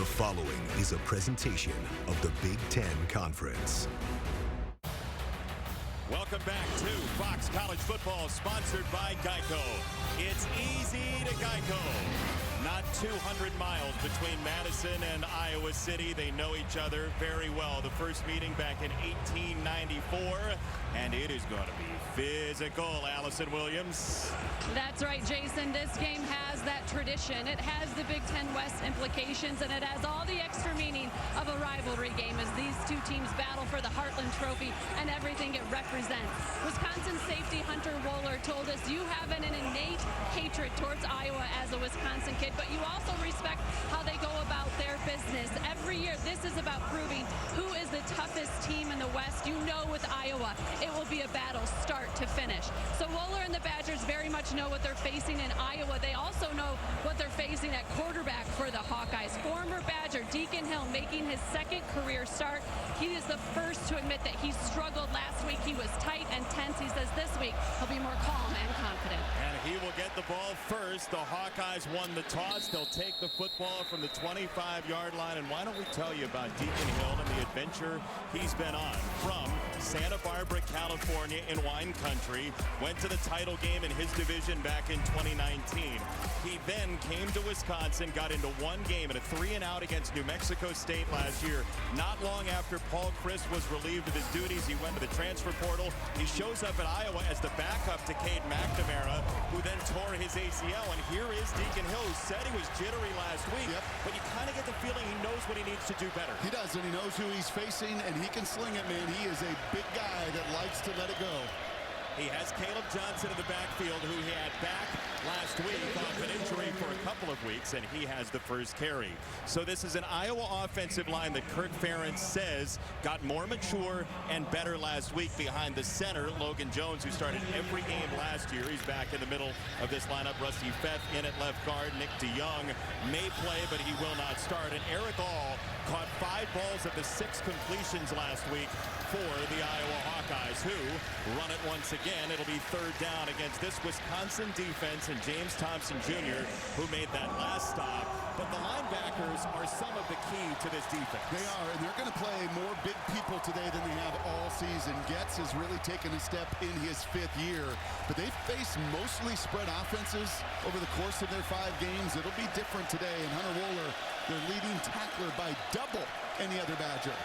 following is a presentation of the Big Ten Conference. Welcome back to Fox College Football, sponsored by Geico. It's easy to Geico. Not 200 miles between Madison and Iowa City. They know each other very well. The first meeting back in 1894, and it is going to be physical. Allison Williams. That's right, Jason. This game has that tradition. It has the Big Ten West implications, and it has all the extra meaning of a rivalry game as these two teams battle for the Heartland Trophy and everything it represents. Wisconsin safety Hunter Wohler told us you have an innate hatred towards Iowa as a Wisconsin kid, but you also respect how they go about their business. Every year, this is about proving who is the toughest team in the West. You know with Iowa, it will be a battle start to finish. So Wohler and the Badgers very much know what they're facing in Iowa. They also know what they're facing at quarterback for the Hawkeyes. Former Badger Deacon Hill making his second career start. He is the first to admit that he struggled last week. He was tight and tense. He says this week he'll be more calm and confident. And he will get the ball first. The Hawkeyes won the toss. They'll take the football from the 25-yard line. And why don't we tell you about Deacon Hill and the adventure he's been on from Santa Barbara, California in wine country. Went to the title game in his division back in 2019. He then came to Wisconsin, got into one game at a 3-and-out against New Mexico State last year. Not long after Paul Chryst was relieved of his duties, he went to the transfer portal. He shows up at Iowa as the backup to Cade McNamara, who then tore his ACL. And here is Deacon Hill, who said he was jittery last week, but you kind of get the feeling he knows what he needs to do better. He does, and he knows who he's facing, and he can sling it, man. He is a big guy that likes to let it go. He has Caleb Johnson in the backfield, who he had back last week off an injury for a couple of weeks, and he has the first carry. So this is an Iowa offensive line that Kirk Ferentz says got more mature and better last week behind the center, Logan Jones, who started every game last year. He's back in the middle of this lineup. Rusty Feth in at left guard. Nick DeYoung may play, but he will not start. And Eric All caught 5 balls of the 6 completions last week for the Iowa Hawkeyes, who run it once again. It'll be 3rd down against this Wisconsin defense and James Thompson Jr., who made that last stop. But the linebackers are some of the key to this defense. They are, and they're going to play more big people today than they have all season. Getz has really taken a step in his 5th year, but they've faced mostly spread offenses over the course of their 5 games. It'll be different today, and Hunter Wohler, their leading tackler, by double any other Badger.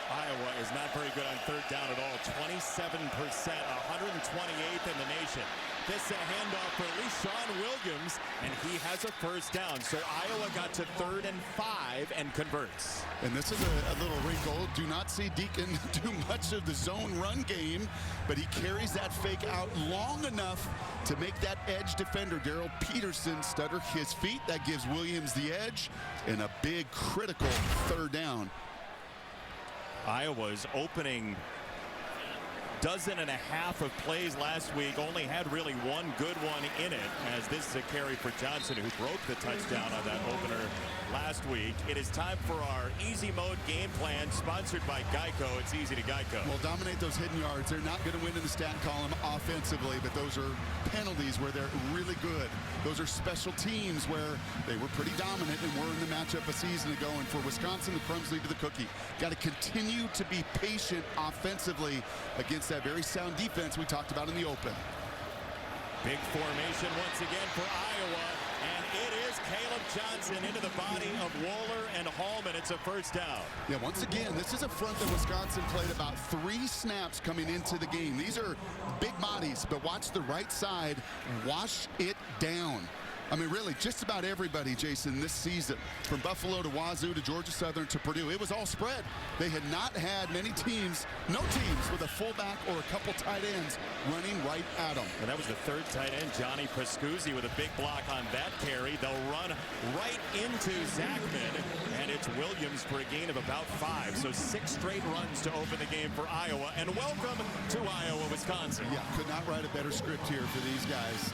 Iowa is not very good on 3rd down at all. 27%, 128th in the nation. This is a handoff for at least Sean Williams, and he has a 1st down. So Iowa got to 3rd and 5 and converts. And this is a little wrinkle. Do not see Deacon do much of the zone run game, but he carries that fake out long enough to make that edge defender, Daryl Peterson, stutter his feet. That gives Williams the edge and a big critical 3rd down. Iowa's opening 12.5 of plays last week only had really one good one in it, as this is a carry for Johnson, who broke the touchdown on that opener last week. It is time for our Easy Mode game plan, sponsored by Geico. It's easy to Geico. Well, dominate those hidden yards. They're not going to win in the stat column offensively, but those are penalties where they're really good. Those are special teams where they were pretty dominant and were in the matchup a season ago. And for Wisconsin, the crumbs lead to the cookie. Got to continue to be patient offensively against that very sound defense we talked about in the open. Big formation once again for Iowa, and it is Caleb Johnson into the body of Wohler and Hallman. It's a 1st down. Yeah, once again, this is a front that Wisconsin played about 3 snaps coming into the game. These are big bodies, but watch the right side wash it down. I mean, really, just about everybody, Jason, this season, from Buffalo to Wazoo to Georgia Southern to Purdue, it was all spread. They had not had many teams, no teams, with a fullback or a couple tight ends running right at them. And that was the 3rd tight end, Johnny Prescuzzi, with a big block on that carry. They'll run right into Zachman, and it's Williams for a gain of about 5. So 6 straight runs to open the game for Iowa. And welcome to Iowa, Wisconsin. Yeah, could not write a better script here for these guys.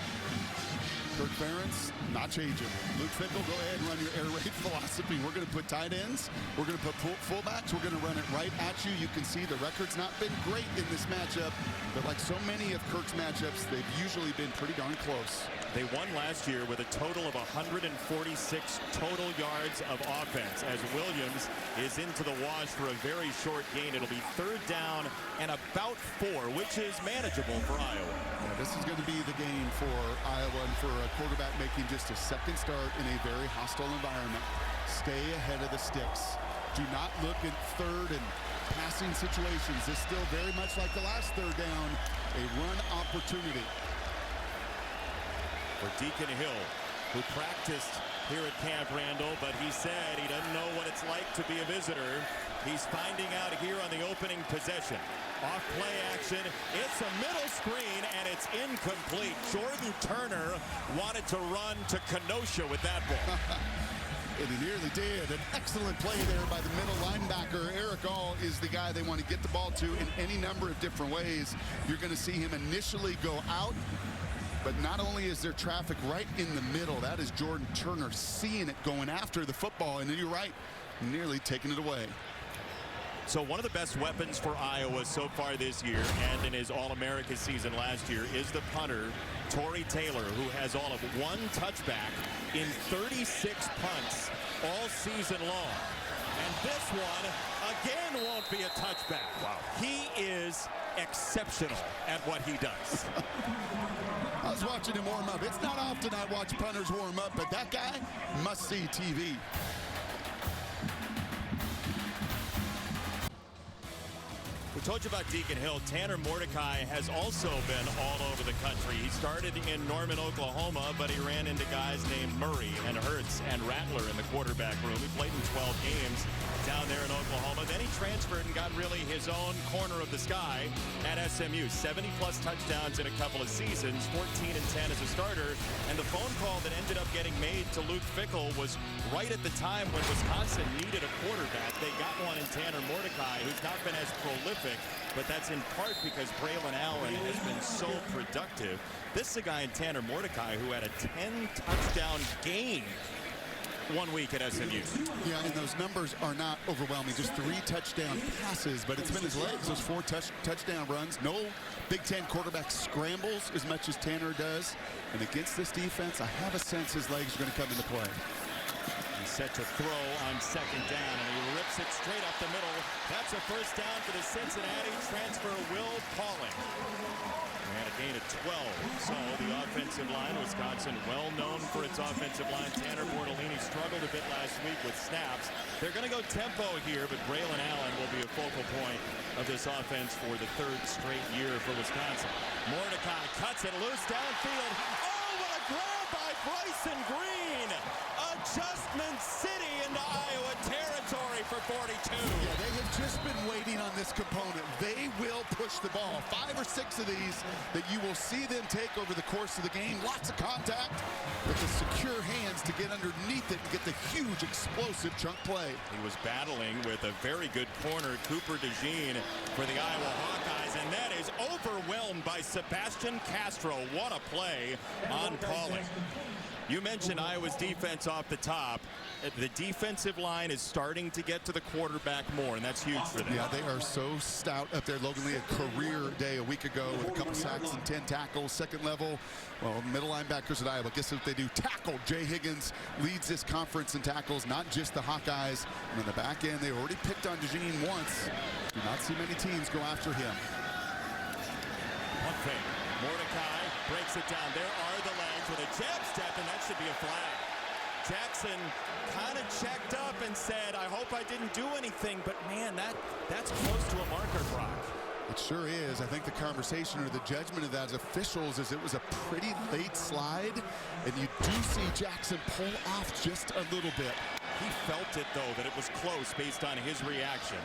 Kirk Ferentz, not changing. Luke Fickell, go ahead and run your air raid philosophy. We're going to put tight ends. We're going to put fullbacks. We're going to run it right at you. You can see the record's not been great in this matchup, but like so many of Kirk's matchups, they've usually been pretty darn close. They won last year with a total of 146 total yards of offense as Williams is into the wash for a very short gain. It'll be 3rd down and about 4, which is manageable for Iowa. Yeah, this is going to be the game for Iowa and for a quarterback making just a second start in a very hostile environment. Stay ahead of the sticks. Do not look at third and passing situations. It's still very much like the last 3rd down, a run opportunity. For Deacon Hill, who practiced here at Camp Randall, but he said he doesn't know what it's like to be a visitor. He's finding out here on the opening possession. Off play action, it's a middle screen, and it's incomplete. Jordan Turner wanted to run to Kenosha with that ball. And he nearly did. An excellent play there by the middle linebacker. Eric All is the guy they want to get the ball to in any number of different ways. You're going to see him initially go out, but not only is there traffic right in the middle, that is Jordan Turner seeing it, going after the football, and then you're right, nearly taking it away. So one of the best weapons for Iowa so far this year and in his All-America season last year is the punter, Tory Taylor, who has all of 1 touchback in 36 punts all season long. And this one, again, won't be a touchback. Wow. He is exceptional at what he does. I was watching him warm up. It's not often I watch punters warm up, but that guy must see TV. We told you about Deacon Hill. Tanner Mordecai has also been all over the country. He started in Norman, Oklahoma, but he ran into guys named Murray and Hurts and Rattler in the quarterback room. He played in 12 games down there in Oklahoma. Then he transferred and got really his own corner of the sky at SMU. 70-plus touchdowns in a couple of seasons, 14-10 as a starter. And the phone call that ended up getting made to Luke Fickell was right at the time when Wisconsin needed a quarterback. They got one in Tanner Mordecai, who's not been as prolific, but that's in part because Braylon Allen has been so productive. This is a guy in Tanner Mordecai who had a 10-touchdown game 1 week at SMU. Yeah, and those numbers are not overwhelming. Just 3 touchdown passes, but it's been his legs, those 4 touchdown runs. No Big Ten quarterback scrambles as much as Tanner does. And against this defense, I have a sense his legs are going to come into play. He's set to throw on 2nd down, and he rips it straight up the middle. That's a 1st down for the Cincinnati transfer, Will Pauling. They had a gain of 12. So the offensive line, Wisconsin, well known for its offensive line. Tanner Bortolini struggled a bit last week with snaps. They're going to go tempo here, but Braylon Allen will be a focal point of this offense for the 3rd straight year for Wisconsin. Mordecai cuts it loose downfield. Oh, what a grab by Bryson Green! Adjustment City into Iowa territory for 42. Yeah, they have just been waiting on this component. They will push the ball. 5 or 6 of these that you will see them take over the course of the game. Lots of contact, but the secure hands to get underneath it and get the huge explosive chunk play. He was battling with a very good corner, Cooper DeJean, for the Iowa Hawkeyes, and that is overwhelmed by Sebastian Castro. What a play on Pauling. You mentioned Iowa's defense off the top. The defensive line is starting to get to the quarterback more, and that's huge for them. Yeah, they are so stout up there. Logan Lee, a career day a week ago with a couple sacks and 10 tackles. 2nd level, well, middle linebackers at Iowa. Guess what they do? Tackle. Jay Higgins leads this conference in tackles, not just the Hawkeyes. And on the back end, they already picked on DeJean once. Do not see many teams go after him. One thing, Mordecai breaks it down. There are the legs with a jab step, and that should be a flag. Jackson kind of checked up and said, I hope I didn't do anything, but man, that's close to a marker, Brock. It sure is. I think the conversation or the judgment of that as officials is it was a pretty late slide, and you do see Jackson pull off just a little bit. He felt it, though, that it was close based on his reaction.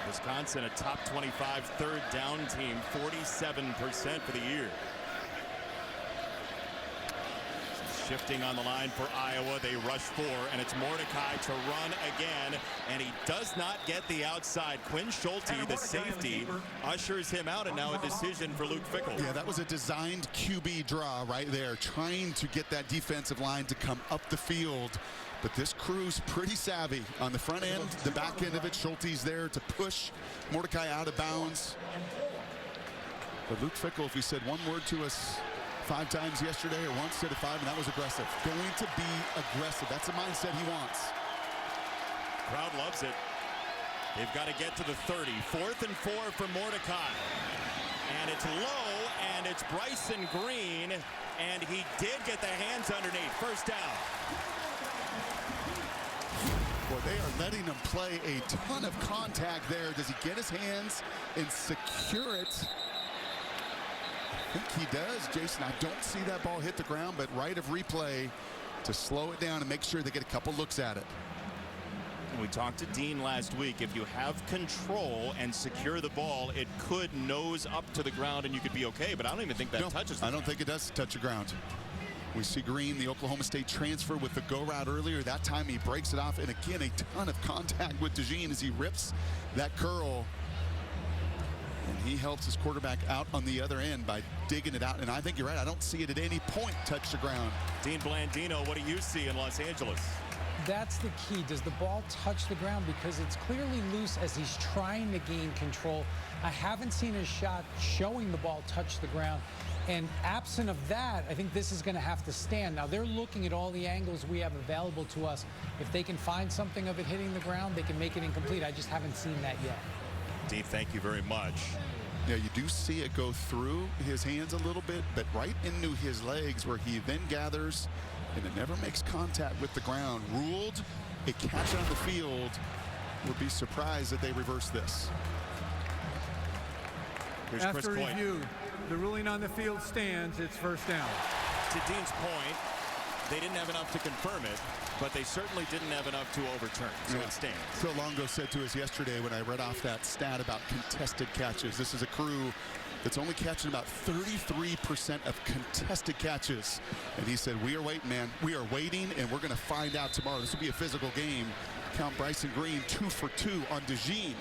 Wisconsin, a top 25 3rd down team, 47% for the year. Shifting on the line for Iowa. They rush 4, and it's Mordecai to run again, and he does not get the outside. Quinn Schulte, the safety, ushers him out, and now a decision for Luke Fickell. Yeah, that was a designed QB draw right there, trying to get that defensive line to come up the field. But this crew's pretty savvy on the front end, the back end of it. Schulte's there to push Mordecai out of bounds. But Luke Fickell, if he said one word to us 5 times yesterday, or once instead of 5, and that was aggressive. Going to be aggressive. That's the mindset he wants. Crowd loves it. They've got to get to the 30. 4th and 4 for Mordecai. And it's low, and it's Bryson Green, and he did get the hands underneath. First down. Boy, they are letting him play a ton of contact there. Does he get his hands and secure it? I think he does, Jason. I don't see that ball hit the ground, but right of replay to slow it down and make sure they get a couple looks at it. We talked to Dean last week. If you have control and secure the ball, it could nose up to the ground and you could be okay, but I don't even think that touches the I don't think it does touch the ground. We see Green, the Oklahoma State transfer, with the go route earlier. That time he breaks it off, and again a ton of contact with DeJean as he rips that curl. And he helps his quarterback out on the other end by digging it out. And I think you're right. I don't see it at any point touch the ground. Dean Blandino, what do you see in Los Angeles? That's the key. Does the ball touch the ground? Because it's clearly loose as he's trying to gain control. I haven't seen a shot showing the ball touch the ground. And absent of that, I think this is going to have to stand. Now, they're looking at all the angles we have available to us. If they can find something of it hitting the ground, they can make it incomplete. I just haven't seen that yet. Dean, thank you very much. Yeah, you do see it go through his hands a little bit, but right into his legs where he then gathers, and it never makes contact with the ground. Ruled a catch on the field. Would be surprised that they reverse this. Here's After Chris Coyne. review, the ruling on the field stands. It's first down. To Dean's point, they didn't have enough to confirm it, but they certainly didn't have enough to overturn it, so it stands. Phil Longo said to us yesterday when I read off that stat about contested catches, this is a crew that's only catching about 33% of contested catches. And he said, we are waiting, man. We are waiting, and we're going to find out tomorrow. This will be a physical game. Count Bryson Green 2 for 2 on DeJean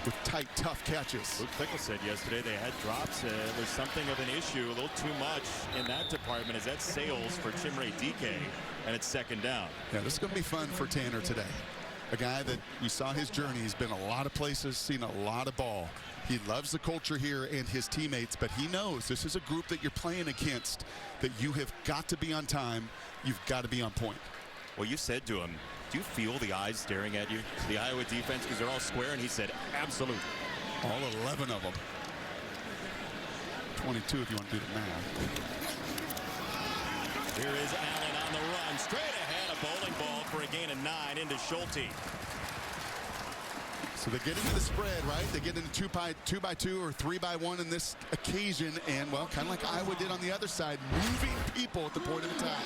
with tight, tough catches. Luke Fickell said yesterday they had drops. There's something of an issue, a little too much in that department, as that's sales for Chimere Dike, and it's second down. Yeah, this is going to be fun for Tanner today. A guy that we saw his journey. He's been a lot of places, seen a lot of ball. He loves the culture here and his teammates, but he knows this is a group that you're playing against, that you have got to be on time. You've got to be on point. Well, you said to him, do you feel the eyes staring at you, the Iowa defense, because they're all square? And he said, absolutely. All 11 of them. 22 if you want to do the math. Here is Allen on the run. Straight ahead, a bowling ball for a gain of 9 into Schulte. So they get into the spread, right? They get into 2 by 2 or 3 by 1 in this occasion. And, well, kind of like Iowa did on the other side, moving people at the point of attack.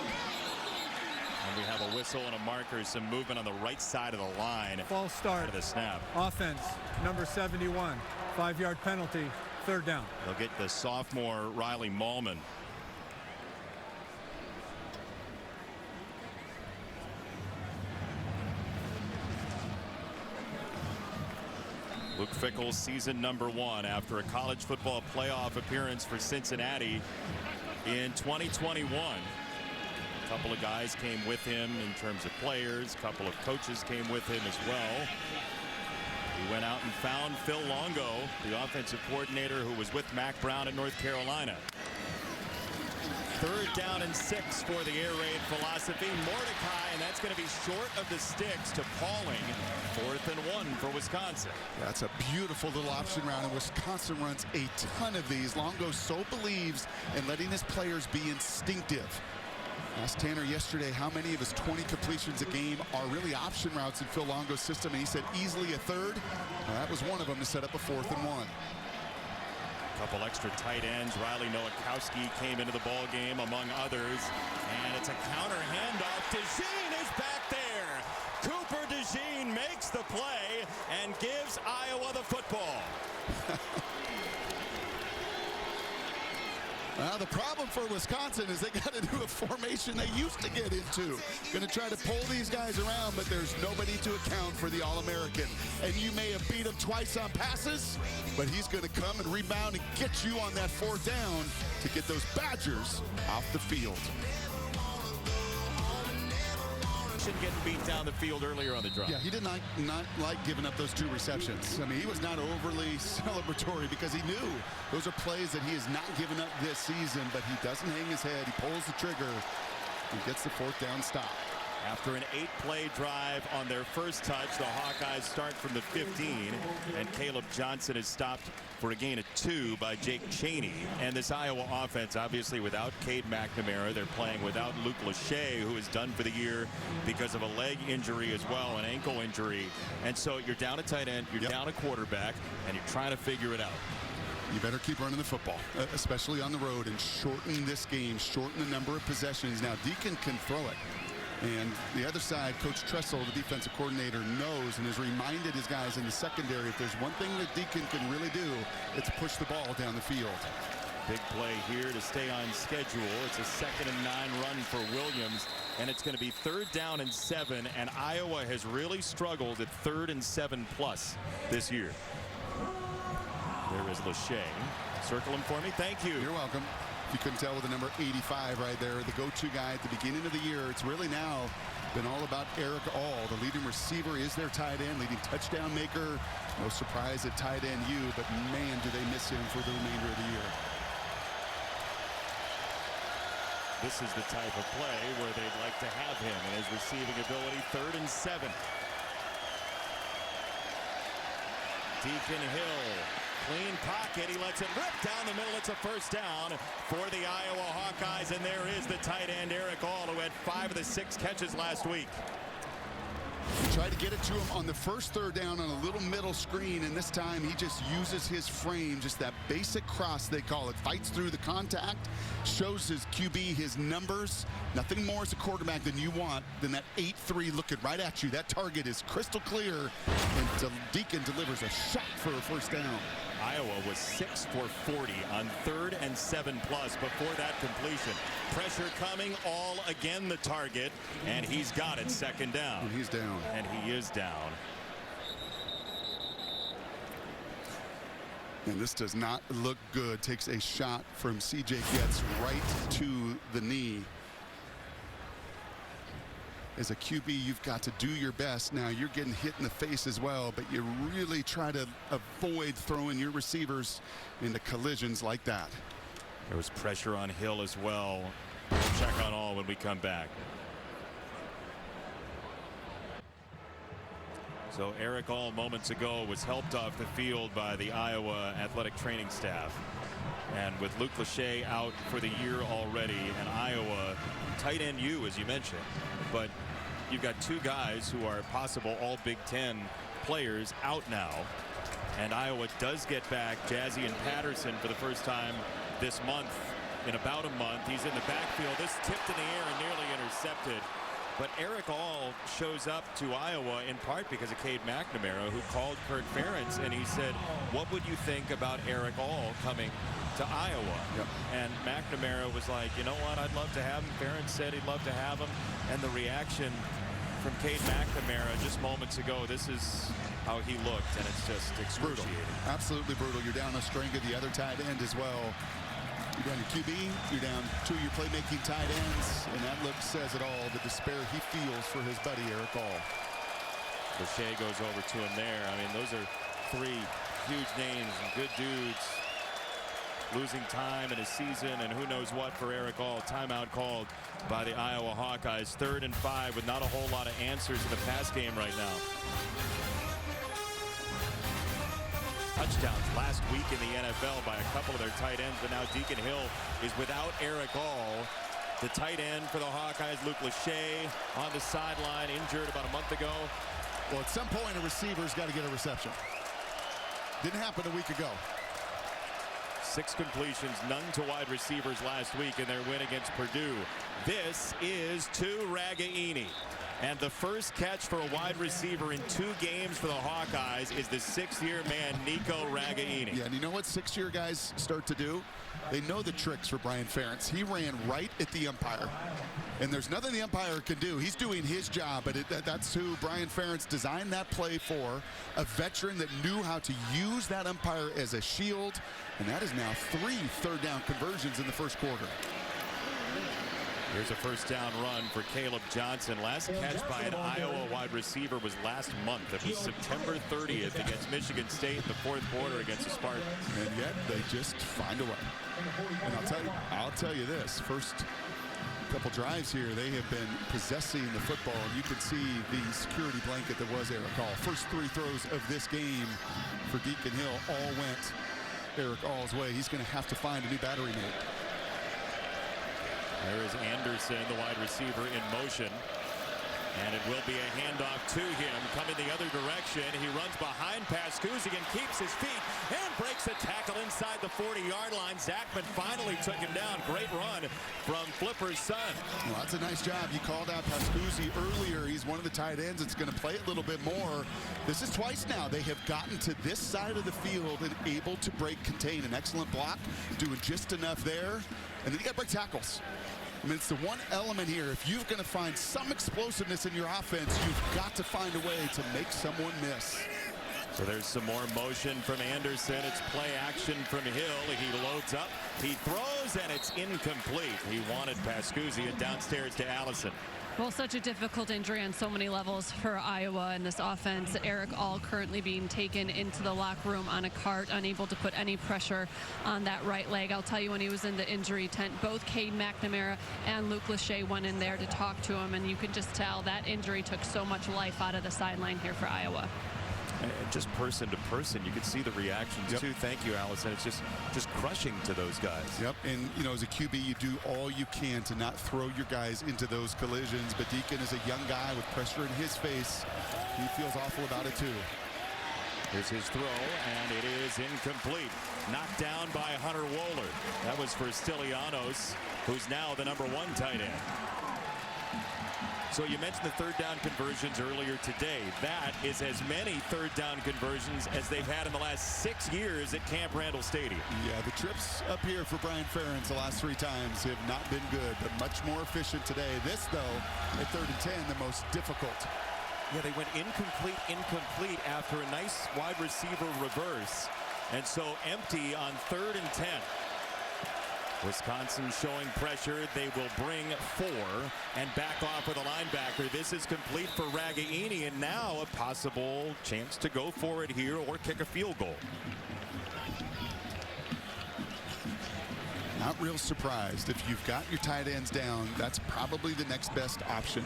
And we have a whistle and a marker, some movement on the right side of the line. False start. Of the snap. Offense, number 71. 5-yard penalty, third down. They'll get the sophomore Riley Mahlman. Luke Fickell, season number 1 after a college football playoff appearance for Cincinnati in 2021. A couple of guys came with him in terms of players. A couple of coaches came with him as well. He went out and found Phil Longo, the offensive coordinator who was with Mack Brown at North Carolina. 3rd down and 6 for the air raid philosophy. Mordecai, and that's going to be short of the sticks to Pauling. 4th and 1 for Wisconsin. That's a beautiful little option round, and Wisconsin runs a ton of these. Longo so believes in letting his players be instinctive. Asked Tanner yesterday how many of his 20 completions a game are really option routes in Phil Longo's system, and he said easily a third. Well, that was one of them to set up a 4th and 1. Couple extra tight ends. Riley Nowakowski came into the ball game among others, and it's a counter handoff. DeJean is back there. Cooper DeJean makes the play and gives Iowa the football. Well, the problem for Wisconsin is they got to do a formation they used to get into. Going to try to pull these guys around, but there's nobody to account for the All-American. And you may have beat him twice on passes, but he's going to come and rebound and get you on that 4th down to get those Badgers off the field. reaction getting beat down the field earlier on the drive. Yeah, he did not like giving up those 2 receptions. I mean, he was not overly celebratory because he knew those are plays that he has not given up this season, but he doesn't hang his head. He pulls the trigger and gets the 4th down stop. After an 8-play drive on their first touch, the Hawkeyes start from the 15, and Caleb Johnson is stopped for a gain of 2 by Jake Chaney. And this Iowa offense, obviously without Cade McNamara, they're playing without Luke Lachey, who is done for the year because of a leg injury as well, an ankle injury. And so you're down a tight end, you're down a quarterback, and you're trying to figure it out. You better keep running the football, especially on the road, and shorten this game, shorten the number of possessions. Now, Deacon can throw it. And the other side, Coach Tressel, the defensive coordinator, knows and has reminded his guys in the secondary, if there's one thing that Deacon can really do, it's push the ball down the field. Big play here to stay on schedule. It's a 2nd and 9 run for Williams, and it's going to be 3rd down and 7, and Iowa has really struggled at 3rd and 7 plus this year. There is Lachey. Circle him for me. Thank you. You're welcome. If you couldn't tell, with the number 85 right there, the go-to guy at the beginning of the year. It's really now been all about Eric All. The leading receiver is their tight end, leading touchdown maker. No surprise at tight end U, but man, do they miss him for the remainder of the year. This is the type of play where they'd like to have him and his receiving ability. 3rd and 7. Deacon Hill. Clean pocket. He lets it rip down the middle. It's a 1st down for the Iowa Hawkeyes. And there is the tight end, Eric All, who had 5 of the 6 catches last week. Tried to get it to him on the first 3rd down on a little middle screen, and this time he just uses his frame, just that basic cross they call it. Fights through the contact, shows his QB his numbers. Nothing more as a quarterback than you want than that 8-3 looking right at you. That target is crystal clear, and Deacon delivers a shot for a 1st down. Iowa was 6 for 40 on 3rd and 7 plus before that completion. Pressure coming, All again the target, and he's got it 2nd down. And he's down. And he is down. And this does not look good. Takes a shot from C.J. Getz right to the knee. As a QB, you've got to do your best. Now, you're getting hit in the face as well, but you really try to avoid throwing your receivers into collisions like that. There was pressure on Hill as well. We'll check on All when we come back. So Eric All moments ago was helped off the field by the Iowa athletic training staff. And with Luke Lachey out for the year already, and Iowa tight end U, as you mentioned, but you've got 2 guys who are possible all Big Ten players out now. And Iowa does get back Jazzy and Patterson for the first time this month, in about a month. He's in the backfield. This tipped in the air and nearly intercepted. But Eric All shows up to Iowa in part because of Cade McNamara, who called Kirk Ferentz, and he said, what would you think about Eric All coming to Iowa? Yep. And McNamara was like, you know what, I'd love to have him. Ferentz said he'd love to have him. And the reaction from Cade McNamara just moments ago, this is how he looked, and it's just excruciating. Brutal. Absolutely brutal. You're down a string of the other tight end as well. You're down your QB, you're down 2 of your playmaking tight ends, and that look says it all, the despair he feels for his buddy Eric All. Lachey goes over to him there. I mean, those are 3 huge names and good dudes. Losing time in his season, and who knows what for Eric All. Timeout called by the Iowa Hawkeyes. 3rd and 5 with not a whole lot of answers in the pass game right now. Touchdowns last week in the NFL by a couple of their tight ends, but now Deacon Hill is without Eric All. The tight end for the Hawkeyes, Luke Lachey, on the sideline, injured about a month ago. Well, at some point, a receiver's got to get a reception. Didn't happen a week ago. 6 completions, none to wide receivers last week in their win against Purdue. This is to Ragaini. And the first catch for a wide receiver in 2 games for the Hawkeyes is the 6th-year man, Nico Ragaini. Yeah, and you know what 6-year guys start to do? They know the tricks for Brian Ferentz. He ran right at the umpire. And there's nothing the umpire can do. He's doing his job, but that's who Brian Ferentz designed that play for, a veteran that knew how to use that umpire as a shield. And that is now 3 third down conversions in the first quarter. Here's a first down run for Caleb Johnson. Last catch by an Iowa wide receiver was last month. It was September 30th against Michigan State in the fourth quarter against the Spartans. And yet they just find a way. And I'll tell you this, first couple drives here, they have been possessing the football. You can see the security blanket that was Eric All. First three throws of this game for Deacon Hill all went Eric All's way. He's going to have to find a new battery mate. There is Anderson, the wide receiver, in motion. And it will be a handoff to him. Coming the other direction. He runs behind Paskouzian and keeps his feet and breaks the tackle inside the 40-yard line. Zachman finally took him down. Great run from Flipper's son. Well, that's a nice job. You called out Paskouzi earlier. He's one of the tight ends that's going to play a little bit more. This is twice now. They have gotten to this side of the field and able to break contain. An excellent block, doing just enough there. And then you got to break tackles. I mean, it's the one element here. If you're going to find some explosiveness in your offense, you've got to find a way to make someone miss. So there's some more motion from Anderson. It's play action from Hill. He loads up, he throws, and it's incomplete. He wanted Paskouzian downstairs to Allison. Well, such a difficult injury on so many levels for Iowa in this offense. Eric All currently being taken into the locker room on a cart, unable to put any pressure on that right leg. I'll tell you, when he was in the injury tent, both Cade McNamara and Luke Lachey went in there to talk to him, and you could just tell that injury took so much life out of the sideline here for Iowa. And just person to person, you can see the reactions too. Thank you, Allison. It's just crushing to those guys. Yep, and you know, as a QB, you do all you can to not throw your guys into those collisions. But Deacon is a young guy with pressure in his face. He feels awful about it too. Here's his throw, and it is incomplete. Knocked down by Hunter Wohler. That was for Stylianos, who's now the #1 tight end. So you mentioned the third down conversions earlier today. That is as many third down conversions as they've had in the last 6 years at Camp Randall Stadium. Yeah, the trips up here for Brian Ferentz the last 3 times have not been good, but much more efficient today. This, though, at 3rd and 10, the most difficult. Yeah, they went incomplete after a nice wide receiver reverse. And so empty on 3rd and 10. Wisconsin showing pressure. They will bring 4 and back off with a linebacker. This is complete for Ragaini, and now a possible chance to go for it here or kick a field goal. Not real surprised. If you've got your tight ends down, that's probably the next best option.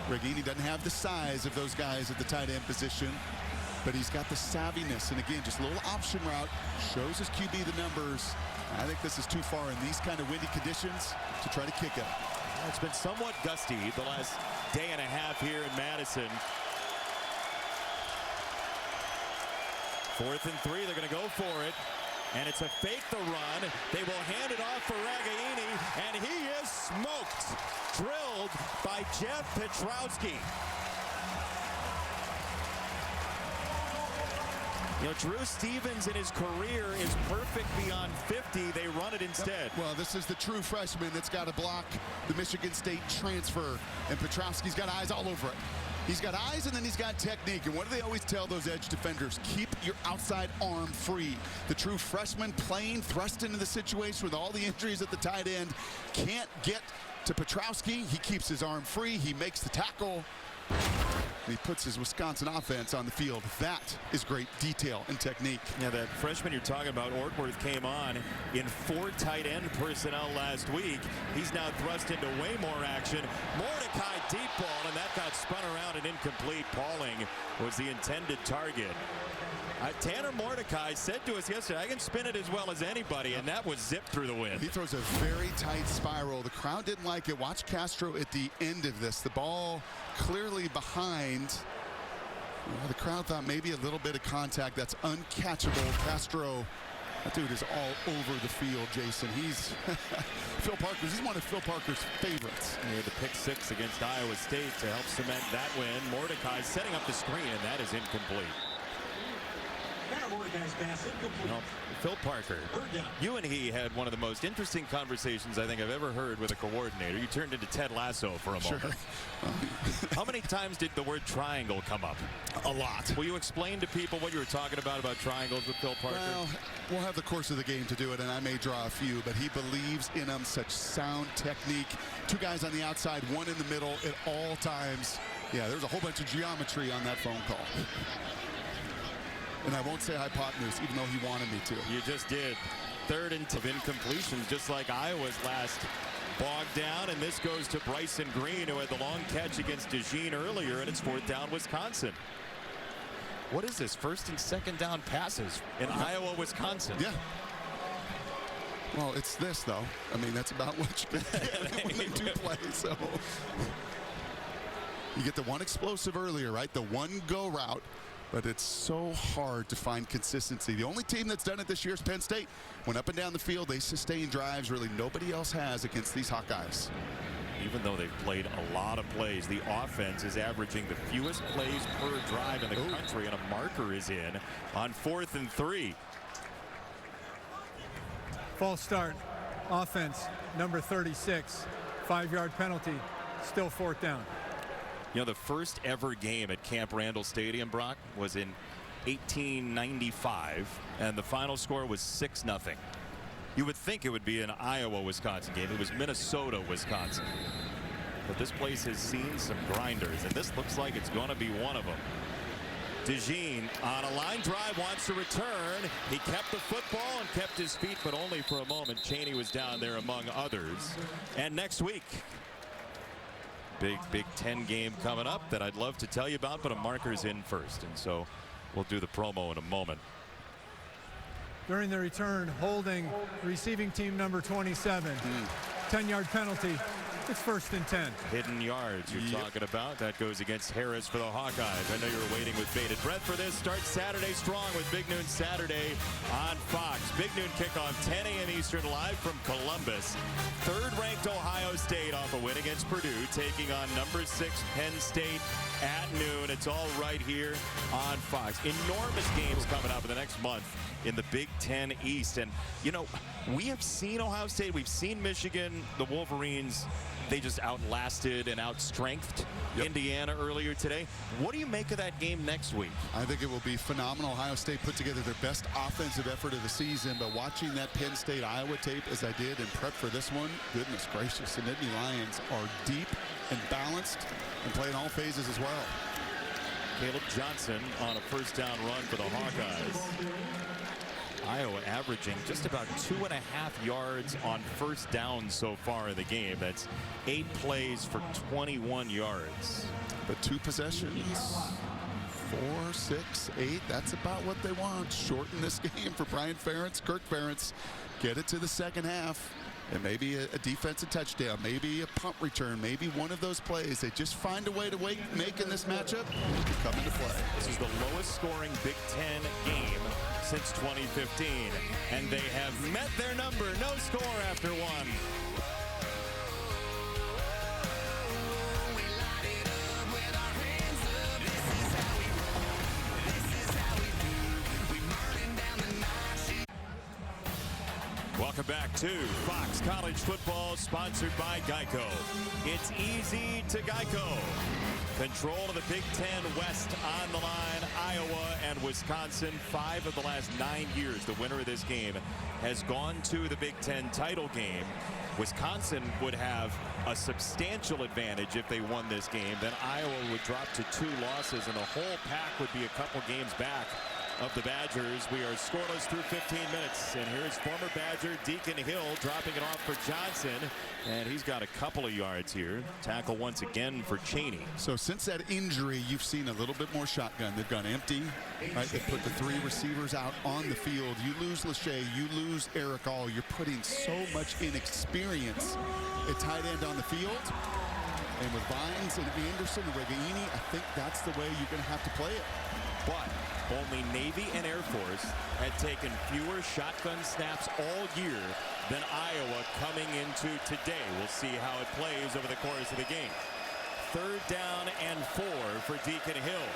Ragaini doesn't have the size of those guys at the tight end position, but he's got the savviness. And again, just a little option route. Shows his QB the numbers. I think this is too far in these kind of windy conditions to try to kick it. It's been somewhat gusty the last day and a half here in Madison. 4th and 3, they're going to go for it. And it's a fake the run. They will hand it off for Ragaini, and he is smoked. Drilled by Jeff Pietrowski. You know, Drew Stevens in his career is perfect beyond 50. They run it instead. Well, this is the true freshman that's got to block the Michigan State transfer, and Pietrowski's got eyes all over it. He's got eyes, and then he's got technique. And what do they always tell those edge defenders? Keep your outside arm free. The true freshman playing thrust into the situation with all the injuries at the tight end. Can't get to Pietrowski. He keeps his arm free. He makes the tackle. He puts his Wisconsin offense on the field. That is great detail and technique. Yeah, that freshman you're talking about, Ortworth, came on in 4 tight end personnel last week. He's now thrust into way more action. Mordecai deep ball, and that got spun around and incomplete. Pauling was the intended target. Tanner Mordecai said to us yesterday, I can spin it as well as anybody, and that was zipped through the wind. He throws a very tight spiral. The crowd didn't like it. Watch Castro at the end of this. The ball clearly behind. Well, the crowd thought maybe a little bit of contact. That's uncatchable. Castro, that dude is all over the field, Jason. He's he's one of Phil Parker's favorites. Near the pick 6 against Iowa State to help cement that win. Mordecai setting up the screen, and that is incomplete. Well, Phil Parker, you and he had one of the most interesting conversations I think I've ever heard with a coordinator. You turned into Ted Lasso for a moment. How many times did the word triangle come up? A lot. Will you explain to people what you were talking about triangles with Phil Parker? Well, we'll have the course of the game to do it, and I may draw a few, but he believes in them. Such sound technique. Two guys on the outside, one in the middle at all times. Yeah, there's a whole bunch of geometry on that phone call. And I won't say hypotenuse, even though he wanted me to. You just did. Third and of incompletions, just like Iowa's last. Bogged down, and this goes to Bryson Green, who had the long catch against DeJean earlier, and it's 4th down, Wisconsin. What is this? 1st and 2nd down passes in Iowa, Wisconsin. Yeah. Well, it's this, though. I mean, that's about what you get when they do play. So you get the one explosive earlier, right? The one go route. But it's so hard to find consistency. The only team that's done it this year is Penn State. Went up and down the field. They sustain drives really nobody else has against these Hawkeyes. Even though they've played a lot of plays, the offense is averaging the fewest plays per drive in the country, and a marker is in on 4th and 3. False start. Offense, number 36. 5-yard penalty. Still 4th down. You know, the first ever game at Camp Randall Stadium, Brock, was in 1895, and the final score was 6-0. You would think it would be an Iowa-Wisconsin game. It was Minnesota-Wisconsin. But this place has seen some grinders, and this looks like it's going to be one of them. DeJean on a line drive wants to return. He kept the football and kept his feet, but only for a moment. Chaney was down there among others. And next week, Big Ten game coming up that I'd love to tell you about, but a marker's in first, and so we'll do the promo in a moment. During the return, holding receiving team number 27. 10-yard penalty. It's 1st and 10. Hidden yards you're talking about. That goes against Harris for the Hawkeyes. I know you're waiting with bated breath for this. Start Saturday strong with Big Noon Saturday on Fox. Big Noon kickoff 10 a.m. Eastern live from Columbus. 3rd-ranked Ohio State off a win against Purdue, taking on number 6 Penn State at noon. It's all right here on Fox. Enormous games coming up in the next month in the Big Ten East. And, you know, we have seen Ohio State. We've seen Michigan, the Wolverines. They just outlasted and outstrengthed Indiana earlier today. What do you make of that game next week? I think it will be phenomenal. Ohio State put together their best offensive effort of the season, but watching that Penn State-Iowa tape as I did and prep for this one, goodness gracious, the Nittany Lions are deep and balanced and play in all phases as well. Caleb Johnson on a 1st down run for the Hawkeyes. Iowa averaging just about 2.5 yards on 1st down so far in the game. That's 8 plays for 21 yards. But 2 possessions, 4, 6, 8. That's about what they want. Shorten this game for Brian Ferentz, Kirk Ferentz. Get it to the second half. And maybe a defensive touchdown, maybe a punt return, maybe one of those plays. They just find a way to make in this matchup come into play. This is the lowest scoring Big Ten game since 2015. And they have met their number. No score after 1. Welcome back to Fox College Football, sponsored by Geico. It's easy to Geico. Control of the Big Ten West on the line. Iowa and Wisconsin, 5 of the last 9 years. The winner of this game has gone to the Big Ten title game. Wisconsin would have a substantial advantage if they won this game. Then Iowa would drop to 2 losses, and the whole pack would be a couple games back of the Badgers. We are scoreless through 15 minutes, and here's former Badger Deacon Hill dropping it off for Johnson, and he's got a couple of yards here. Tackle once again for Chaney. So since that injury, you've seen a little bit more shotgun. They've gone empty, right? They put the 3 receivers out on the field. You lose Lachey, you lose Eric All. You're putting so much inexperience at tight end on the field. And with Vines and Anderson and Regaini, I think that's the way you're going to have to play it. But only Navy and Air Force had taken fewer shotgun snaps all year than Iowa coming into today. We'll see how it plays over the course of the game. 3rd down and 4 for Deacon Hill.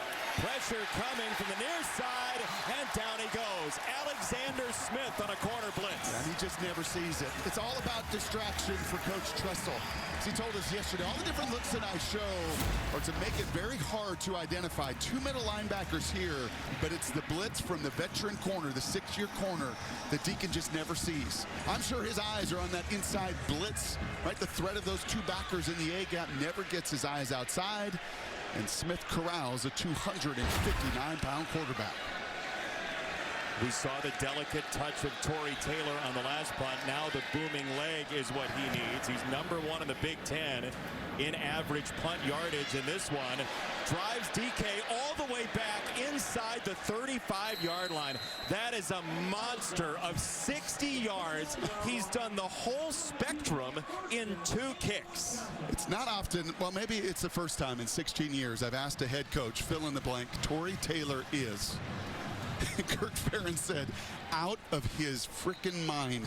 Pressure coming from the near side, and down he goes. Alexander Smith on a corner blitz. And he just never sees it. It's all about distraction for Coach Tressel. As he told us yesterday, all the different looks that I show are to make it very hard to identify. Two middle linebackers here, but it's the blitz from the veteran corner, the 6-year corner, that Deacon just never sees. I'm sure his eyes are on that inside blitz, right? The threat of those two backers in the A-gap never gets his eyes outside. And Smith corrals a 259-pound quarterback. We saw the delicate touch of Tory Taylor on the last punt. Now the booming leg is what he needs. He's #1 in the Big Ten in average punt yardage, and this one drives DK all the way back inside the 35-yard line. That is a monster of 60 yards. He's done the whole spectrum in 2 kicks. It's not often, well, maybe it's the first time in 16 years I've asked a head coach, fill in the blank, Tory Taylor is. Kirk Ferentz said, out of his freaking mind.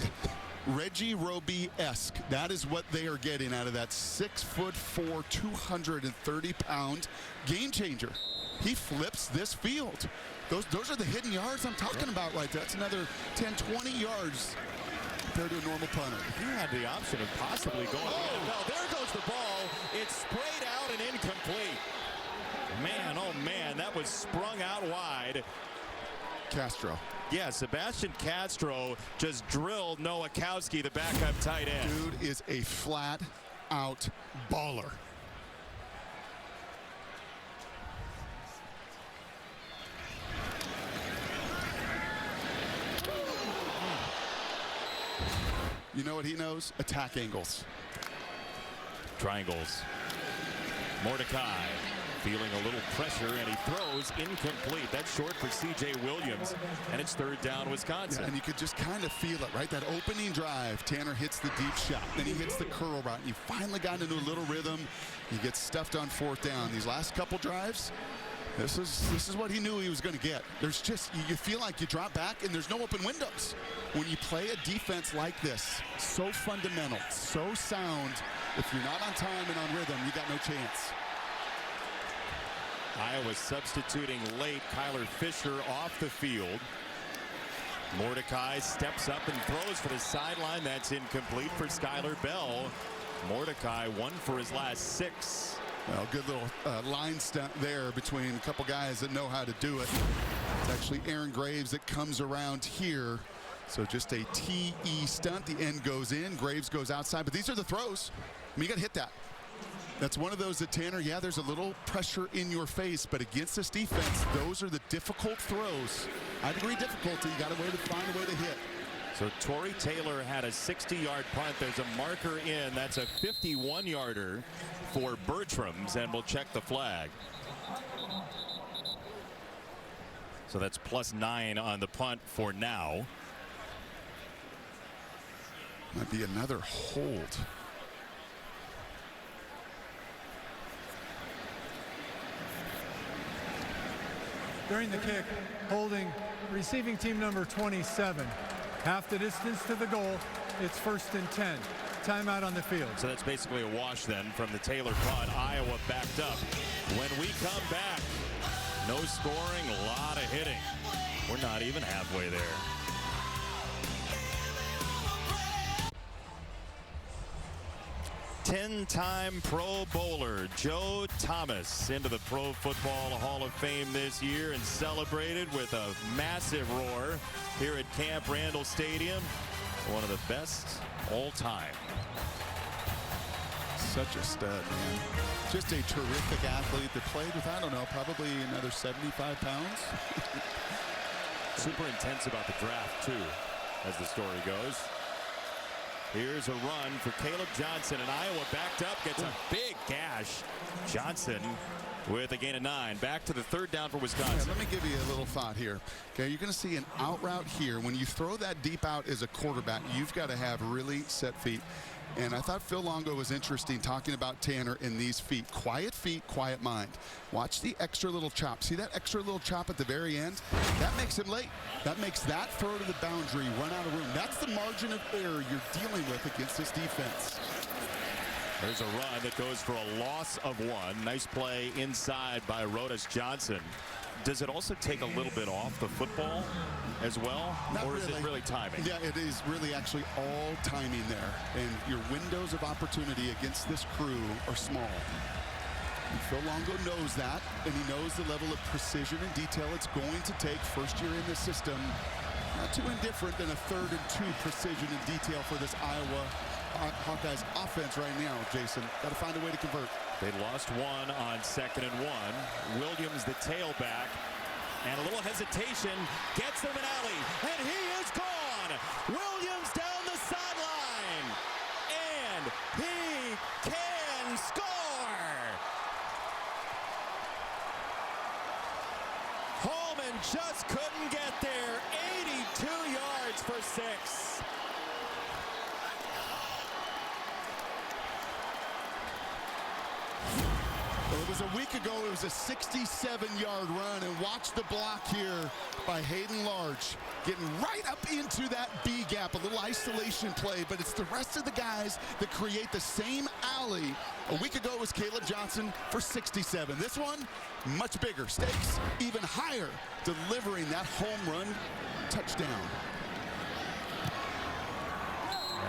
Reggie Roby-esque. That is what they are getting out of that 6'4", 230-pound game changer. He flips this field. Those are the hidden yards I'm talking about right there. That's another 10, 20 yards compared to a normal punter. He had the option of possibly going. Oh, there goes the ball. It's sprayed out and incomplete. Man, oh man, that was sprung out wide. Castro. Yeah, Sebastian Castro just drilled Nowakowski, the backup tight end. Dude is a flat-out baller. You know what he knows? Attack angles. Triangles. Mordecai feeling a little pressure, and he throws incomplete. That's short for C.J. Williams, and it's 3rd down, Wisconsin. Yeah, and you could just kind of feel it, right? That opening drive, Tanner hits the deep shot, then he hits the curl route, and you finally got into a little rhythm. He gets stuffed on 4th down. These last couple drives, this is what he knew he was going to get. There's just, you feel like you drop back, and there's no open windows. When you play a defense like this, so fundamental, so sound, if you're not on time and on rhythm, you got no chance. Iowa substituting late. Kyler Fisher off the field. Mordecai steps up and throws for the sideline. That's incomplete for Skyler Bell. Mordecai 1 for his last 6. Well, good little line stunt there between a couple guys that know how to do it. It's actually Aaron Graves that comes around here. So just a TE stunt. The end goes in. Graves goes outside. But these are the throws. I mean, you got to hit that. That's one of those that, Tanner, yeah, there's a little pressure in your face, but against this defense, those are the difficult throws. High degree difficulty. You got to find a way to hit. So Tory Taylor had a 60-yard punt. There's a marker in. That's a 51-yarder for Bertram's, and we'll check the flag. So that's +9 on the punt for now. Might be another hold. During the kick, holding receiving team number 27. Half the distance to the goal. It's 1st and 10. Timeout on the field. So that's basically a wash then from the Taylor punt. Iowa backed up. When we come back, no scoring, a lot of hitting. We're not even halfway there. Ten-time Pro Bowler Joe Thomas into the Pro Football Hall of Fame this year and celebrated with a massive roar here at Camp Randall Stadium. One of the best all time. Such a stud, man. Just a terrific athlete that played with, I don't know, probably another 75 pounds. Super intense about the draft, too, as the story goes. Here's a run for Caleb Johnson, and Iowa backed up, gets a big gash. Johnson with a gain of 9. Back to the 3rd down for Wisconsin. Yeah, let me give you a little thought here. Okay, you're going to see an out route here. When you throw that deep out as a quarterback, you've got to have really set feet. And I thought Phil Longo was interesting talking about Tanner in these feet. Quiet feet, quiet mind. Watch the extra little chop. See that extra little chop at the very end? That makes him late. That makes that throw to the boundary run out of room. That's the margin of error you're dealing with against this defense. There's a run that goes for a loss of 1. Nice play inside by Rodas Johnson. Does it also take a little bit off the football as well? Or is it really timing? Yeah, it is really actually all timing there. And your windows of opportunity against this crew are small. And Phil Longo knows that, and he knows the level of precision and detail it's going to take first year in the system. Not too indifferent than a 3rd and 2 precision and detail for this Iowa Hawkeyes offense right now, Jason. Got to find a way to convert. They lost 1 on 2nd and 1. Williams, the tailback, and a little hesitation, gets them an alley, and he is gone. Williams down the sideline, and he can score. Holman just couldn't get there. 82 yards for 6. Well, it was a week ago. It was a 67-yard run, and watch the block here by Hayden Large, getting right up into that B gap. A little isolation play, but it's the rest of the guys that create the same alley. A week ago it was Caleb Johnson for 67. This one, much bigger stakes, even higher, delivering that home run touchdown.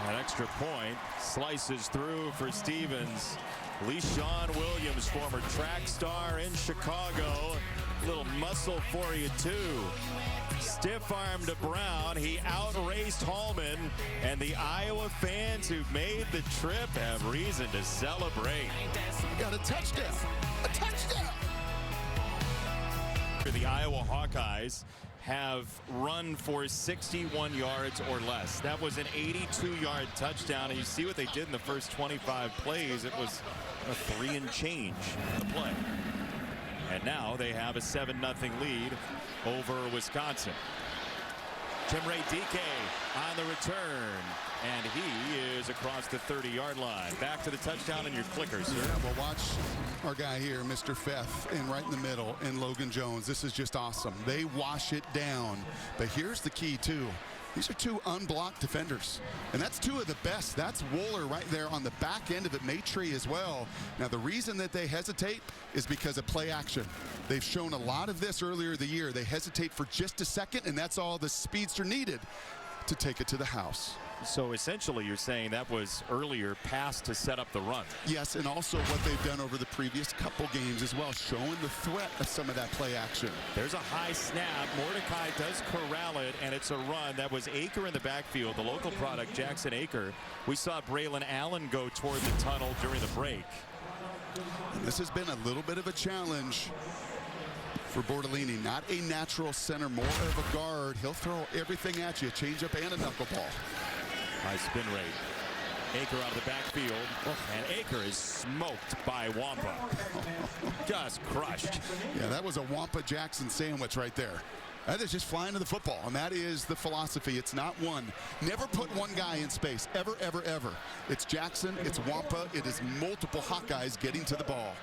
An extra point slices through for Stevens. LeShawn Williams, former track star in Chicago. Little muscle for you, too. Stiff arm to Brown. He outraced Holman. And the Iowa fans who've made the trip have reason to celebrate. We got a touchdown. A touchdown. The Iowa Hawkeyes have run for 61 yards or less. That was an 82-yard touchdown. And you see what they did in the first 25 plays. It was a 3 and change in the play. And now they have a 7-0 lead over Wisconsin. Chimere Dike on the return. And he is across the 30-yard line. Back to the touchdown in your clicker, sir. Yeah, well, watch our guy here, Mr. Feth, and right in the middle, and Logan Jones. This is just awesome. They wash it down. But here's the key, too. These are 2 unblocked defenders, and that's 2 of the best. That's Wooler right there on the back end of it, Maitrey as well. Now, the reason that they hesitate is because of play action. They've shown a lot of this earlier in the year. They hesitate for just a second, and that's all the speedster needed to take it to the house. So essentially you're saying that was earlier pass to set up the run. Yes, and also what they've done over the previous couple games as well, showing the threat of some of that play action. There's a high snap. Mordecai does corral it, and it's a run. That was Aker in the backfield, the local product, Jackson Aker. We saw Braylon Allen go toward the tunnel during the break. And this has been a little bit of a challenge for Bortolini. Not a natural center, more of a guard. He'll throw everything at you, changeup and a knuckleball. High spin rate. Aker out of the backfield, and Aker is smoked by Wampa. Just crushed. Yeah, that was a Wampa Jackson sandwich right there. That is just flying to the football, and that is the philosophy. It's not one. Never put one guy in space, ever, ever, ever. It's Jackson, it's Wampa, it is multiple Hawkeyes getting to the ball.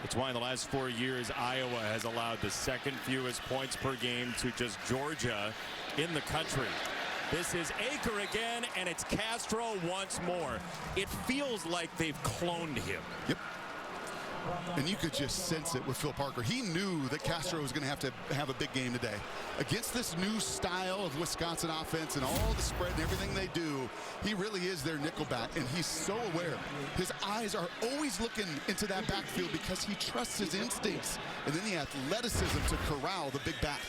It's why in the last 4 years, Iowa has allowed the second fewest points per game to just Georgia in the country. This is Aker again, and it's Castro once more. It feels like they've cloned him. Yep. And you could just sense it with Phil Parker. He knew that Castro was going to have a big game today. Against this new style of Wisconsin offense and all the spread and everything they do, he really is their nickelback, and he's so aware. His eyes are always looking into that backfield because he trusts his instincts, and then the athleticism to corral the big back.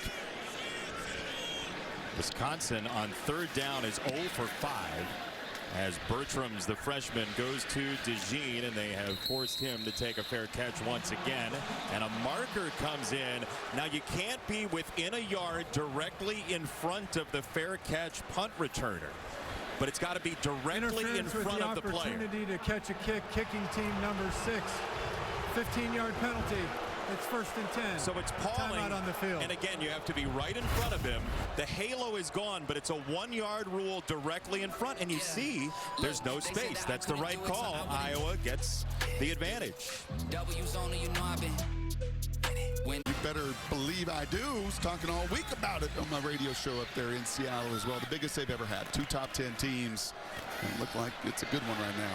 Wisconsin on 3rd down is 0 for 5 as Bertrams, the freshman, goes to DeJean, and they have forced him to take a fair catch once again. And a marker comes in. Now, you can't be within a yard directly in front of the fair catch punt returner, but it's got to be directly in front of the player. Opportunity to catch a kick, kicking team number 6. 15-yard penalty. It's 1st and 10. So it's Pauling, timeout on the field. and again, you have to be right in front of him. The halo is gone, but it's a 1-yard rule directly in front, and you see there's no space. That's the right call. Iowa gets the advantage. You better believe I do. I was talking all week about it on my radio show up there in Seattle as well. The biggest they've ever had. 2 top 10 teams. And it looked like it's a good one right now.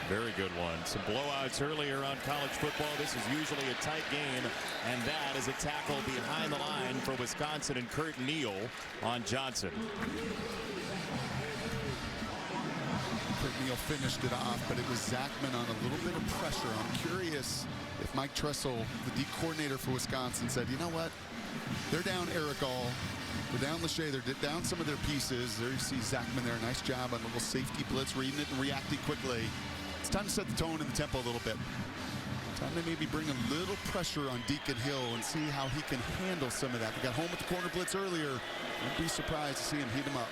Very good one. Some blowouts earlier on college football. This is usually a tight game, and that is a tackle behind the line for Wisconsin and Kurt Neal on Johnson. Kurt Neal finished it off, but it was Zachman on a little bit of pressure. I'm curious if Mike Tressel, the D coordinator for Wisconsin, said, you know what? They're down Eric All. They're down Lachey. They're down some of their pieces. There you see Zachman there. Nice job on a little safety blitz, reading it and reacting quickly. It's time to set the tone and the tempo a little bit. Time to maybe bring a little pressure on Deacon Hill and see how he can handle some of that. We got home with the corner blitz earlier. Wouldn't be surprised to see him heat him up.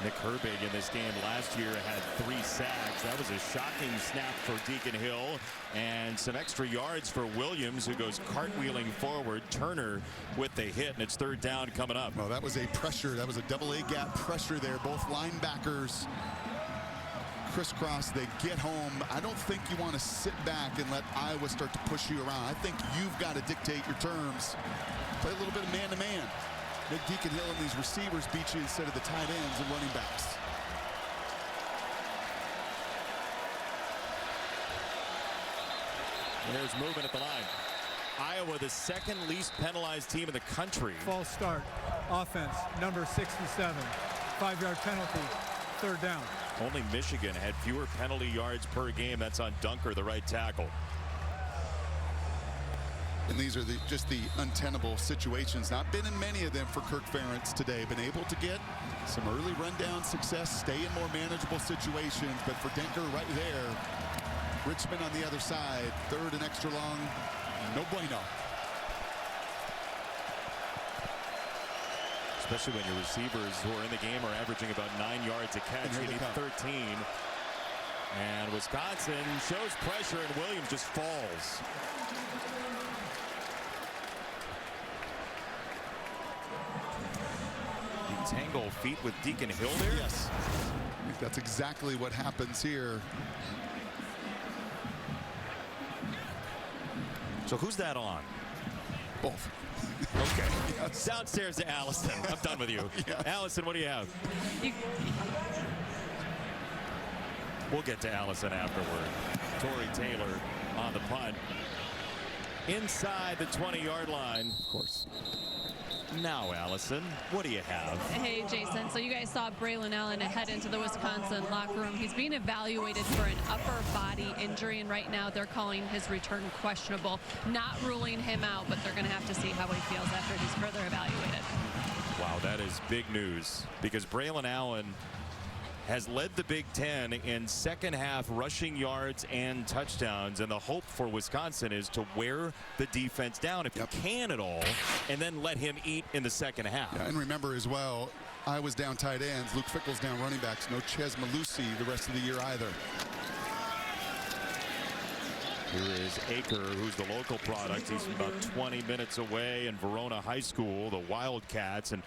Nick Herbig in this game last year had 3 sacks. That was a shocking snap for Deacon Hill, and some extra yards for Williams, who goes cartwheeling forward. Turner with the hit, and it's 3rd down coming up. Well, that was a pressure. That was a double-A gap pressure there. Both linebackers crisscross. They get home. I don't think you want to sit back and let Iowa start to push you around. I think you've got to dictate your terms. Play a little bit of man-to-man. Make Deacon Hill and these receivers beat you instead of the tight ends and running backs. And there's movement at the line. Iowa, the 2nd least penalized team in the country. False start. Offense, number 67. 5-yard penalty. 3rd down. Only Michigan had fewer penalty yards per game. That's on Dunker, the right tackle. And these are just the untenable situations. Not been in many of them for Kirk Ferentz today. Been able to get some early rundown success, stay in more manageable situations. But for Denker right there, Richmond on the other side, 3rd and extra long, no bueno. Especially when your receivers who are in the game are averaging about 9 yards a catch. You need 13. And Wisconsin shows pressure, and Williams just falls. Tangle feet with Deacon Hill there. Yes, I think that's exactly what happens here. So who's that on? Both. Okay. Yes. Downstairs to Allison. I'm done with you. Yes. Allison, what do you have? We'll get to Allison afterward. Tory Taylor on the punt. Inside the 20-yard line. Of course. Now, Allison, what do you have? Hey, Jason. So you guys saw Braylon Allen head into the Wisconsin locker room. He's being evaluated for an upper body injury, and right now they're calling his return questionable. Not ruling him out, but they're going to have to see how he feels after he's further evaluated. Wow, that is big news, because Braylon Allen has led the Big Ten in 2nd half rushing yards and touchdowns, and the hope for Wisconsin is to wear the defense down if you can at all, and then let him eat in the 2nd half. Yeah, and remember as well, Iowa's down tight ends, Luke Fickell's down running backs, no Ches Malusi the rest of the year either. Here is Aker, who's the local product. He's about 20 minutes away in Verona High School, the Wildcats, and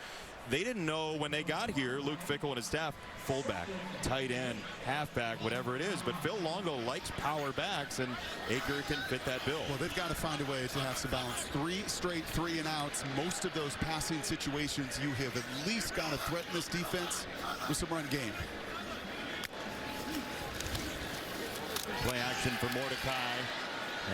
they didn't know when they got here, Luke Fickell and his staff, fullback, tight end, halfback, whatever it is. But Phil Longo likes power backs, and Aker can fit that bill. Well, they've got to find a way to have some balance. 3 straight 3-and-outs. Most of those passing situations, you have at least got to threaten this defense with some run game. Play action for Mordecai.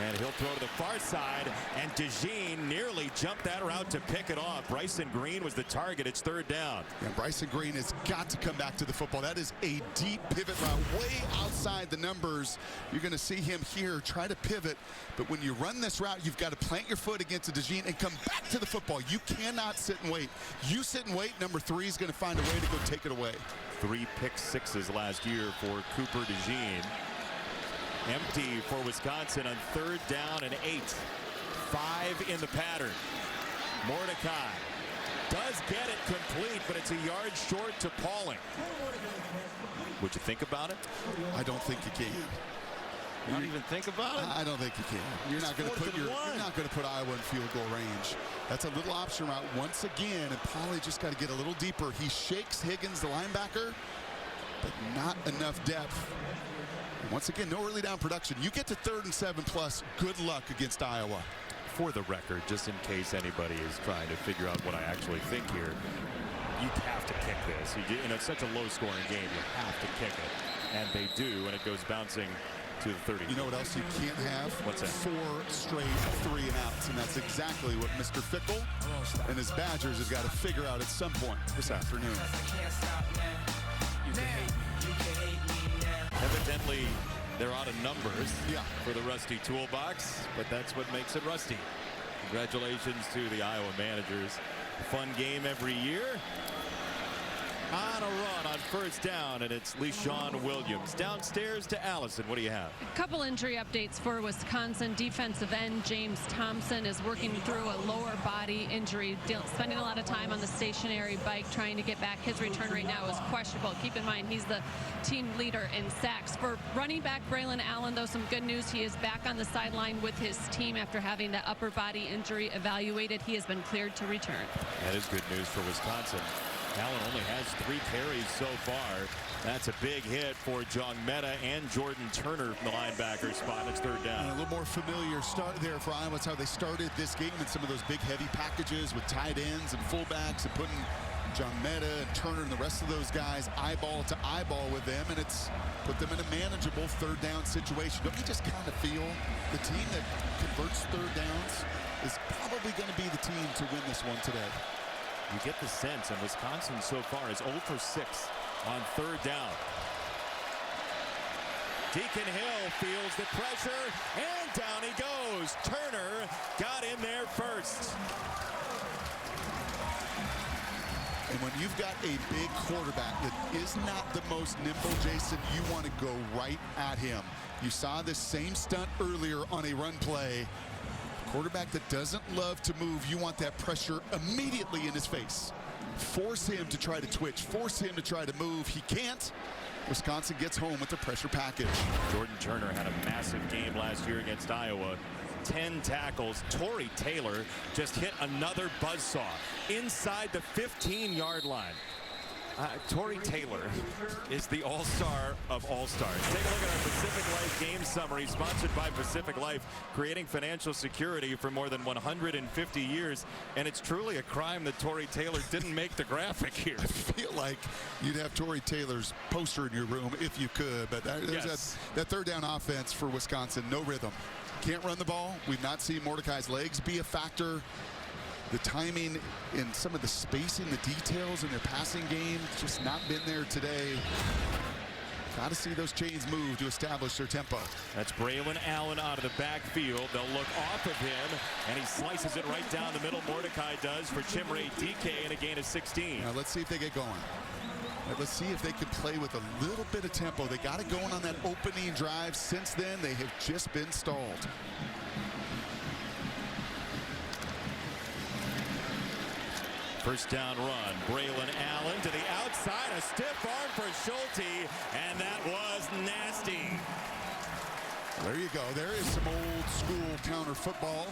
And he'll throw to the far side, and DeJean nearly jumped that route to pick it off. Bryson Green was the target. It's 3rd down. Yeah, Bryson Green has got to come back to the football. That is a deep pivot route, way outside the numbers. You're going to see him here try to pivot, but when you run this route, you've got to plant your foot against a DeJean and come back to the football. You cannot sit and wait. You sit and wait, number 3 is going to find a way to go take it away. 3 pick sixes last year for Cooper DeJean. Empty for Wisconsin on 3rd down and 8. 5 in the pattern. Mordecai does get it complete, but it's a yard short to Pauling. Would you think about it? I don't think you can. Not even think about it? I don't think you can. You're not going to put Iowa in field goal range. That's a little option route once again, and Pauly just got to get a little deeper. He shakes Higgins, the linebacker, but not enough depth. Once again, no early down production. You get to 3rd and 7+, good luck against Iowa. for the record, just in case anybody is trying to figure out what I actually think here, you have to kick this. It's such a low-scoring game. You have to kick it, and they do, and it goes bouncing to the 30. You know what else you can't have? What's that? 4 straight 3-and-outs, and that's exactly what Mr. Fickle and his Badgers have got to figure out at some point this afternoon. Evidently, they're out of numbers for the Rusty toolbox, but that's what makes it rusty. Congratulations to the Iowa managers. Fun game every year. On a run on first down, and it's LeSean Williams. Downstairs to Allison. What do you have? A couple injury updates for Wisconsin. Defensive end James Thompson is working through a lower body injury, spending a lot of time on the stationary bike trying to get back. His return right now is questionable. Keep in mind, he's the team leader in sacks. For running back Braylon Allen, though, some good news. He is back on the sideline with his team after having the upper body injury evaluated. He has been cleared to return. That is good news for Wisconsin. Allen only has 3 carries so far. That's a big hit for John Meta and Jordan Turner from the linebacker spot. It's third down. And a little more familiar start there for Iowa. That's how they started this game in some of those big heavy packages with tight ends and fullbacks and putting John Meta and Turner and the rest of those guys eyeball to eyeball with them, and it's put them in a manageable third down situation. Don't you just kind of feel the team that converts third downs is probably going to be the team to win this one today? You get the sense, and Wisconsin so far is 0 for 6 on third down. Deacon Hill feels the pressure, and down he goes. Turner got in there first. And when you've got a big quarterback that is not the most nimble, Jason, you want to go right at him. You saw this same stunt earlier on a run play. Quarterback that doesn't love to move, you want that pressure immediately in his face. Force him to try to twitch, force him to try to move. He can't. Wisconsin gets home with the pressure package. Jordan Turner had a massive game last year against Iowa. 10 tackles. Tory Taylor just hit another buzzsaw inside the 15-yard line. Tory Taylor is the all-star of all-stars. Take a look at our Pacific Life game summary, sponsored by Pacific Life, creating financial security for more than 150 years. And it's truly a crime that Tory Taylor didn't make the graphic here. I feel like you'd have Tory Taylor's poster in your room if you could, but there's that third down offense for Wisconsin, no rhythm. Can't run the ball. We've not seen Mordecai's legs be a factor. The timing and some of the spacing, the details in their passing game, just not been there today. Got to see those chains move to establish their tempo. That's Braylon Allen out of the backfield. They'll look off of him, and he slices it right down the middle. Mordecai does for Chimere Dike, and a gain of 16. Now let's see if they get going. Let's see if they can play with a little bit of tempo. They got it going on that opening drive. Since then, they have just been stalled. First down run. Braylon Allen to the outside. A stiff arm for Schulte, and that was nasty. There you go. There is some old school counter football.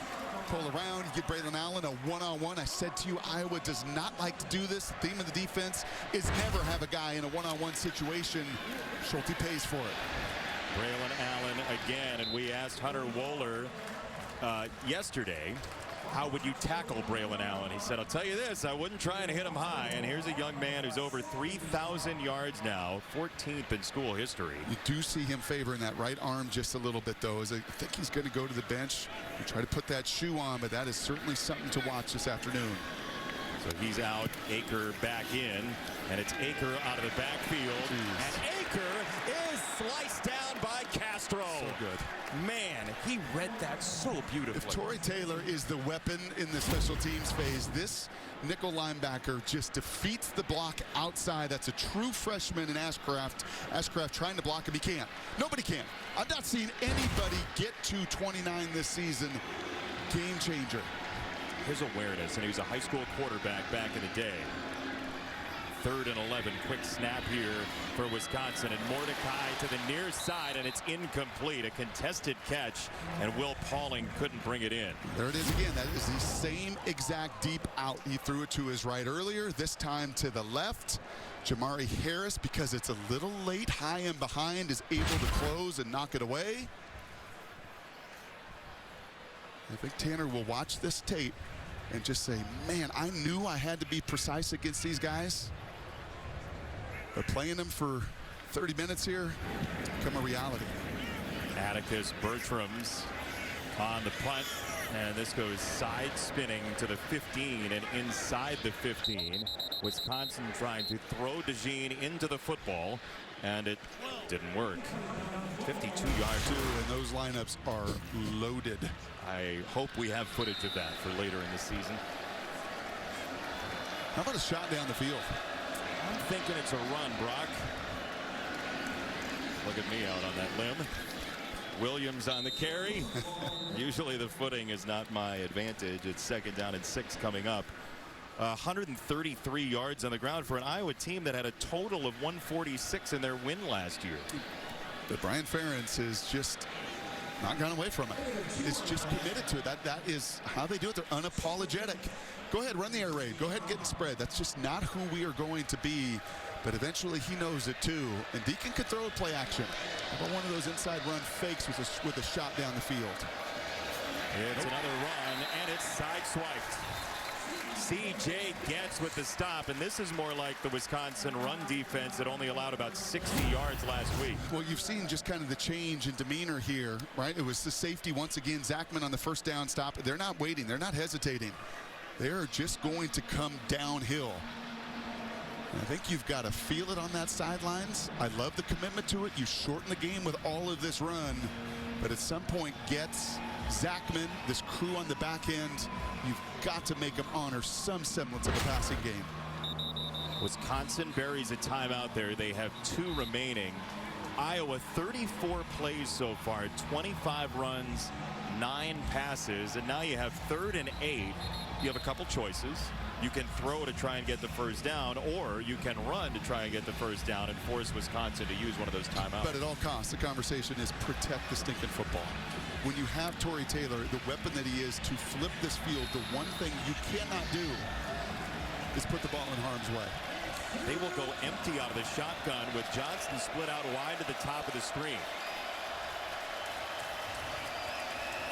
Pull around, you get Braylon Allen a one-on-one. I said to you, Iowa does not like to do this. The theme of the defense is never have a guy in a one-on-one situation. Schulte pays for it. Braylon Allen again, and we asked Hunter Wohler yesterday, how would you tackle Braylon Allen? He said, I'll tell you this, I wouldn't try and hit him high. And here's a young man who's over 3,000 yards now, 14th in school history. You do see him favoring that right arm just a little bit, though. As I think he's going to go to the bench and try to put that shoe on, but that is certainly something to watch this afternoon. So he's out, Aker back in, and it's Aker out of the backfield. Jeez. And Aker is sliced down by Castro. So good. Man, he read that so beautifully. If Tory Taylor is the weapon in the special teams phase, this nickel linebacker just defeats the block outside. That's a true freshman in Ashcraft. Ashcraft trying to block him. He can't. Nobody can. I've not seen anybody get to 29 this season. Game changer. His awareness, and he was a high school quarterback back in the day. 3rd and 11, quick snap here for Wisconsin, and Mordecai to the near side, and it's incomplete. A contested catch, and Will Pauling couldn't bring it in. There it is again. That is the same exact deep out. He threw it to his right earlier, this time to the left. Jamari Harris, because it's a little late, high and behind, is able to close and knock it away. I think Tanner will watch this tape and just say, man, I knew I had to be precise against these guys. But playing them for 30 minutes here, it's become a reality. Atticus Bertrams on the punt, and this goes side spinning to the 15 and inside the 15. Wisconsin trying to throw DeJean into the football, and it didn't work. 52 yards. And those lineups are loaded. I hope we have footage of that for later in the season. How about a shot down the field? I'm thinking it's a run, Brock. Look at me out on that limb. Williams on the carry. Usually the footing is not my advantage. It's 2nd down and 6 coming up. 133 yards on the ground for an Iowa team that had a total of 146 in their win last year. But Brian Ferentz has just not gone away from it. It's just committed to it. That is how they do it. They're unapologetic. Go ahead, run the air raid. Go ahead and get in spread. That's just not who we are going to be. But eventually he knows it too. And Deacon could throw a play action. How about one of those inside run fakes with a shot down the field? It's another run, and it's sideswiped. CJ gets with the stop, and this is more like the Wisconsin run defense that only allowed about 60 yards last week. Well, you've seen just kind of the change in demeanor here, right? It was the safety once again, Zachman on the first down stop. They're not waiting. They're not hesitating. They're just going to come downhill. I think you've got to feel it on that sidelines. I love the commitment to it. You shorten the game with all of this run, but at some point gets Zachman, this crew on the back end, you've got to make them honor some semblance of a passing game. Wisconsin buries a timeout there. They have 2 remaining. Iowa 34 plays so far, 25 runs, 9 passes, and now you have 3rd and 8. You have a couple choices. You can throw to try and get the first down, or you can run to try and get the first down and force Wisconsin to use one of those timeouts. But at all costs, the conversation is protect the stinking football. When you have Tory Taylor, the weapon that he is to flip this field, the one thing you cannot do is put the ball in harm's way. They will go empty out of the shotgun with Johnston split out wide to the top of the screen.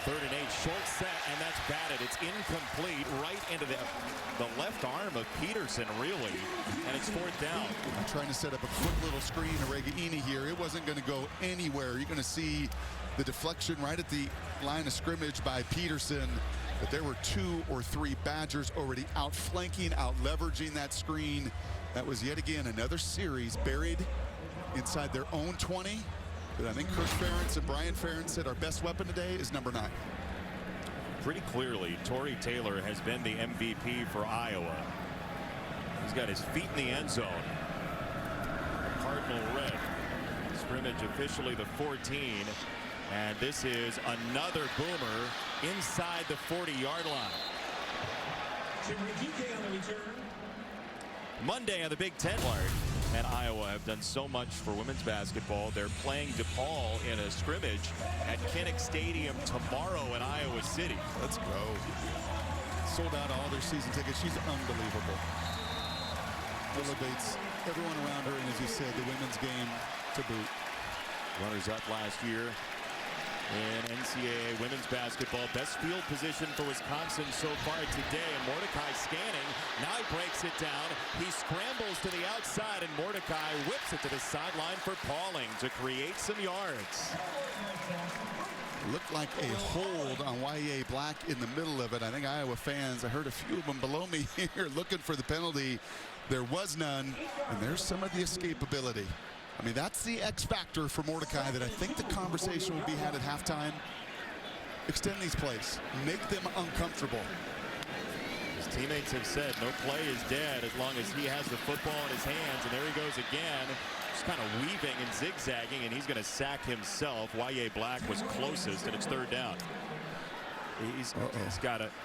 3rd and 8, short set, and that's batted. It's incomplete, right into the left arm of Peterson, really, and it's 4th down. I'm trying to set up a quick little screen to Regaini here. It wasn't going to go anywhere. You're going to see the deflection right at the line of scrimmage by Peterson, but there were 2 or 3 Badgers already outflanking, out-leveraging that screen. That was yet again another series buried inside their own 20. But I think Kirk Ferentz and Brian Ferentz said our best weapon today is number 9. Pretty clearly, Tory Taylor has been the MVP for Iowa. He's got his feet in the end zone. Cardinal red. Scrimmage officially the 14. And this is another boomer inside the 40-yard line. Monday on the Big Ten. And Iowa have done so much for women's basketball. They're playing DePaul in a scrimmage at Kinnick Stadium tomorrow in Iowa City. Let's go. Sold out all their season tickets. She's unbelievable. Elevates everyone around her, and as you said, the women's game to boot. Runners up last year in NCAA women's basketball. Best field position for Wisconsin so far today. And Mordecai scanning. Now he breaks it down. He scrambles to the outside, and Mordecai whips it to the sideline for Pauling to create some yards. Looked like a hold on YA Black in the middle of it. I think Iowa fans, I heard a few of them below me here looking for the penalty. There was none, and there's some of the escapability. I mean, that's the X factor for Mordecai that I think the conversation will be had at halftime. Extend these plays. Make them uncomfortable. His teammates have said no play is dead as long as he has the football in his hands. And there he goes again, just kind of weaving and zigzagging, and he's going to sack himself. YA Black was closest, and it's 3rd down.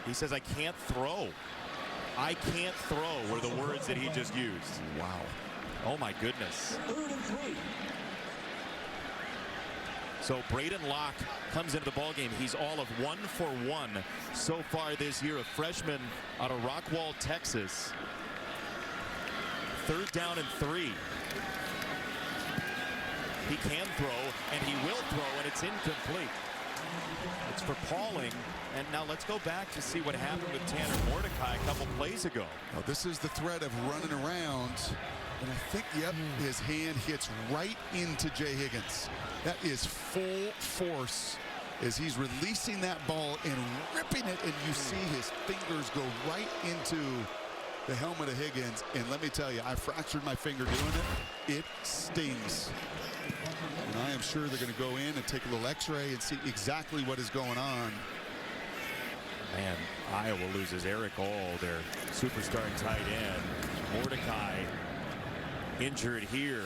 He says, I can't throw. I can't throw were the words that he just used. Wow. Oh, my goodness. So Braden Locke comes into the ballgame. He's all of 1 for 1 so far this year. A freshman out of Rockwall, Texas. 3rd down and 3. He can throw, and he will throw, and it's incomplete. It's for Pauling. And now let's go back to see what happened with Tanner Mordecai a couple plays ago. Now, this is the threat of running around. And I think, yep, his hand hits right into Jay Higgins. That is full force as he's releasing that ball and ripping it, and you see his fingers go right into the helmet of Higgins. And let me tell you, I fractured my finger doing it. It stings. And I am sure they're going to go in and take a little x-ray and see exactly what is going on. Man, Iowa loses Eric All, their superstar tight end. Mordecai injured here.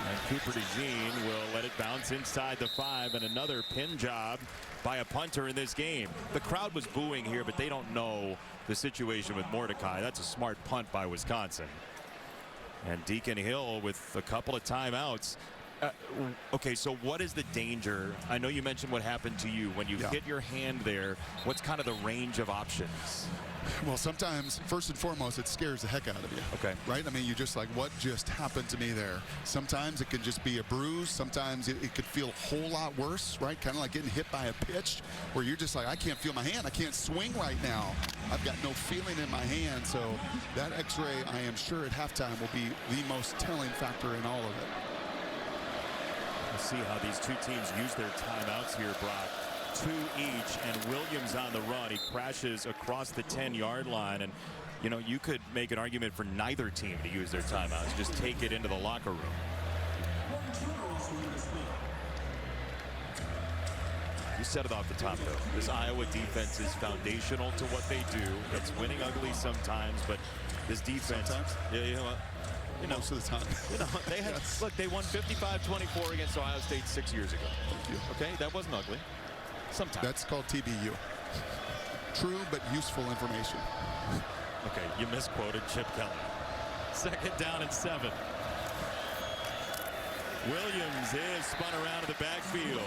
And Cooper DeJean will let it bounce inside the 5, and another pin job by a punter in this game. The crowd was booing here, but they don't know the situation with Mordecai. That's a smart punt by Wisconsin. And Deacon Hill with a couple of timeouts. Okay, so what is the danger? I know you mentioned what happened to you when you hit your hand there. What's kind of the range of options? Well, sometimes, first and foremost, it scares the heck out of you. Okay. Right? I mean, you're just like, what just happened to me there? Sometimes it could just be a bruise. Sometimes it could feel a whole lot worse, right? Kind of like getting hit by a pitch where you're just like, I can't feel my hand. I can't swing right now. I've got no feeling in my hand. So that x-ray, I am sure at halftime, will be the most telling factor in all of it. We'll see how these two teams use their timeouts here, Brock. 2 each, and Williams on the run. He crashes across the 10-yard line, and you know, you could make an argument for neither team to use their timeouts. Just take it into the locker room. You said it off the top, though. This Iowa defense is foundational to what they do. It's winning ugly sometimes, but this defense. Sometimes? Yeah, you know what? You know, Most of the time. You know, they had, look, they won 55-24 against Ohio State 6 years ago. Thank you. Okay, that wasn't ugly. Sometimes. That's called TBU. True but useful information. Okay, you misquoted Chip Kelly. 2nd down and 7. Williams is spun around to the backfield.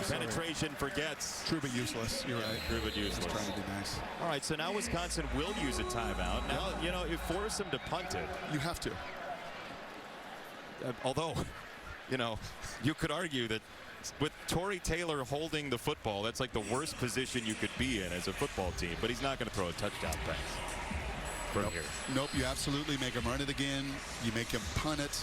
Penetration for Getz. True but useless. You're right. True but useless. Just trying to be nice. All right, so now Wisconsin will use a timeout. Now, you know, you force them to punt it. You have to. Although, you know, you could argue that with Tory Taylor holding the football, that's like the worst position you could be in as a football team. But he's not going to throw a touchdown pass from here. Nope, you absolutely make him run it again. You make him punt it.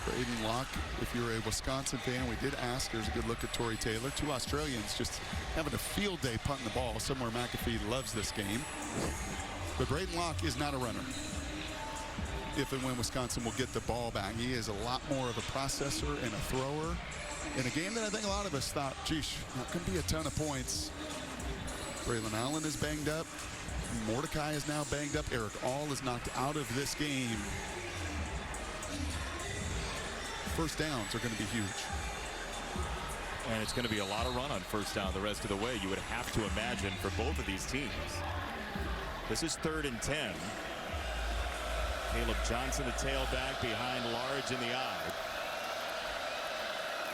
Braden Locke, if you're a Wisconsin fan, we did ask. There's a good look at Tory Taylor. 2 Australians just having a field day punting the ball. Somewhere McAfee loves this game. But Braden Locke is not a runner. If and when Wisconsin will get the ball back, he is a lot more of a processor and a thrower in a game that I think a lot of us thought, geez, not going to be a ton of points. Braylon Allen is banged up. Mordecai is now banged up. Eric All is knocked out of this game. First downs are going to be huge. And it's going to be a lot of run on first down the rest of the way, you would have to imagine, for both of these teams. This is 3rd and 10. Caleb Johnson, the tailback, behind Large in the eye.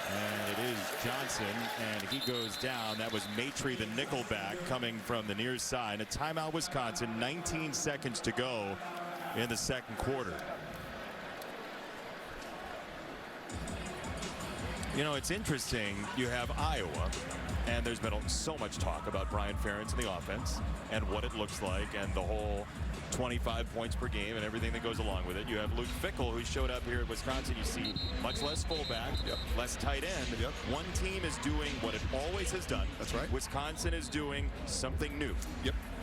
And it is Johnson, and he goes down. That was Maitre, the nickelback, coming from the near side. A timeout, Wisconsin. 19 seconds to go in the 2nd quarter. You know, it's interesting. You have Iowa, and there's been so much talk about Brian Ferentz and the offense and what it looks like and the whole 25 points per game and everything that goes along with it. You have Luke Fickell, who showed up here at Wisconsin. You see much less fullback, less tight end. One team is doing what it always has done. That's right. Wisconsin is doing something new.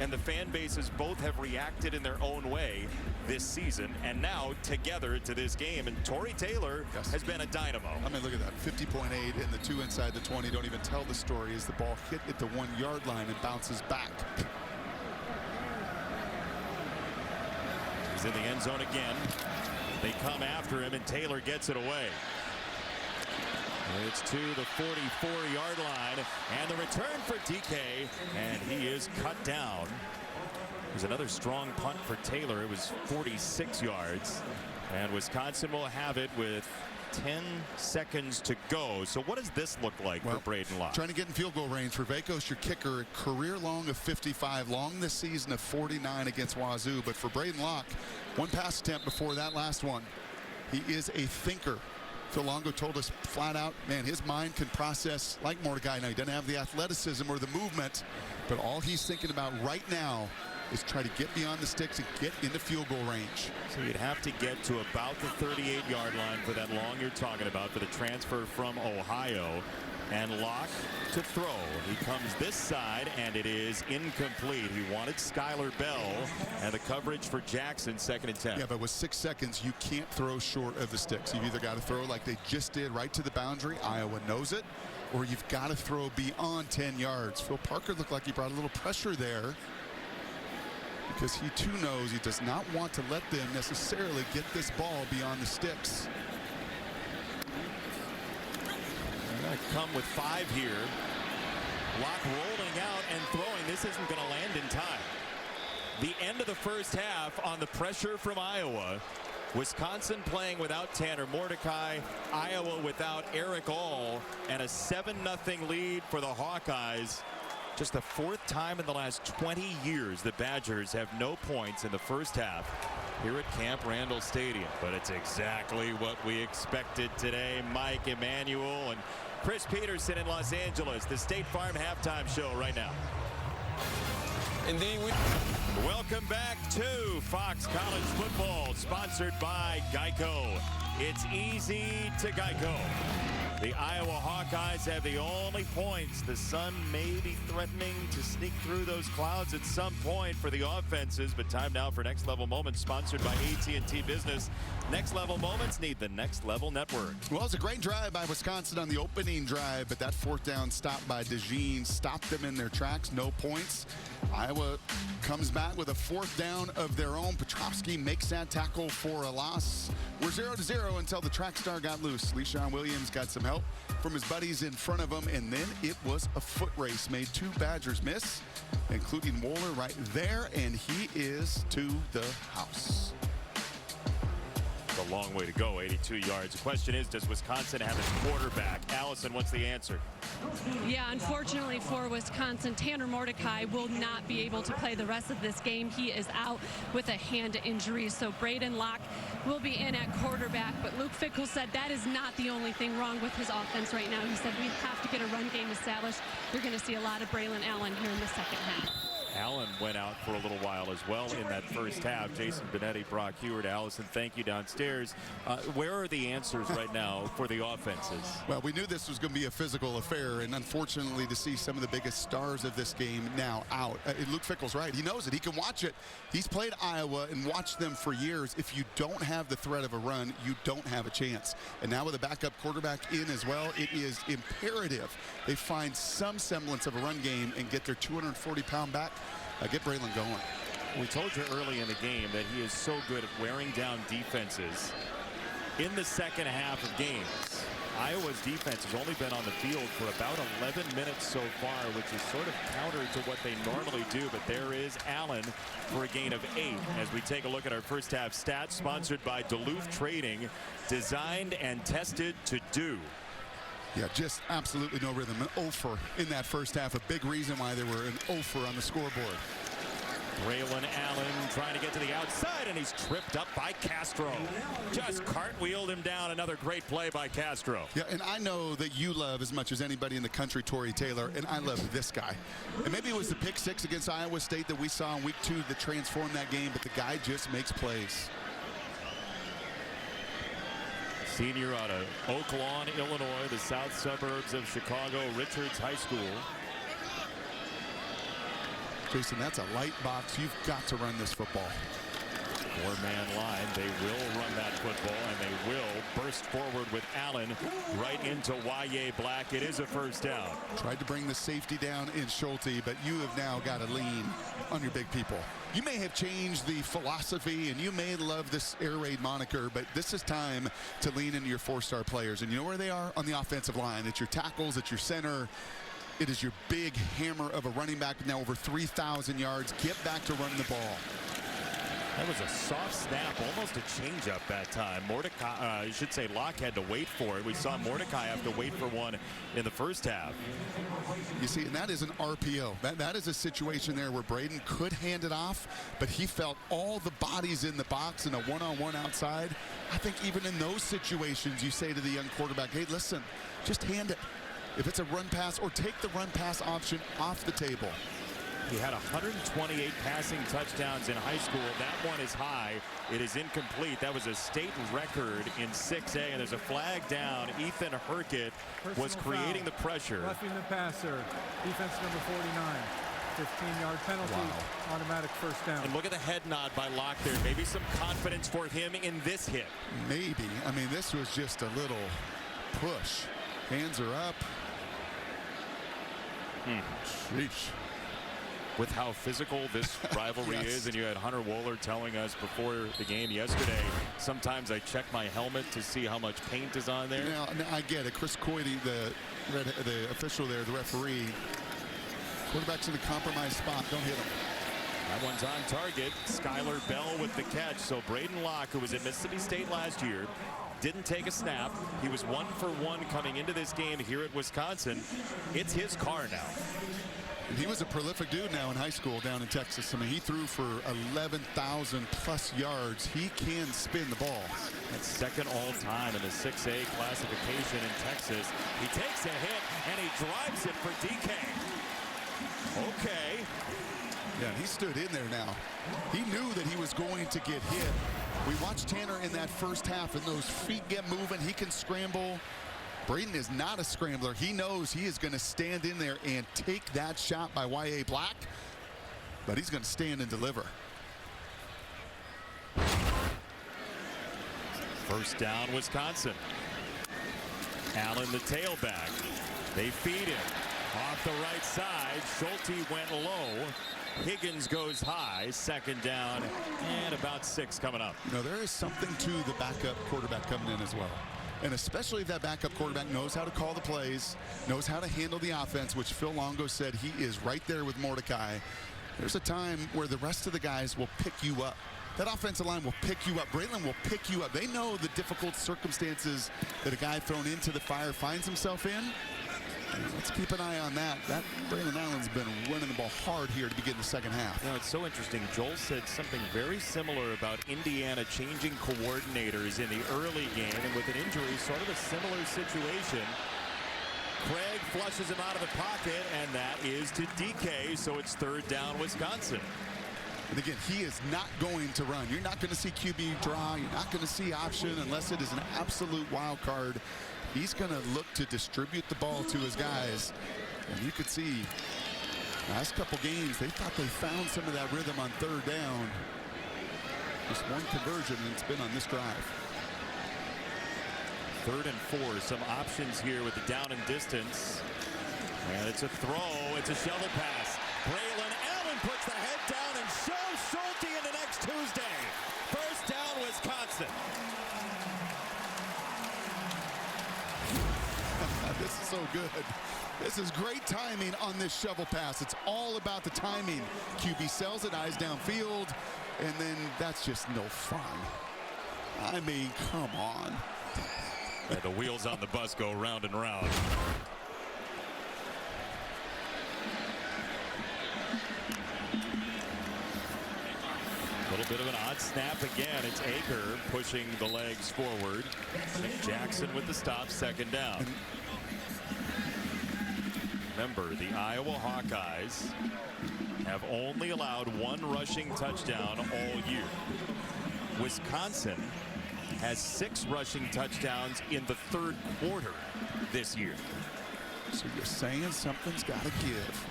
And the fan bases both have reacted in their own way this season, and now together to this game. And Tory Taylor has been a dynamo. I mean, look at that. 50.8 and the 2 inside the 20 don't even tell the story as the ball hit at the 1-yard line and bounces back. He's in the end zone again. They come after him, and Taylor gets it away. It's to the 44-yard line, and the return for DK, and he is cut down. There's another strong punt for Taylor. It was 46 yards, and Wisconsin will have it with 10 seconds to go. So what does this look like for Braden Locke? Trying to get in field goal range for Vakos, your kicker, career long of 55, long this season of 49 against Wazoo. But for Braden Locke, 1 pass attempt before that last one. He is a thinker. Phil Longo told us flat out, man, his mind can process like Mordecai. Now, he doesn't have the athleticism or the movement, but all he's thinking about right now is try to get beyond the sticks and get into field goal range. So you'd have to get to about the 38-yard line for that long you're talking about for the transfer from Ohio. And Locke to throw. He comes this side, and it is incomplete. He wanted Skylar Bell, and the coverage for Jackson, 2nd and 10. Yeah, but with 6 seconds, you can't throw short of the sticks. You've either got to throw like they just did right to the boundary. Iowa knows it. Or you've got to throw beyond 10 yards. Phil Parker looked like he brought a little pressure there, because he too knows he does not want to let them necessarily get this ball beyond the sticks. Come with 5 here. Locke rolling out and throwing. This isn't going to land in time. The end of the first half on the pressure from Iowa. Wisconsin playing without Tanner Mordecai, Iowa without Eric All, and a 7-0 lead for the Hawkeyes. Just the 4th time in the last 20 years the Badgers have no points in the first half here at Camp Randall Stadium. But it's exactly what we expected today. Mike Emanuel and Chris Peterson in Los Angeles, the State Farm halftime show right now. Indeed, Welcome back to Fox College Football, sponsored by Geico. It's easy to Geico. The Iowa Hawkeyes have the only points. The sun may be threatening to sneak through those clouds at some point for the offenses, but time now for Next Level Moments, sponsored by AT&T Business. Next Level Moments need the Next Level Network. Well, it's a great drive by Wisconsin on the opening drive, but that 4th down stop by DeJean stopped them in their tracks. No points. Iowa comes back with a 4th down of their own. Petrovsky makes that tackle for a loss. We're 0-0 until the track star got loose. LeSean Williams got some help from his buddies in front of him, and then it was a foot race. Made 2 Badgers miss, including Wohler right there, and he is to the house. It's a long way to go, 82 yards. The question is, does Wisconsin have its quarterback? Allison, what's the answer? Yeah, unfortunately for Wisconsin, Tanner Mordecai will not be able to play the rest of this game. He is out with a hand injury, so Braden Locke will be in at quarterback. But Luke Fickell said that is not the only thing wrong with his offense right now. He said we have to get a run game established. You're going to see a lot of Braylon Allen here in the second half. Allen went out for a little while as well in that first half. Jason Benetti, Brock Heward, Allison, thank you downstairs. Where are the answers right now for the offenses? Well, we knew this was going to be a physical affair, and unfortunately to see some of the biggest stars of this game now out. Luke Fickell's right. He knows it. He can watch it. He's played Iowa and watched them for years. If you don't have the threat of a run, you don't have a chance. And now with a backup quarterback in as well, it is imperative they find some semblance of a run game and get their 240-pound back. Get Braylon going. We told you early in the game that he is so good at wearing down defenses in the second half of games. Iowa's defense has only been on the field for about 11 minutes so far, which is sort of counter to what they normally do. But there is Allen for a gain of 8 as we take a look at our first half stats, sponsored by Duluth Trading, designed and tested to do. Yeah, just absolutely no rhythm. An offer in that first half. A big reason why there were an offer on the scoreboard. Braylon Allen trying to get to the outside, and he's tripped up by Castro. Just cartwheeled him down. Another great play by Castro. Yeah, and I know that you love as much as anybody in the country Tory Taylor, and I love this guy. And maybe it was the pick 6 against Iowa State that we saw in week 2 that transformed that game, but the guy just makes plays. Senior out of Oak Lawn, Illinois, the south suburbs of Chicago, Richards High School. Jason, that's a light box. You've got to run this football. 4-man line. They will run that football, and they will burst forward with Allen right into Y.A. Black. It is a first down. Tried to bring the safety down in Schulte, but you have now got to lean on your big people. You may have changed the philosophy, and you may love this air raid moniker, but this is time to lean into your 4-star players. And you know where they are? On the offensive line. It's your tackles, it's your center. It is your big hammer of a running back, now over 3,000 yards. Get back to running the ball. That was a soft snap, almost a changeup that time. Mordecai, I should say Locke had to wait for it. We saw Mordecai have to wait for one in the first half. You see, and that is an RPO. That is a situation there where Braden could hand it off, but he felt all the bodies in the box and a one-on-one outside. I think even in those situations, you say to the young quarterback, hey, listen, just hand it. If it's a run pass, or take the run pass option off the table. He had 128 passing touchdowns in high school. That one is high. It is incomplete. That was a state record in 6A, and there's a flag down. Ethan Herkett was creating the pressure. Roughing the passer. Defense number 49. 15-yard penalty. Wow. Automatic first down. And look at the head nod by Locke there. Maybe some confidence for him in this hit. Maybe. I mean, this was just a little push. Hands are up. Sheesh. With how physical this rivalry Yes. is, and you had Hunter Wohler telling us before the game yesterday, sometimes I check my helmet to see how much paint is on there. Now I get it. Chris Coy, the official there, the referee. Quarterback's in a compromised spot. Don't hit him. That one's on target. Skylar Bell with the catch. So Braden Locke, who was at Mississippi State last year, didn't take a snap. He was 1 for 1 coming into this game here at Wisconsin. It's his car now. And he was a prolific dude now in high school down in Texas. I mean, he threw for 11,000 plus yards. He can spin the ball. That's second all time in the 6A classification in Texas. He takes a hit and he drives it for DK. Okay. Yeah, he stood in there now. He knew that he was going to get hit. We watched Tanner in that first half, and those feet get moving. He can scramble. Braden is not a scrambler. He knows he is going to stand in there and take that shot by Y.A. Black, but he's going to stand and deliver. First down, Wisconsin. Allen, the tailback. They feed him. Off the right side, Schulte went low. Higgins goes high. Second down, and about 6 coming up. You know, there is something to the backup quarterback coming in as well. And especially if that backup quarterback knows how to call the plays, knows how to handle the offense, which Phil Longo said he is right there with Mordecai. There's a time where the rest of the guys will pick you up. That offensive line will pick you up. Braylon will pick you up. They know the difficult circumstances that a guy thrown into the fire finds himself in. Let's keep an eye on that. That Braylon Allen's been running the ball hard here to begin the second half. You know, it's so interesting. Joel said something very similar about Indiana changing coordinators in the early game, and with an injury, sort of a similar situation. Craig flushes him out of the pocket, and that is to DK, so it's third down, Wisconsin. And again, he is not going to run. You're not going to see QB draw. You're not going to see option unless it is an absolute wild card. He's going to look to distribute the ball to his guys. And you could see last couple games, they thought they found some of that rhythm on third down. Just one conversion, and it's been on this drive. 3rd and 4, some options here with the down and distance. And it's a throw, it's a shovel pass. Braylon Allen puts the head down and shows Schulte into next Tuesday. First down, Wisconsin. This is so good. This is great timing on this shovel pass. It's all about the timing. QB sells it, eyes downfield, and then that's just no fun. I mean, come on. Yeah, the wheels on the bus go round and round. A little bit of an odd snap again. It's Aker pushing the legs forward. Jackson with the stop, second down. Remember, the Iowa Hawkeyes have only allowed 1 rushing touchdown all year. Wisconsin has 6 rushing touchdowns in the 3rd quarter this year. So you're saying something's got to give.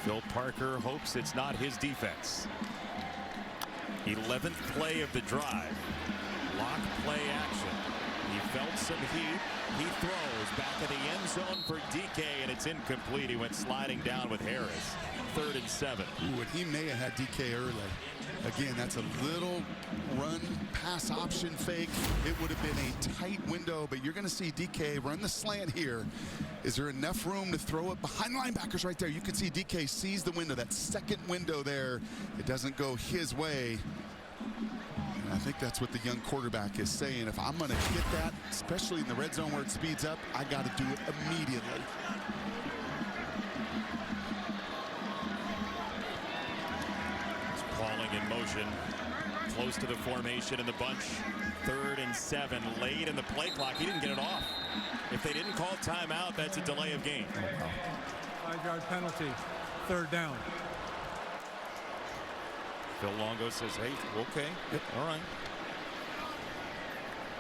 Phil Parker hopes it's not his defense. 11th play of the drive. Lock play action. He felt some heat. He throws back in the end zone for DK, and it's incomplete. He went sliding down with Harris. 3rd and 7. Ooh, and he may have had DK early. Again, that's a little run pass option fake. It would have been a tight window, but you're going to see DK run the slant here. Is there enough room to throw it behind linebackers right there? You can see DK sees the window, that second window there. It doesn't go his way. And I think that's what the young quarterback is saying. If I'm going to get that, especially in the red zone where it speeds up, I got to do it immediately. Falling in motion, close to the formation in the bunch. 3rd and 7, late in the play clock. He didn't get it off. If they didn't call timeout, that's a delay of game. 5-yard penalty, 3rd down. Phil Longo says, hey, okay, yep, all right.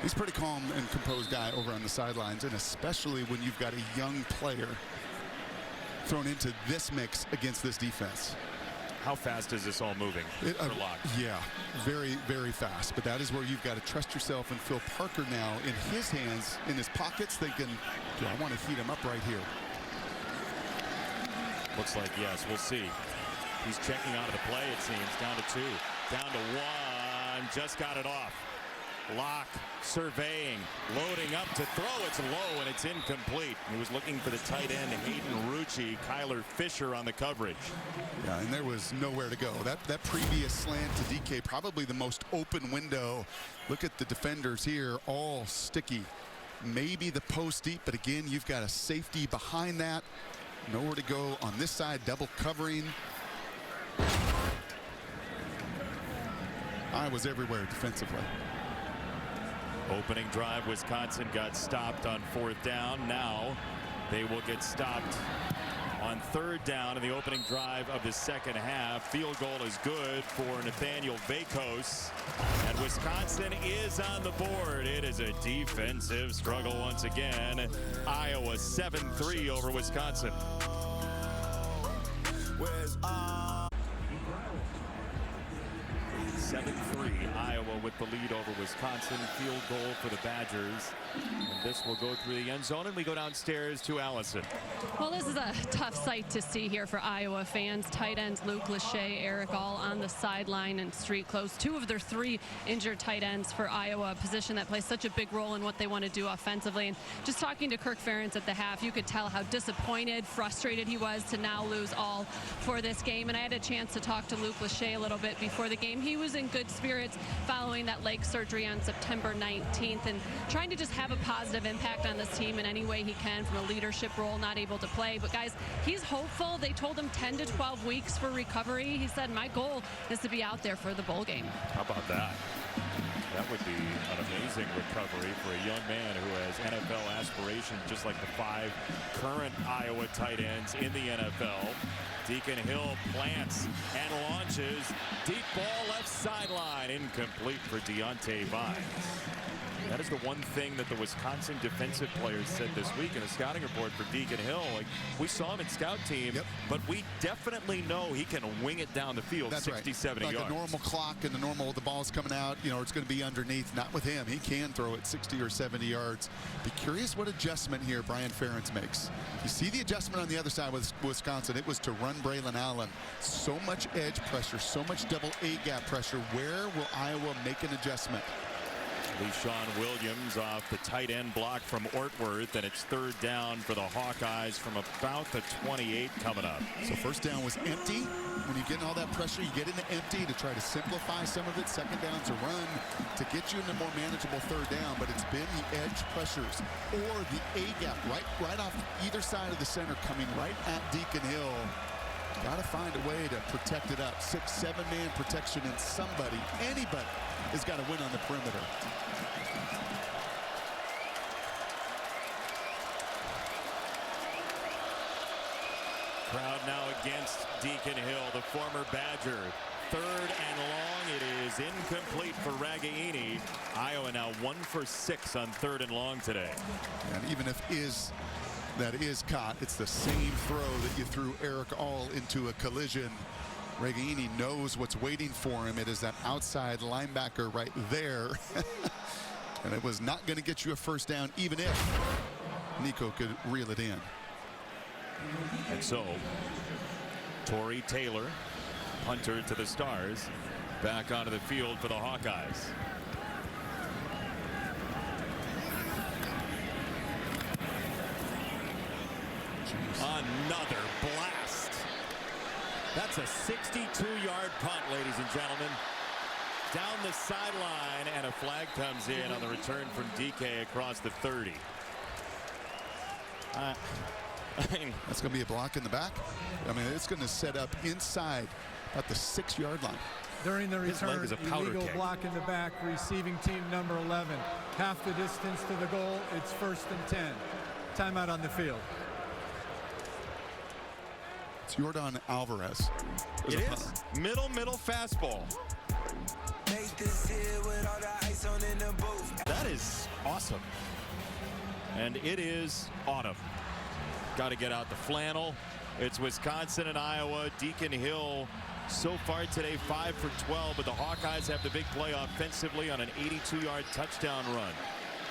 He's a pretty calm and composed guy over on the sidelines, and especially when you've got a young player thrown into this mix against this defense. How fast is this all moving for Locke? Yeah, very, very fast. But that is where you've got to trust yourself, and Phil Parker now in his hands, in his pockets, thinking, do I want to heat him up right here? Looks like yes, we'll see. He's checking out of the play, it seems. Down to 2, down to 1, just got it off. Locke surveying, loading up to throw. It's low and it's incomplete. He was looking for the tight end, Hayden Rucci. Kyler Fisher on the coverage. Yeah, and there was nowhere to go. That previous slant to DK, probably the most open window. Look at the defenders here, all sticky. Maybe the post deep, but again, you've got a safety behind that. Nowhere to go on this side, double covering. I was everywhere defensively. Opening drive, Wisconsin got stopped on 4th down. Now they will get stopped on 3rd down in the opening drive of the second half. Field goal is good for Nathaniel Vakos. And Wisconsin is on the board. It is a defensive struggle once again. Iowa 7-3 over Wisconsin. 7-3, Iowa with the lead over Wisconsin. Field goal for the Badgers. And this will go through the end zone, and we go downstairs to Allison. Well, this is a tough sight to see here for Iowa fans. Tight ends Luke Lachey, Eric all on the sideline and street close. 2 of their 3 injured tight ends for Iowa, a position that plays such a big role in what they want to do offensively. And just talking to Kirk Ferentz at the half, you could tell how disappointed, frustrated he was to now lose all for this game. And I had a chance to talk to Luke Lachey a little bit before the game. He was in good spirits following that leg surgery on September 19th and trying to just have a positive impact on this team in any way he can from a leadership role, not able to play. But guys, he's hopeful. They told him 10 to 12 weeks for recovery. He said, my goal is to be out there for the bowl game. How about that? That would be an amazing recovery for a young man who has NFL aspirations, just like the 5 current Iowa tight ends in the NFL. Deacon Hill plants and launches. Deep ball left sideline. Incomplete for Deontay Vines. That is the one thing that the Wisconsin defensive players said this week in a scouting report for Deacon Hill. Like, we saw him in scout team, but we definitely know he can wing it down the field. That's 60, right. 70 like yards. The normal clock and the ball's coming out, you know, it's going to be underneath. Not with him. He can throw it 60 or 70 yards. Be curious what adjustment here Brian Ferentz makes. You see the adjustment on the other side with Wisconsin. It was to run Braylon Allen. So much edge pressure, so much double A gap pressure. Where will Iowa make an adjustment? LeShawn Williams off the tight end block from Ortworth, and it's 3rd down for the Hawkeyes from about the 28 coming up. So 1st down was empty. When you get all that pressure, you get into empty to try to simplify some of it. 2nd down's a run to get you into more manageable 3rd down, but it's been the edge pressures or the A gap right off either side of the center coming right at Deacon Hill. Got to find a way to protect it up. 6, 7-man protection, and anybody has got to win on the perimeter. Crowd now against Deacon Hill, the former Badger. 3rd and long. It is incomplete for Ragaini. Iowa now 1 for 6 on 3rd and long today. And even if that is caught, it's the same throw that you threw Eric All into a collision. Ragaini knows what's waiting for him. It is that outside linebacker right there. And it was not going to get you a 1st down, even if Nico could reel it in. And so, Torrey Taylor, punter to the Stars, back onto the field for the Hawkeyes. Another blast. That's a 62-yard punt, ladies and gentlemen. Down the sideline, and a flag comes in on the return from DK across the 30. I mean, that's going to be a block in the back. I mean, it's going to set up inside about the 6-yard line. During the return, illegal kick. block in the back, receiving team number 11. Half the distance to the goal. It's 1st and 10. Timeout on the field. It's Jordan Alvarez. It is. Middle fastball. That is awesome. And it is autumn. Got to get out the flannel. It's Wisconsin and Iowa. Deacon Hill so far today 5 for 12, but the Hawkeyes have the big play offensively on an 82-yard touchdown run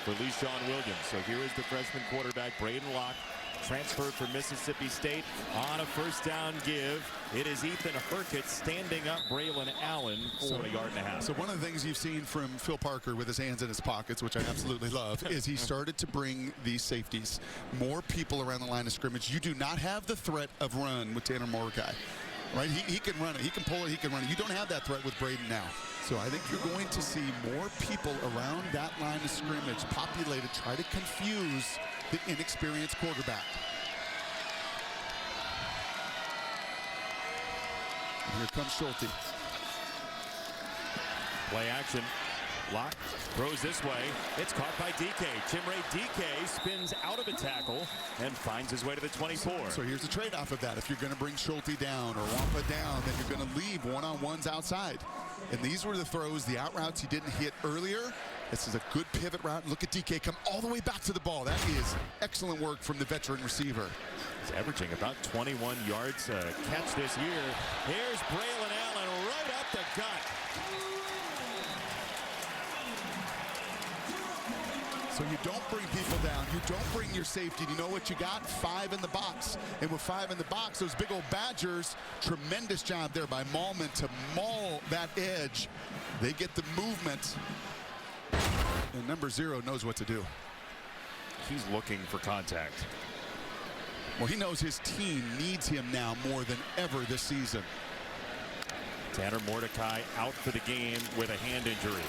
for Le'Shawn Williams. So here is the freshman quarterback, Braden Locke, transferred from Mississippi State on a first down give. It is Ethan Hurkett standing up Braylon Allen for a yard and a half. So one of the things you've seen from Phil Parker with his hands in his pockets, which I absolutely love, is he started to bring these safeties, more people around the line of scrimmage. You do not have the threat of run with Tanner Mordecai. Right? He can run it. He can pull it. He can run it. You don't have that threat with Braden now. So I think you're going to see more people around that line of scrimmage populated, try to confuse the inexperienced quarterback. And here comes Schulte. Play action. Locke throws this way. It's caught by DK. Chimere DK spins out of a tackle and finds his way to the 24. So here's the trade-off of that. If you're going to bring Schulte down or Wampa down, then you're going to leave one-on-ones outside. And these were the throws, the out routes he didn't hit earlier. This is a good pivot route. Look at DK come all the way back to the ball. That is excellent work from the veteran receiver. He's averaging about 21 yards a catch this year. Here's Braylon Allen right up the gut. So you don't bring people down. You don't bring your safety. You know what you got? 5 in the box. And with 5 in the box, those big old Badgers, tremendous job there by Maulman to maul that edge. They get the movement. And number 0 knows what to do. He's looking for contact. Well, he knows his team needs him now more than ever this season. Tanner Mordecai out for the game with a hand injury.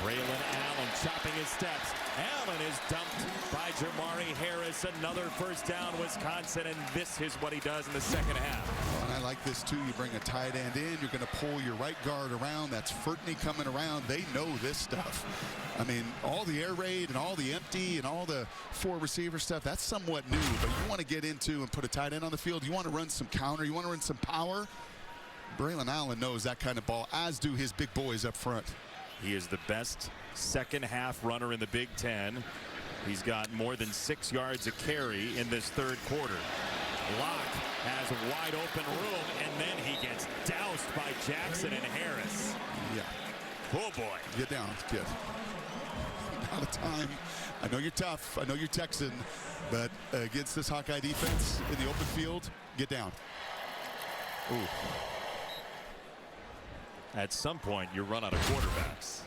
Braylon Allen chopping his steps. Allen is dumped by Jamari Harris. Another first down, Wisconsin, and this is what he does in the second half. Well, and I like this too. You bring a tight end in, you're going to pull your right guard around. That's Furtney coming around. They know this stuff. I mean, all the air raid and all the empty and all the 4 receiver stuff, that's somewhat new, but you want to get into and put a tight end on the field. You want to run some counter. You want to run some power. Braylon Allen knows that kind of ball, as do his big boys up front. He is the best second half runner in the Big Ten. He's got more than 6 yards a carry in this third quarter. Locke has a wide open room, and then he gets doused by Jackson and Harris. Yeah. Oh boy. Get down, kid. Out of time. I know you're tough. I know you're Texan, but against this Hawkeye defense in the open field, get down. Ooh. At some point, you run out of quarterbacks.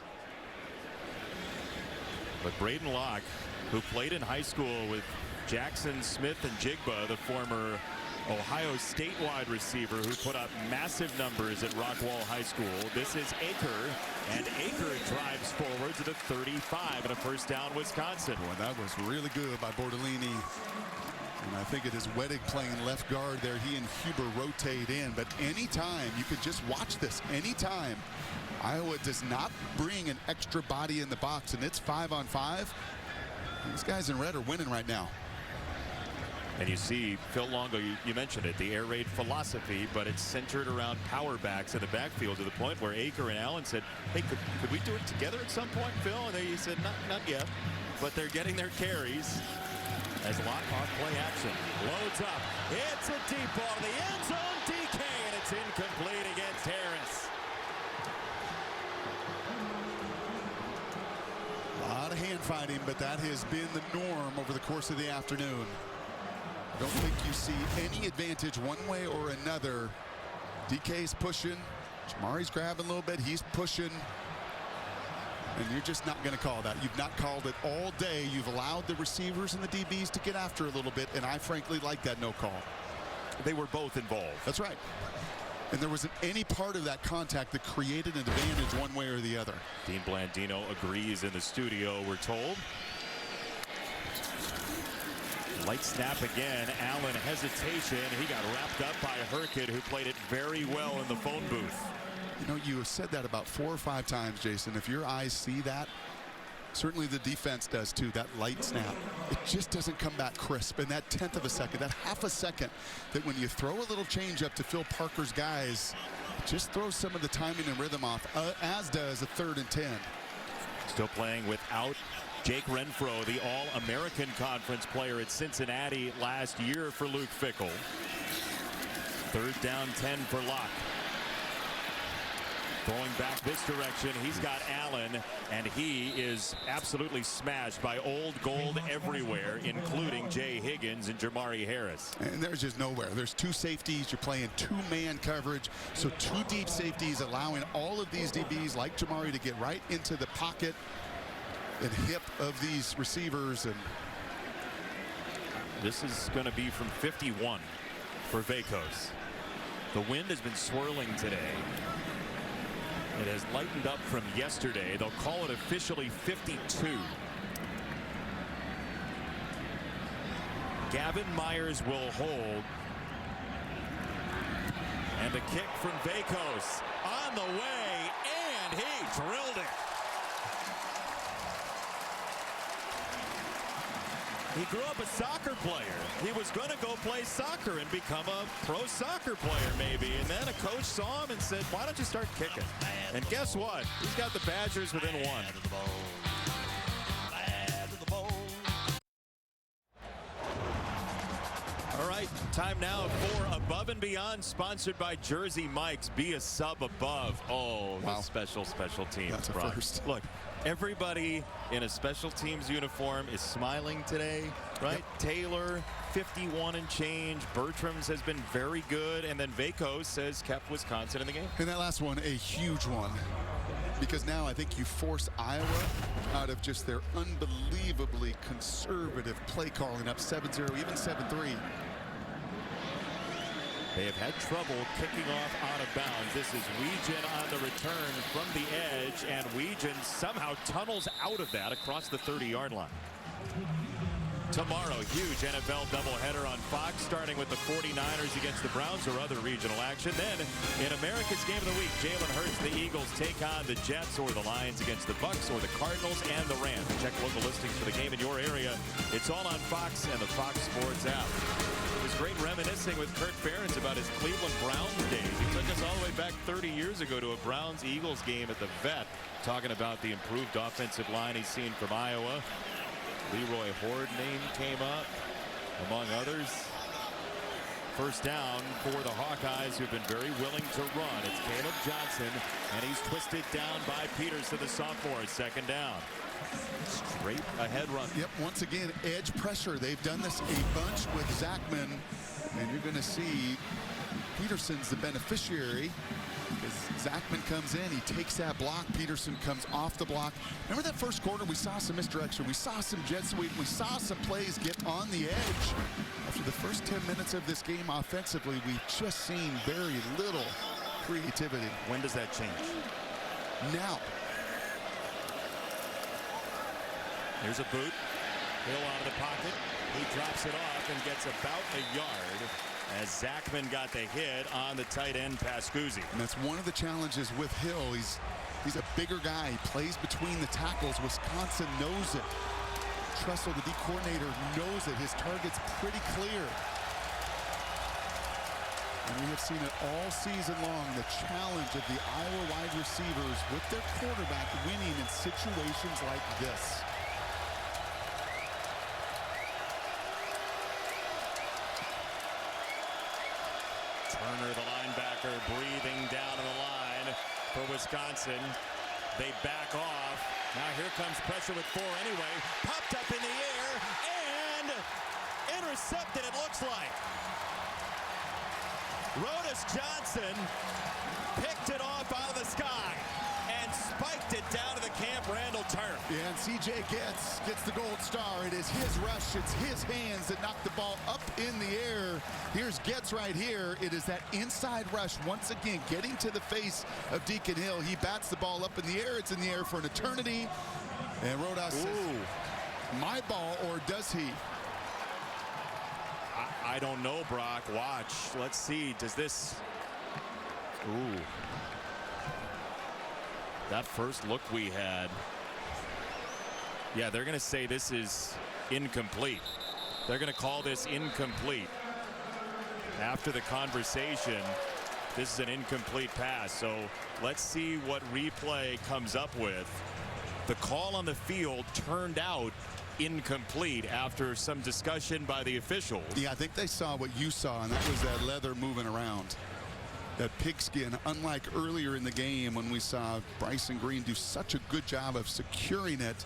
But Braden Locke, who played in high school with Jackson Smith and Jigba, the former Ohio State wide receiver who put up massive numbers at Rockwall High School. This is Aker, and Aker drives forward to the 35 and a first down, Wisconsin. Boy, that was really good by Bortolini. And I think it is Wettig playing left guard there. He and Huber rotate in. But anytime, you could just watch this, anytime Iowa does not bring an extra body in the box and it's 5-on-5, these guys in red are winning right now. And you see Phil Longo, you mentioned it, the air raid philosophy, but it's centered around power backs in the backfield to the point where Aker and Allen said, hey, could we do it together at some point, Phil? And they said, not yet. But they're getting their carries as Lockhart play action. Loads up. It's a deep ball to the end zone. DK, and it's incomplete against Harris. A lot of hand fighting, but that has been the norm over the course of the afternoon. I don't think you see any advantage one way or another. DK's pushing. Jamari's grabbing a little bit. He's pushing. And you're just not going to call that. You've not called it all day. You've allowed the receivers and the DBs to get after a little bit, and I frankly like that no call. They were both involved. That's right. And there wasn't any part of that contact that created an advantage one way or the other. Dean Blandino agrees in the studio, we're told. Light snap again. Allen hesitation. He got wrapped up by Herkett, who played it very well in the phone booth. You know, you have said that about 4 or 5 times, Jason. If your eyes see that, certainly the defense does too, that light snap. It just doesn't come back crisp. And that 1/10 of a second, that half a second, that when you throw a little change up to Phil Parker's guys, just throws some of the timing and rhythm off, as does a 3rd and 10. Still playing without Jake Renfro, the All-American Conference player at Cincinnati last year for Luke Fickell. 3rd down 10 for Locke. Going back this direction, he's got Allen, and he is absolutely smashed by old gold everywhere, including Jay Higgins and Jamari Harris. And there's just nowhere. There's 2 safeties. You're playing 2-man coverage. So 2 deep safeties allowing all of these DBs like Jamari to get right into the pocket and hip of these receivers. And this is going to be from 51 for Vacos. The wind has been swirling today. It has lightened up from yesterday. They'll call it officially 52. Gavin Myers will hold. And a kick from Vacos on the way, and he drilled it. He grew up a soccer player. He was going to go play soccer and become a pro soccer player maybe. And then a coach saw him and said, why don't you start kicking? And guess what? He's got the Badgers within 1. All right, time now for Above and Beyond, sponsored by Jersey Mike's. Be a sub above. Oh, wow. The special teams. That's a first. Look, everybody in a special teams uniform is smiling today, right? Yep. Taylor, 51 and change. Bertram's has been very good. And then Vacos has kept Wisconsin in the game. And that last one, a huge one. Because now I think you force Iowa out of just their unbelievably conservative play calling, up 7-0, even 7-3. They have had trouble kicking off out of bounds. This is Weegan on the return from the edge, and Weegan somehow tunnels out of that across the 30-yard line. Tomorrow, huge NFL doubleheader on Fox, starting with the 49ers against the Browns or other regional action. Then, in America's Game of the Week, Jalen Hurts, the Eagles take on the Jets or the Lions against the Bucks or the Cardinals and the Rams. Check local listings for the game in your area. It's all on Fox and the Fox Sports app. It was great reminiscing with Kirk Ferentz about his Cleveland Browns days. He took us all the way back 30 years ago to a Browns-Eagles game at the Vet, talking about the improved offensive line he's seen from Iowa. Leroy Horde name came up, among others. First down for the Hawkeyes, who've been very willing to run. It's Caleb Johnson, and he's twisted down by Peterson, the sophomore. 2nd down. Straight ahead run. Yep, once again, edge pressure. They've done this a bunch with Zachman, and you're going to see Peterson's the beneficiary. As Zachman comes in, he takes that block. Peterson comes off the block. Remember that first quarter? We saw some misdirection. We saw some jet sweep. We saw some plays get on the edge. After the first 10 minutes of this game offensively, we've just seen very little creativity. When does that change? Now. Here's a boot. Hill out of the pocket. He drops it off and gets about a yard, as Zachman got the hit on the tight end, Pascuzzi. And that's one of the challenges with Hill. He's a bigger guy. He plays between the tackles. Wisconsin knows it. Tressel, the D coordinator, knows it. His target's pretty clear. And we have seen it all season long, the challenge of the Iowa wide receivers with their quarterback winning in situations like this. Turner, the linebacker, breathing down on the line for Wisconsin. They back off. Now here comes pressure with 4 anyway. Popped up in the air and intercepted, it looks like. Rodas Johnson picked it off Yeah, and CJ gets the gold star. It is his rush. It's his hands that knock the ball up in the air. Here's Getz right here. It is that inside rush once again, getting to the face of Deacon Hill. He bats the ball up in the air. It's in the air for an eternity. And Rodas says, my ball, or does he? I don't know, Brock. Watch. Let's see. Does this... Ooh. That first look we had. Yeah, they're going to say this is incomplete. They're going to call this incomplete. After the conversation, this is an incomplete pass. So let's see what replay comes up with. The call on the field turned out incomplete after some discussion by the officials. Yeah, I think they saw what you saw, and that was that leather moving around. That pigskin, unlike earlier in the game when we saw Bryson Green do such a good job of securing it.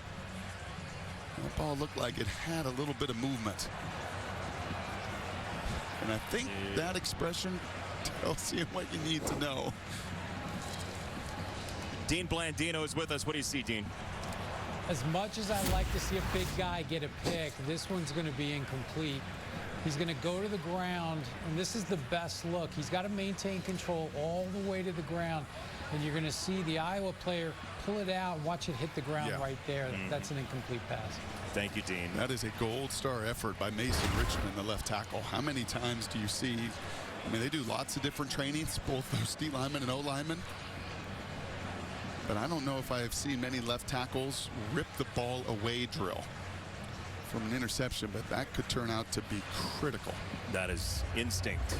That ball looked like it had a little bit of movement. And I think that expression tells you what you need to know. Dean Blandino is with us. What do you see, Dean? As much as I like to see a big guy get a pick, this one's going to be incomplete. He's going to go to the ground, and this is the best look. He's got to maintain control all the way to the ground, and you're going to see the Iowa player pull it out, watch it hit the ground right there. That's an incomplete pass. Thank you, Dean. That is a gold star effort by Mason Richmond, the left tackle. How many times do you see? I mean, they do lots of different trainings, both those D linemen and O linemen. But I don't know if I have seen many left tackles rip the ball away drill from an interception, but that could turn out to be critical. That is instinct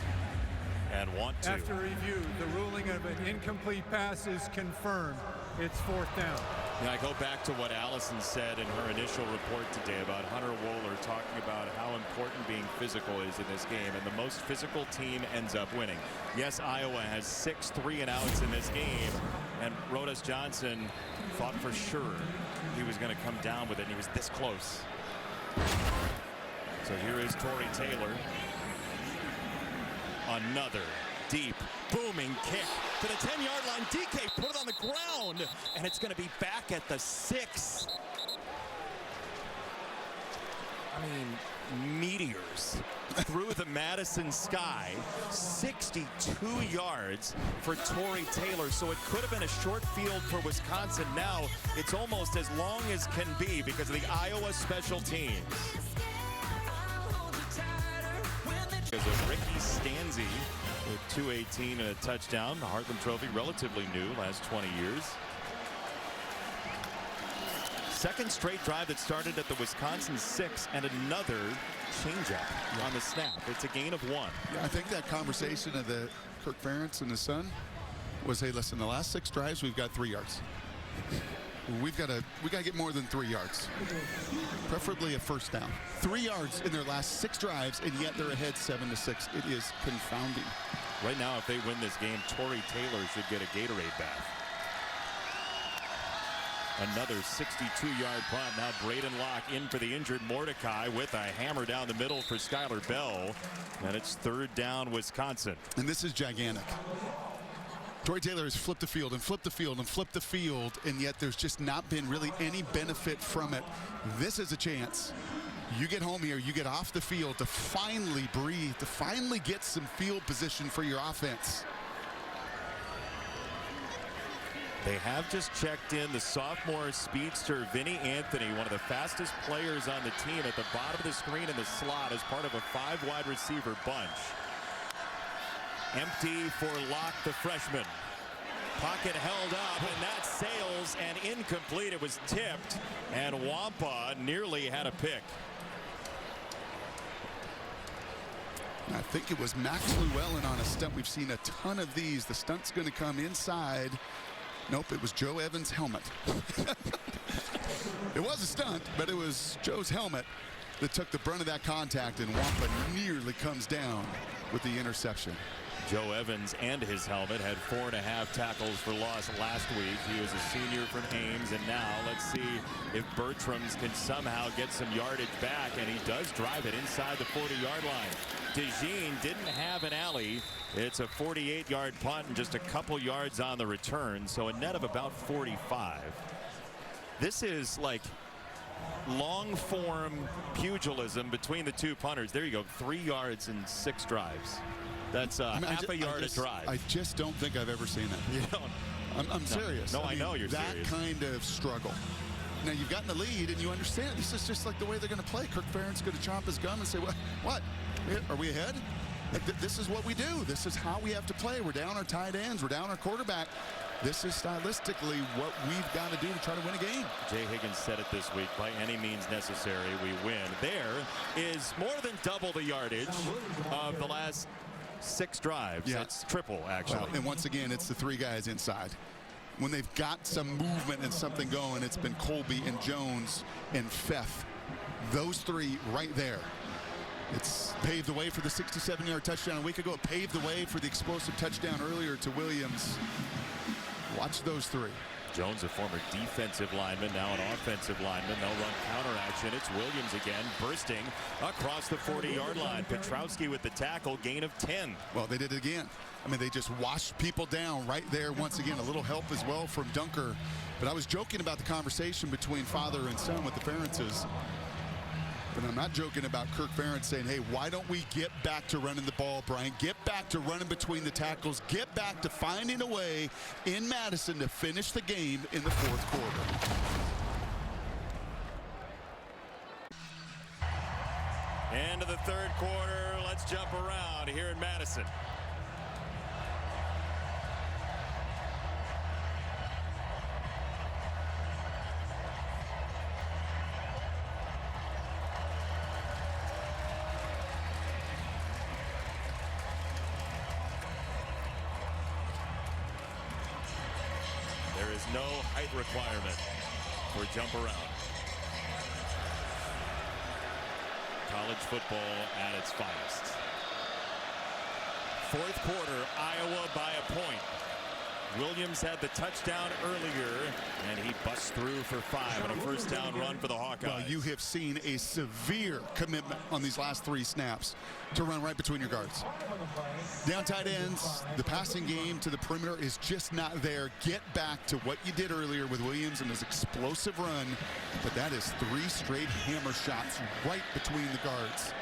and want to. After review, the ruling of an incomplete pass is confirmed. It's 4th down. And I go back to what Allison said in her initial report today about Hunter Wohler, talking about how important being physical is in this game, and the most physical team ends up winning. Yes, Iowa has 6 3-and-outs in this game, and Rodas Johnson thought for sure he was going to come down with it, and he was this close. So here is Tory Taylor. Another deep, booming kick to the 10-yard line. DK put it on the ground, and it's going to be back at the 6. I mean, meteors through the Madison sky. 62 yards for Tory Taylor, so it could have been a short field for Wisconsin. Now it's almost as long as can be because of the Iowa special teams. Because of Ricky Stanzi with 218 and a touchdown. The Heartland Trophy, relatively new, last 20 years. Second straight drive that started at the Wisconsin 6, and another changeup on the snap. It's a gain of 1. Yeah, I think that conversation of the Kirk Ferentz and his son was, hey, listen, the last 6 drives we've got 3 yards. We got to get more than 3 yards, preferably a first down. 3 yards in their last 6 drives, and yet they're ahead 7-6. It is confounding. Right now, if they win this game, Tory Taylor should get a Gatorade bath. Another 62-yard punt. Now Braden Locke in for the injured Mordecai with a hammer down the middle for Skylar Bell, and it's 3rd down, Wisconsin. And this is gigantic. Tory Taylor has flipped the field and flipped the field and flipped the field, and yet there's just not been really any benefit from it. This is a chance. You get home here, you get off the field to finally breathe, to finally get some field position for your offense. They have just checked in the sophomore speedster Vinny Anthony, one of the fastest players on the team, at the bottom of the screen in the slot as part of a 5 wide receiver bunch. Empty for Locke, the freshman. Pocket held up, and that sails and incomplete. It was tipped, and Wampa nearly had a pick. I think it was Max Llewellyn on a stunt. We've seen a ton of these. The stunt's going to come inside. Nope, it was Joe Evans' helmet. It was a stunt, but it was Joe's helmet that took the brunt of that contact, and Wampa nearly comes down with the interception. Joe Evans and his helmet had 4.5 tackles for loss last week. He was a senior from Ames, and now let's see if Bertrams can somehow get some yardage back, and he does drive it inside the 40-yard line. DeJean didn't have an alley. It's a 48-yard punt and just a couple yards on the return, so a net of about 45. This is like long form pugilism between the two punters. There you go, 3 yards and 6 drives. That's half a yard a drive. I just don't think I've ever seen that. You don't. I'm serious. No, I know you're that serious. That kind of struggle. Now, you've gotten the lead, and you understand this is just like the way they're going to play. Kirk Ferentz going to chomp his gum and say, what? Are we ahead? Like, this is what we do. This is how we have to play. We're down our tight ends. We're down our quarterback. This is stylistically what we've got to do to try to win a game. Jay Higgins said it this week, by any means necessary, we win. There is more than double the yardage of the last 6 drives. Yeah. That's triple, actually. Well, and once again, it's the 3 guys inside. When they've got some movement and something going, it's been Colby and Jones and Pfeff. Those 3 right there. It's paved the way for the 67-yard touchdown a week ago. It paved the way for the explosive touchdown earlier to Williams. Watch those 3. Jones, a former defensive lineman, now an offensive lineman. They'll run counter action. It's Williams again, bursting across the 40-yard line. Petrowski with the tackle, gain of 10. Well, they did it again. I mean, they just washed people down right there. Once again, a little help as well from Dunker. But I was joking about the conversation between father and son with the Ferentzes. But I'm not joking about Kirk Ferentz saying, hey, why don't we get back to running the ball, Brian? Get back to running between the tackles. Get back to finding a way in Madison to finish the game in the 4th quarter. End of the 3rd quarter. Let's jump around here in Madison. There is no height requirement for jump around. College football at its finest. 4th quarter, Iowa by a point. Williams had the touchdown earlier, and he busts through for 5 on a first down run for the Hawkeyes. Well, you have seen a severe commitment on these last 3 snaps to run right between your guards. Down tight ends, the passing game to the perimeter is just not there. Get back to what you did earlier with Williams and his explosive run, but that is 3 straight hammer shots right between the guards.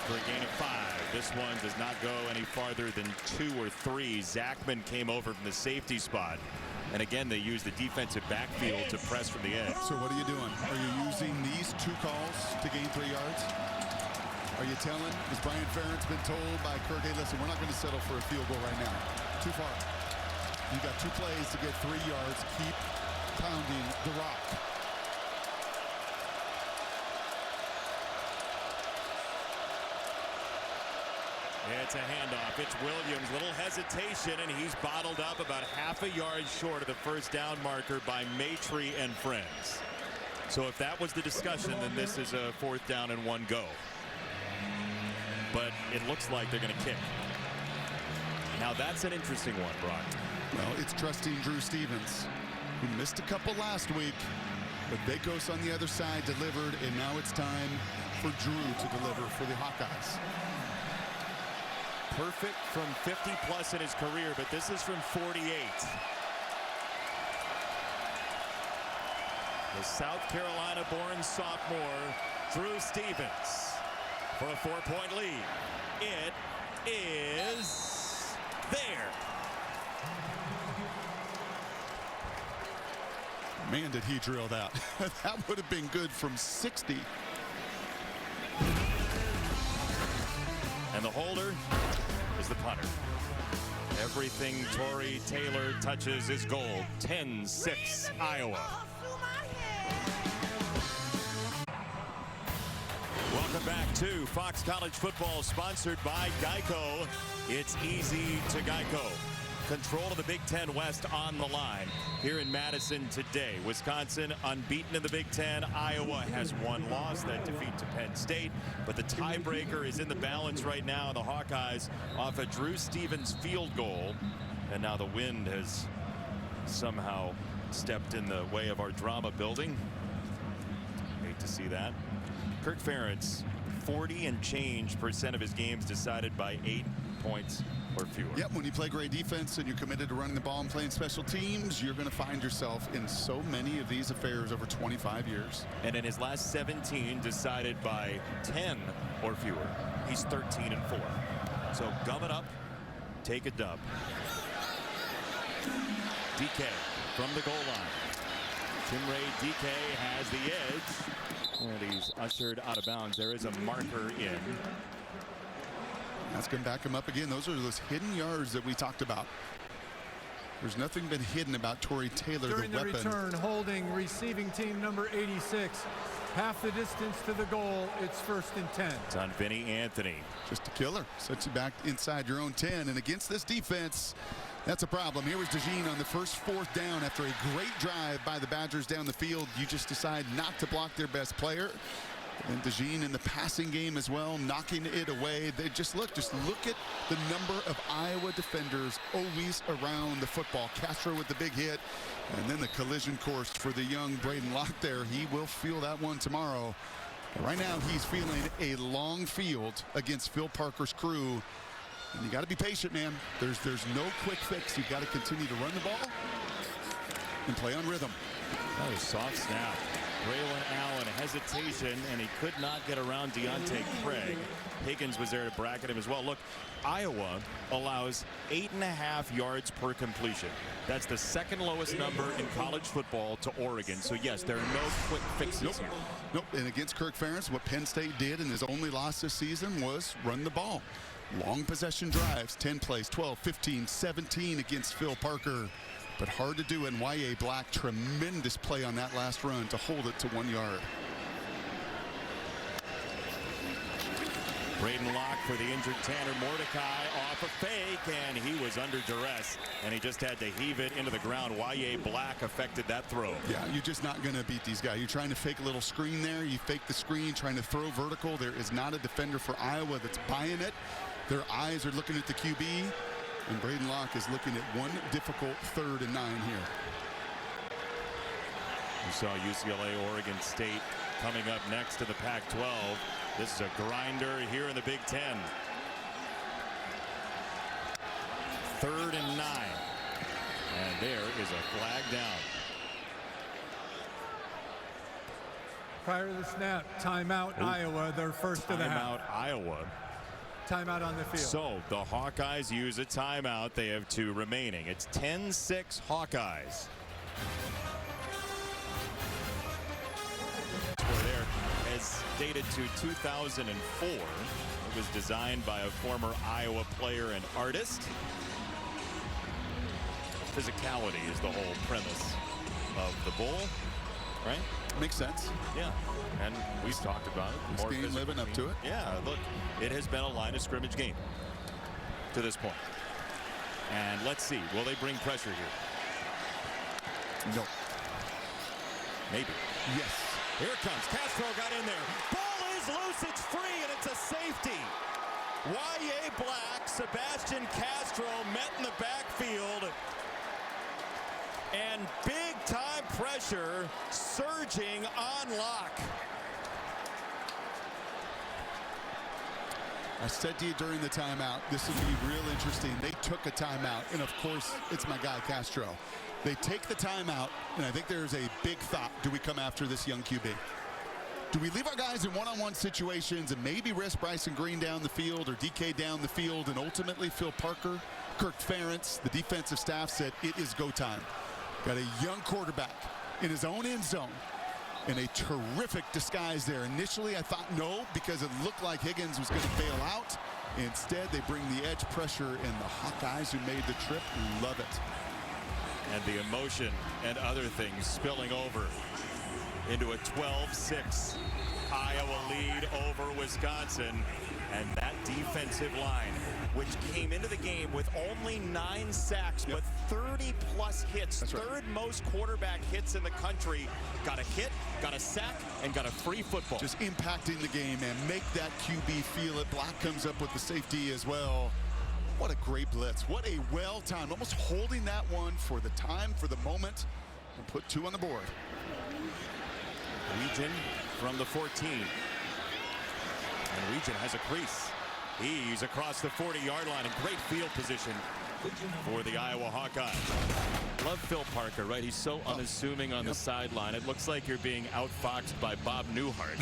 For a gain of 5. This one does not go any farther than 2 or 3. Zachman came over from the safety spot. And again, they use the defensive backfield to press from the edge. So what are you doing? Are you using these 2 calls to gain 3 yards? Are you telling? Has Brian Ferentz been told by Kirk, hey, listen, we're not going to settle for a field goal right now. Too far. You got 2 plays to get 3 yards. Keep pounding the rock. It's a handoff. It's Williams. Little hesitation, and he's bottled up about half a yard short of the first down marker by Maitre and friends. So if that was the discussion, then this is a 4th down and 1 go. But it looks like they're going to kick. Now that's an interesting one, Brock. Well, it's trusting Drew Stevens, who missed a couple last week, but Bakos on the other side delivered, and now it's time for Drew to deliver for the Hawkeyes. Perfect from 50+ in his career, but this is from 48. The South Carolina-born sophomore, Drew Stevens, for a 4-point lead. It is there. Man, did he drill that. That would have been good from 60. And the holder is the punter. Everything Tory Taylor touches is gold. 10-6 Iowa. Welcome back to Fox College Football, sponsored by Geico. It's easy to Geico. Control of the Big Ten West on the line here in Madison today. Wisconsin unbeaten in the Big Ten. Iowa has 1 loss, that defeat to Penn State. But the tiebreaker is in the balance right now. The Hawkeyes off a Drew Stevens field goal. And now the wind has somehow stepped in the way of our drama building. Hate to see that. Kirk Ferentz 40 and change% of his games decided by 8 points or fewer. Yep, when you play great defense and you're committed to running the ball and playing special teams, you're going to find yourself in so many of these affairs over 25 years. And in his last 17 decided by 10 or fewer. He's 13 and 4. So gum it up, take a dub. DK from the goal line. Timray DK has the edge. And he's ushered out of bounds. There is a marker in. That's going to back him up again. Those are those hidden yards that we talked about. There's nothing been hidden about Tory Taylor, During the the weapon. return, holding receiving team number 86. Half the distance to the goal. It's 1st and 10. It's on Vinny Anthony. Just a killer. Sets you back inside your own 10. And against this defense, that's a problem. Here was DeJean on the first 4th down after a great drive by the Badgers down the field. You just decide not to block their best player. And DeJean in the passing game as well, knocking it away. They just look at the number of Iowa defenders always around the football. Castro with the big hit, and then the collision course for the young Braden Locke there. He will feel that one tomorrow. But right now, he's feeling a long field against Phil Parker's crew. And you got to be patient, man. There's no quick fix. You've got to continue to run the ball and play on rhythm. That was soft snap. Braylon Allen, hesitation, and he could not get around Deontay Craig. Higgins was there to bracket him as well. Look, Iowa allows 8.5 yards per completion. That's the 2nd lowest number in college football to Oregon. So yes, there are no quick fixes here. Nope. And against Kirk Ferentz, what Penn State did in his only loss this season was run the ball. Long possession drives, 10 plays, 12, 15, 17 against Phil Parker. But hard to do in Y.A. Black. Tremendous play on that last run to hold it to 1 yard. Braden Locke for the injured Tanner Mordecai off a fake, and he was under duress, and he just had to heave it into the ground. Y.A. Black affected that throw. Yeah, you're just not going to beat these guys. You're trying to fake a little screen there. You fake the screen, trying to throw vertical. There is not a defender for Iowa that's buying it. Their eyes are looking at the QB. And Braden Locke is looking at one difficult 3rd and 9 here. You saw UCLA, Oregon State coming up next to the Pac-12. This is a grinder here in the Big Ten. 3rd and 9. And there is a flag down. Prior to the snap, timeout Iowa, their first of the half. Timeout Iowa. Timeout on the field. So the Hawkeyes use a timeout. They have 2 remaining. It's 10-6 Hawkeyes. We're there as dated to 2004. It was designed by a former Iowa player and artist. Physicality is the whole premise of the bowl, right? Makes sense. Yeah, and we've talked about it. This game living up to it. Yeah, look, it has been a line of scrimmage game to this point. And let's see, will they bring pressure here? No. Maybe. Yes. Here it comes. Castro got in there. Ball is loose. It's free, and it's a safety. Y.A. Black, Sebastian Castro met in the backfield. And big-time pressure surging on Locke. I said to you during the timeout, this would be real interesting. They took a timeout, and of course, it's my guy Castro. They take the timeout, and I think there's a big thought. Do we come after this young QB? Do we leave our guys in one-on-one situations and maybe risk Bryson Green down the field or DK down the field, and ultimately Phil Parker, Kirk Ferentz, the defensive staff said it is go time. Got a young quarterback in his own end zone. And a terrific disguise there. Initially, I thought no, because it looked like Higgins was going to bail out. Instead, they bring the edge pressure, and the Hawkeyes who made the trip love it. And the emotion and other things spilling over into a 12-6 Iowa lead over Wisconsin. And that defensive line, which came into the game with only 9 sacks, but 30-plus hits, That's right. 3rd most quarterback hits in the country, got a hit, got a sack, and got a free football. Just impacting the game and make that QB feel it. Black comes up with the safety as well. What a great blitz. What a well-timed, almost holding that one for the time, for the moment, and put 2 on the board. Legion from the 14. And Regent has a crease. He's across the 40-yard line in great field position for the Iowa Hawkeyes. Love Phil Parker, right? He's so unassuming on the sideline. It looks like you're being outfoxed by Bob Newhart.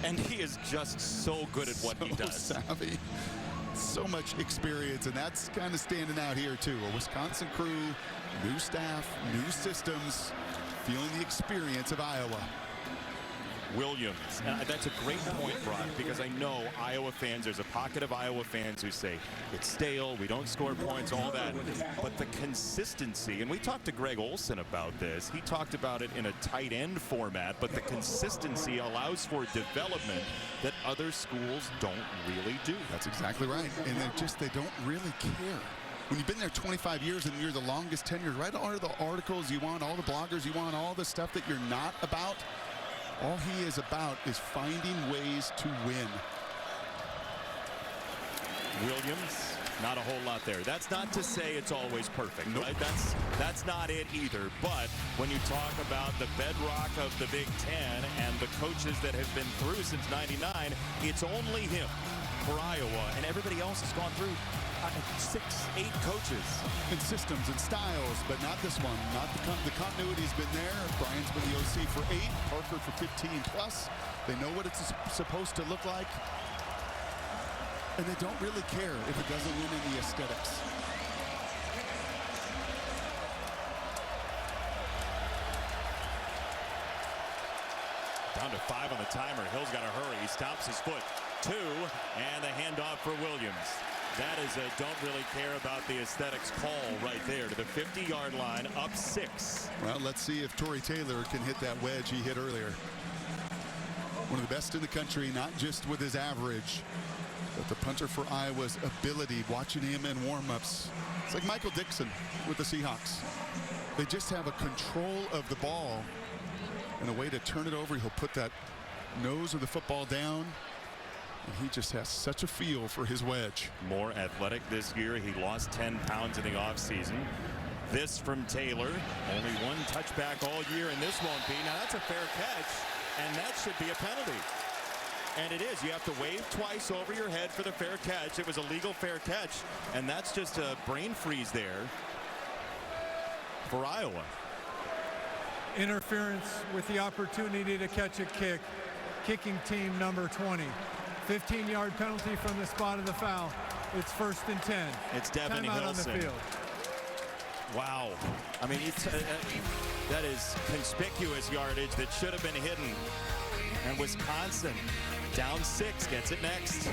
And he is just so good at what he does. Savvy. So much experience, and that's kind of standing out here too. A Wisconsin crew, new staff, new systems, feeling the experience of Iowa. Williams. That's a great point, Brock, because I know Iowa fans, there's a pocket of Iowa fans who say it's stale, we don't score points, all that. But the consistency, and we talked to Greg Olson about this, he talked about it in a tight end format, but the consistency allows for development that other schools don't really do. That's exactly right. And they don't really care. When you've been there 25 years and you're the longest tenured, right? All the articles you want, all the bloggers you want, all the stuff that you're not about. All he is about is finding ways to win. Williams, not a whole lot there. That's not to say it's always perfect, right? That's not it either. But when you talk about the bedrock of the Big Ten and the coaches that have been through since '99, it's only him for Iowa, and everybody else has gone through 6, 8 coaches. And systems and styles, but not this one. Not the continuity's been there. Brian's been the OC for 8, Parker for 15 plus. They know what it's supposed to look like. And they don't really care if it doesn't win in the aesthetics. Down to 5 on the timer. Hill's got to hurry. He stops his foot. 2, and the handoff for Williams. That is a don't really care about the aesthetics call right there to the 50-yard line, up 6. Well, let's see if Tory Taylor can hit that wedge he hit earlier. One of the best in the country, not just with his average, but the punter for Iowa's ability. Watching him in warm-ups, it's like Michael Dixon with the Seahawks. They just have a control of the ball and a way to turn it over. He'll put that nose of the football down. And he just has such a feel for his wedge. More athletic this year. He lost 10 pounds in the offseason. This from Taylor. Only 1 touchback all year, and this won't be. Now, that's a fair catch, and that should be a penalty. And it is. You have to wave twice over your head for the fair catch. It was a legal fair catch, and that's just a brain freeze there for Iowa. Interference with the opportunity to catch a kick. Kicking team number 20. 15-yard penalty from the spot of the foul. It's 1st and 10. It's Devin Timeout on the Hilson. field. Wow. I mean, that is conspicuous yardage that should have been hidden. And Wisconsin, down 6, gets it next.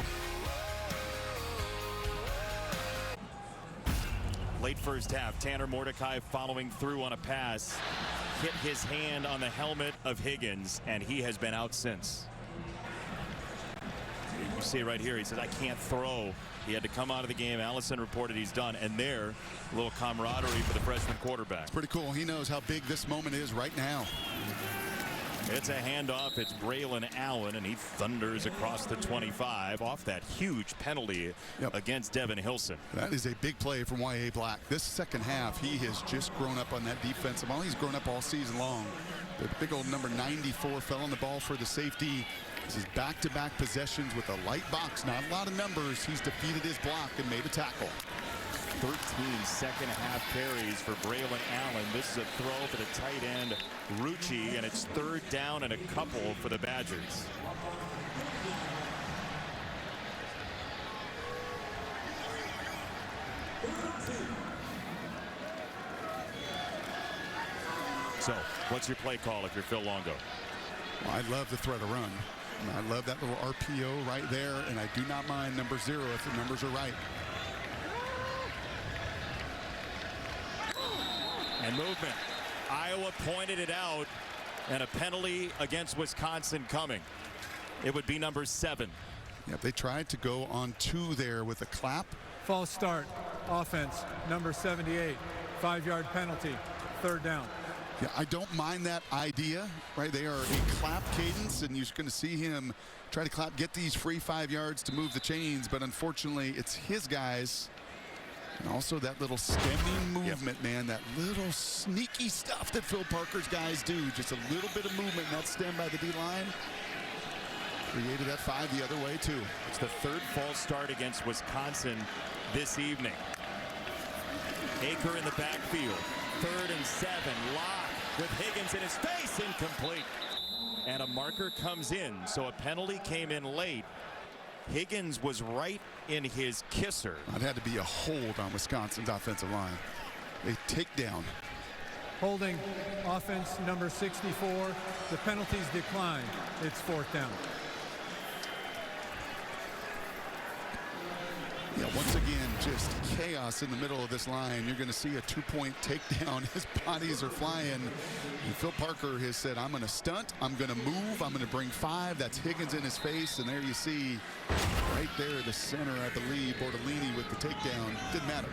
Late first half, Tanner Mordecai following through on a pass. Hit his hand on the helmet of Higgins, and he has been out since. You see it right here. He says, I can't throw. He had to come out of the game. Allison reported he's done. And there, a little camaraderie for the freshman quarterback. It's pretty cool. He knows how big this moment is right now. It's a handoff. It's Braylon Allen, and he thunders across the 25 off that huge penalty against Devin Hilson. That is a big play from Y.A. Black. This second half, he has just grown up on that defensive line. He's grown up all season long. The big old number 94 fell on the ball for the safety. This is back-to-back possessions with a light box. Not a lot of numbers. He's defeated his block and made a tackle. 13 second half carries for Braylon Allen. This is a throw for the tight end, Rucci, and it's 3rd down and a couple for the Badgers. So, what's your play call if you're Phil Longo? Well, I love the threat of run. I love that little RPO right there, and I do not mind number 0 if the numbers are right. And movement. Iowa pointed it out, and a penalty against Wisconsin coming. It would be number 7. Yeah, they tried to go on 2 there with a clap. False start. Offense, number 78. 5-yard penalty. 3rd down. Yeah, I don't mind that idea, right? They are a clap cadence, and you're going to see him try to clap, get these free 5 yards to move the chains, but unfortunately, it's his guys. And also that little stemming movement, man, that little sneaky stuff that Phil Parker's guys do. Just a little bit of movement in that stem by the D-line. Created that 5 the other way, too. It's the third false start against Wisconsin this evening. Aker in the backfield. 3rd and 7. Locke with Higgins in his face. Incomplete. And a marker comes in. So a penalty came in late. Higgins was right in his kisser. It had to be a hold on Wisconsin's offensive line. A takedown. Holding offense number 64. The penalties decline. It's 4th down. Yeah, once again, just chaos in the middle of this line. You're going to see a 2-point takedown. His bodies are flying. And Phil Parker has said, I'm going to stunt. I'm going to move. I'm going to bring 5. That's Higgins in his face. And there you see right there the center, I believe, Bortolini with the takedown. Didn't matter.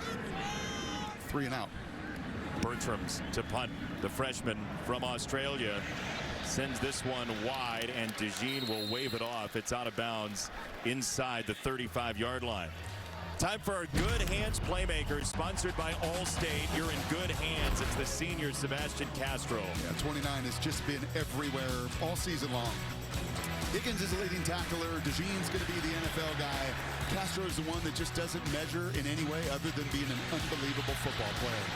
3 and out. Bertrams to punt. The freshman from Australia sends this one wide, and DeJean will wave it off. It's out of bounds inside the 35-yard line. Time for our Good Hands Playmakers, sponsored by Allstate. You're in good hands. It's the senior Sebastian Castro. Yeah, 29 has just been everywhere all season long. Higgins is a leading tackler. DeJean's going to be the NFL guy. Castro is the one that just doesn't measure in any way other than being an unbelievable football player.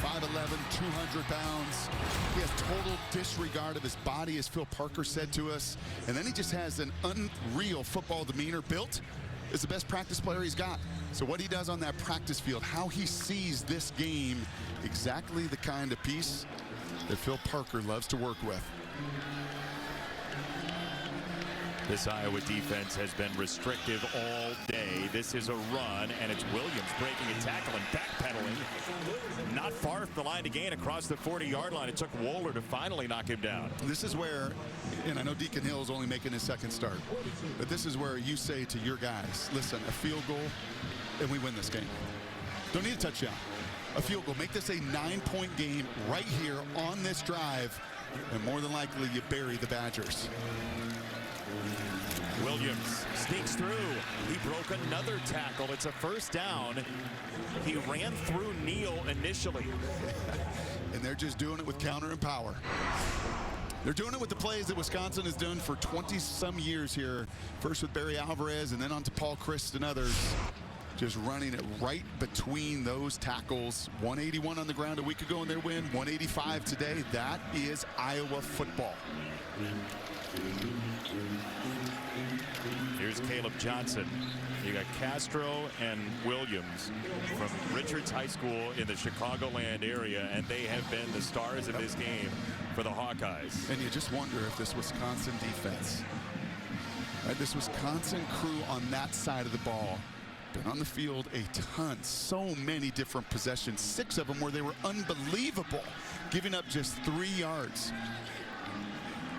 5'11", 200 pounds. He has total disregard of his body, as Phil Parker said to us. And then he just has an unreal football demeanor. Built is the best practice player he's got. So what he does on that practice field, how he sees this game, exactly the kind of piece that Phil Parker loves to work with. This Iowa defense has been restrictive all day. This is a run, and it's Williams breaking a tackle and backpedaling. Not far from the line to gain across the 40-yard line. It took Wohler to finally knock him down. This is where, and I know Deacon Hill is only making his 2nd start, but this is where you say to your guys, listen, a field goal, and we win this game. Don't need a touchdown. A field goal. Make this a 9-point game right here on this drive, and more than likely you bury the Badgers. Williams sneaks through. He broke another tackle. It's a 1st down. He ran through Neal initially. And they're just doing it with counter and power. They're doing it with the plays that Wisconsin has done for 20-some years here. First with Barry Alvarez and then on to Paul Christ and others. Just running it right between those tackles. 181 on the ground a week ago in their win. 185 today. That is Iowa football. Here's Caleb Johnson. You got Castro and Williams from Richards High School in the Chicagoland area, and they have been the stars of this game for the Hawkeyes. And you just wonder if this Wisconsin defense, right, this Wisconsin crew on that side of the ball, been on the field a ton, so many different possessions, 6 of them where they were unbelievable, giving up just 3 yards.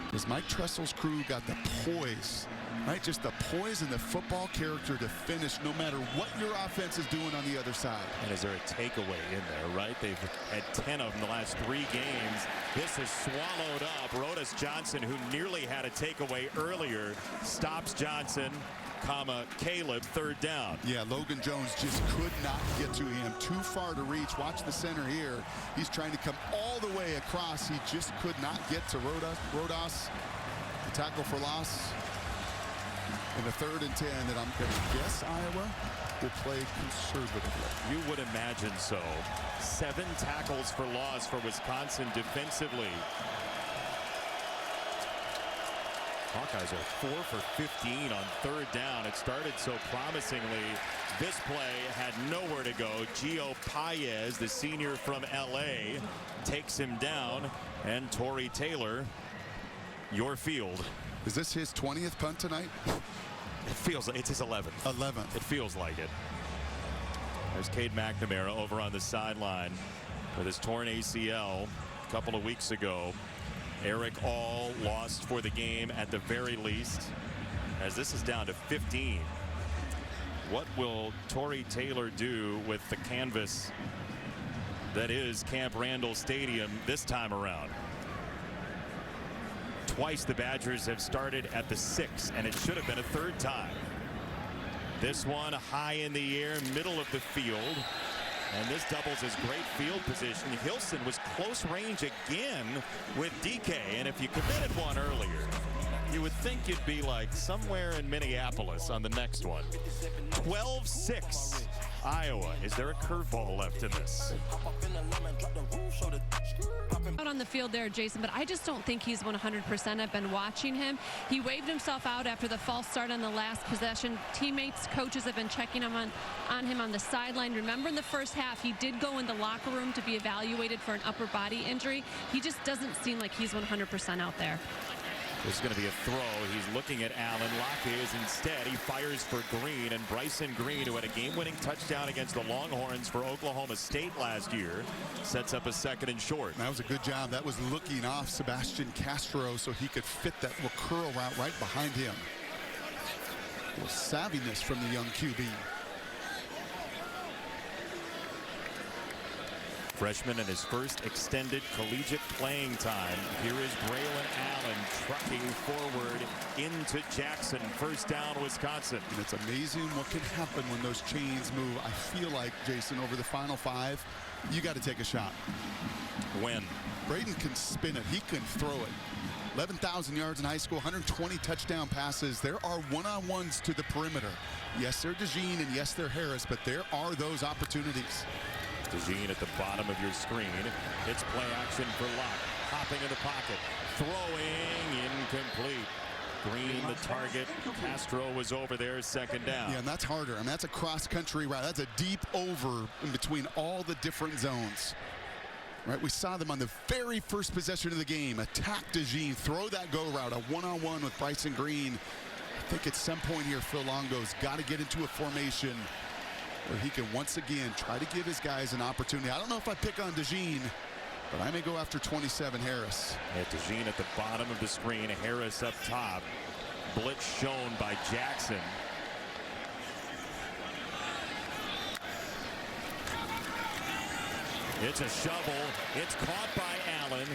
Because Mike Tressel's crew got the poise, right? Just the poise and the football character to finish no matter what your offense is doing on the other side. And is there a takeaway in there, right? They've had 10 of them the last 3 games. This is swallowed up. Rodas Johnson, who nearly had a takeaway earlier, stops Johnson, Caleb, 3rd down. Yeah, Logan Jones just could not get to him. Too far to reach. Watch the center here. He's trying to come all the way across. He just could not get to Rodas. The tackle for loss. And a 3rd and 10 that I'm going to guess Iowa will play conservatively. You would imagine so. 7 tackles for loss for Wisconsin defensively. Hawkeyes are 4 for 15 on 3rd down. It started so promisingly. This play had nowhere to go. Gio Paez, the senior from LA, takes him down. And Tory Taylor, your field. Is this his 20th punt tonight? It feels like it's his 11th. 11th. It feels like it. There's Cade McNamara over on the sideline with his torn ACL a couple of weeks ago. Eric All lost for the game at the very least, as this is down to 15. What will Tory Taylor do with the canvas that is Camp Randall Stadium this time around? Twice the Badgers have started at the 6, and it should have been a 3rd time. This one high in the air, middle of the field. And this doubles his great field position. Hilson was close range again with DK. And if you committed one earlier, you would would think you'd be like somewhere in Minneapolis on the next one. 12-6 Iowa. Is there a curveball left in this? Out on the field there, Jason, but I just don't think he's 100%. I've been watching him. He waved himself out after the false start on the last possession. Teammates, coaches have been checking him on him on the sideline. Remember, in the first half, he did go in the locker room to be evaluated for an upper body injury. He just doesn't seem like he's 100% out there. There's going to be a throw. He's looking at Allen. Locke is instead. He fires for Green, and Bryson Green, who had a game-winning touchdown against the Longhorns for Oklahoma State last year, sets up a 2nd and short. That was a good job. That was looking off Sebastian Castro so he could fit that little curl route right behind him. A little savviness from the young QB. Freshman in his first extended collegiate playing time. Here is Braylon Allen trucking forward into Jackson. 1st down, Wisconsin. And it's amazing what can happen when those chains move. I feel like, Jason, over the final 5, you got to take a shot. When? Braden can spin it. He can throw it. 11,000 yards in high school, 120 touchdown passes. There are one-on-ones to the perimeter. Yes, they're DeJean, and yes, they're Harris, but there are those opportunities. DeJean at the bottom of your screen. It's play action for Locke. Hopping in the pocket. Throwing incomplete. Green the target. Castro was over there, 2nd down. Yeah, and that's harder. I mean, that's a cross-country route. That's a deep over in between all the different zones. Right, we saw them on the very first possession of the game. Attack DeJean, throw that go route, a one-on-one with Bryson Green. I think at some point here, Phil Longo's got to get into a formation where he can once again try to give his guys an opportunity. I don't know if I pick on DeJean, but I may go after 27 Harris. Yeah, DeJean at the bottom of the screen, Harris up top. Blitz shown by Jackson. It's a shovel. It's caught by Allen.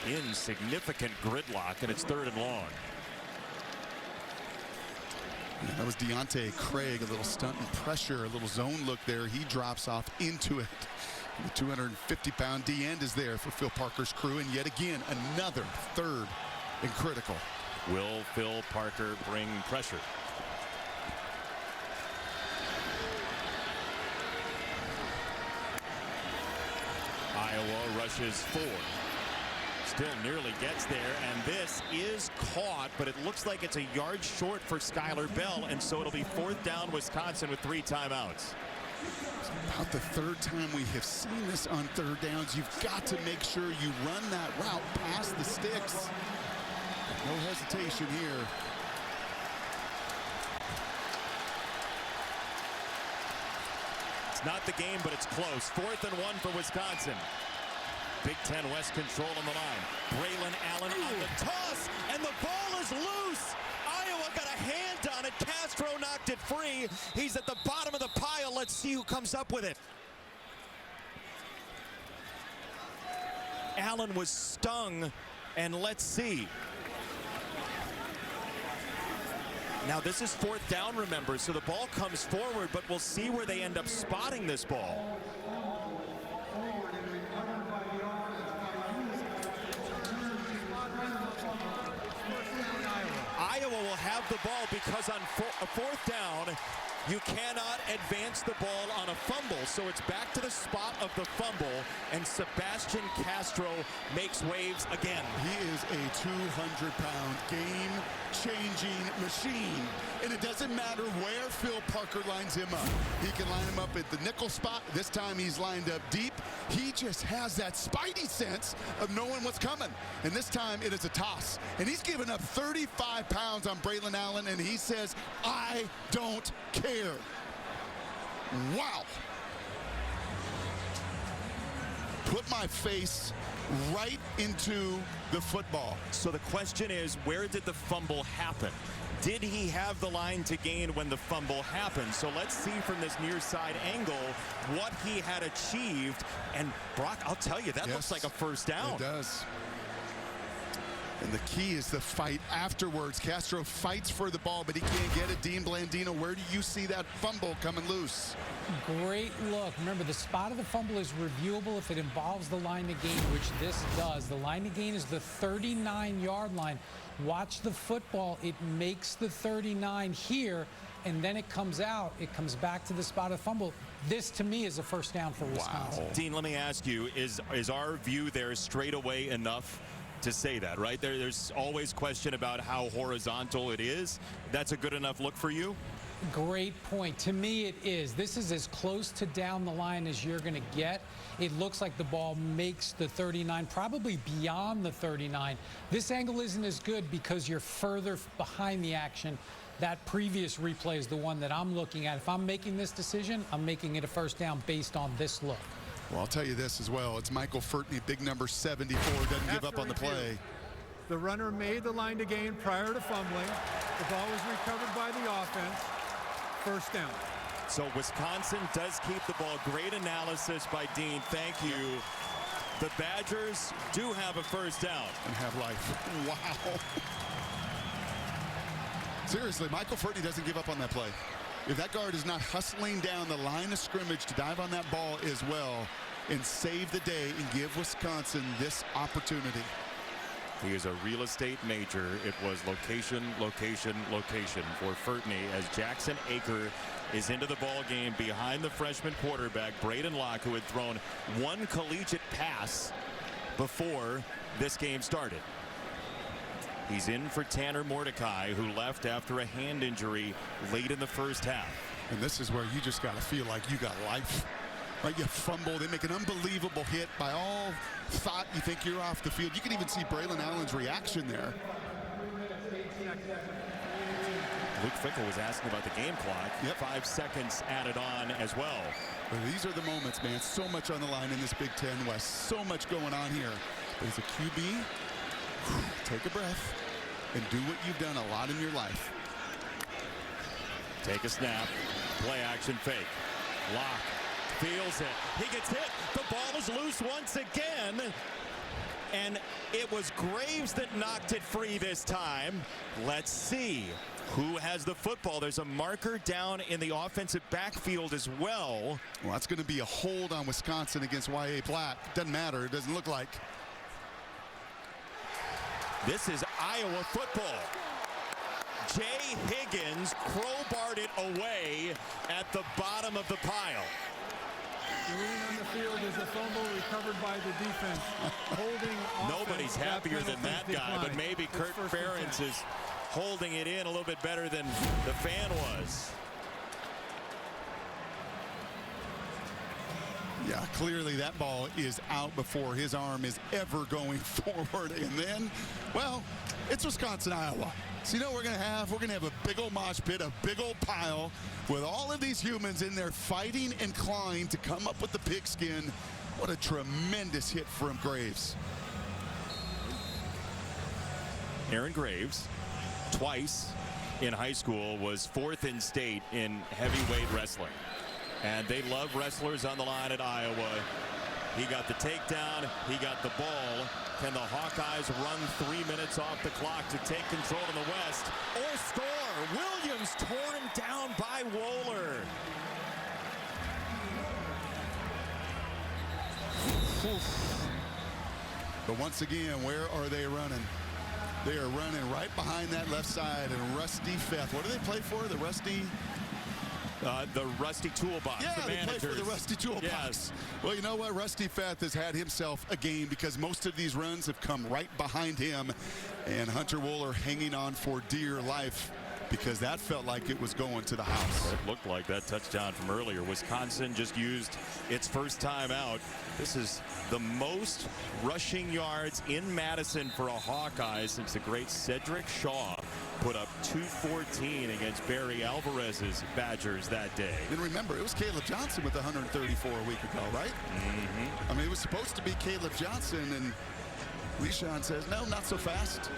Insignificant gridlock, and it's 3rd and long. Yeah, that was Deontay Craig, a little stunt and pressure, a little zone look there. He drops off into it. The 250-pound D end is there for Phil Parker's crew, and yet again, another 3rd and critical. Will Phil Parker bring pressure? Iowa rushes 4. Still nearly gets there, and this is caught, but it looks like it's a yard short for Skylar Bell, and so it'll be 4th down Wisconsin with 3 timeouts. About the 3rd time we have seen this on 3rd downs. You've got to make sure you run that route past the sticks. No hesitation here. It's not the game, but it's close. 4th and 1 for Wisconsin. Big Ten West control on the line. Braylon Allen on the toss, and the ball is loose. Iowa got a hand on it. Castro knocked it free. He's at the bottom of the pile. Let's see who comes up with it. Allen was stung, and let's see. Now this is 4th down, remember, so the ball comes forward, but we'll see where they end up spotting this ball. Iowa will have the ball because on 4th down, you cannot advance the ball on a fumble. So it's back to the spot of the fumble, and Sebastian Castro makes waves again. He is a 200-pound game-changing machine. And it doesn't matter where Phil Parker lines him up. He can line him up at the nickel spot. This time he's lined up deep. He just has that spidey sense of knowing what's coming. And this time it is a toss. And he's given up 35 pounds on Braylon Allen, and he says, I don't care. Wow. Put my face right into the football. So the question is, where did the fumble happen? Did he have the line to gain when the fumble happened? So let's see from this near side angle what he had achieved. And Brock, I'll tell you, that looks like a 1st down. It does. And the key is the fight afterwards. Castro fights for the ball, but he can't get it. Dean Blandino, where do you see that fumble coming loose? Great look. Remember, the spot of the fumble is reviewable if it involves the line to gain, which this does. The line to gain is the 39-yard line. Watch the football. It makes the 39 here, and then it comes out. It comes back to the spot of fumble. This, to me, is a first down for Wisconsin. Wow. Dean, let me ask you, is our view there straight away enough to say that, right? There's always question about how horizontal it is. That's a good enough look for you? Great point. To me, it is. This is as close to down the line as you're going to get. It looks like the ball makes the 39, probably beyond the 39. This angle isn't as good because you're further behind the action. That previous replay is the one that I'm looking at. If I'm making this decision, I'm making it a first down based on this look. Well, I'll tell you this as well. It's Michael Furtney, big number 74, doesn't give up on the play. The runner made the line to gain prior to fumbling. The ball was recovered by the offense. First down. So Wisconsin does keep the ball. Great analysis by Dean. Thank you. The Badgers do have a first down. And have life. Wow. Seriously, Michael Furtney doesn't give up on that play. If that guard is not hustling down the line of scrimmage to dive on that ball as well and save the day and give Wisconsin this opportunity. He is a real estate major. It was location, location, location for Furtney as Jackson Aker is into the ball game behind the freshman quarterback, Braden Locke, who had thrown one collegiate pass before this game started. He's in for Tanner Mordecai, who left after a hand injury late in the first half. And this is where you just got to feel like you got life. Right, you fumble, they make an unbelievable hit. By all thought, you think you're off the field. You can even see Braylon Allen's reaction there. Luke Fickell was asking about the game clock. Yep. 5 seconds added on as well. Well, these are the moments, man. So much on the line in this Big Ten West. So much going on here. But as a QB, take a breath and do what you've done a lot in your life. Take a snap. Play action fake. Locke feels it. He gets hit. The ball is loose once again. And it was Graves that knocked it free this time. Let's see who has the football. There's a marker down in the offensive backfield as well. Well, that's going to be a hold on Wisconsin against Y.A. Black. Doesn't matter. It doesn't look like. This is Iowa football. Jay Higgins crowbarred it away at the bottom of the pile. Moving on the field is a fumble recovered by the defense. Holding Nobody's happier than that guy, but maybe Kirk Ferentz is holding it in a little bit better than the fan was. Yeah, clearly that ball is out before his arm is ever going forward. And then, well, it's Wisconsin, Iowa. So you know what we're going to have? We're going to have a big old mosh pit, a big old pile with all of these humans in there fighting and clawing to come up with the pigskin. What a tremendous hit from Graves. Aaron Graves, twice in high school, was 4th in state in heavyweight wrestling. And they love wrestlers on the line at Iowa. He got the takedown. He got the ball. Can the Hawkeyes run 3 minutes off the clock to take control in the West or score? Williams torn down by Wohler. But once again, where are they running? They are running right behind that left side. And Rusty Feth. What do they play for? The Rusty Toolbox. Yeah, the they managers. play for the Rusty Toolbox. Yes. Well, you know what? Rusty Feth has had himself a game because most of these runs have come right behind him. And Hunter Wohler hanging on for dear life because that felt like it was going to the house. It looked like that touchdown from earlier. Wisconsin just used its first time out. This is the most rushing yards in Madison for a Hawkeye since the great Cedric Shaw put up 214 against Barry Alvarez's Badgers that day. And remember, it was Caleb Johnson with 134 a week ago, right? Mm-hmm. I mean, it was supposed to be Caleb Johnson, and Leishon says, no, not so fast.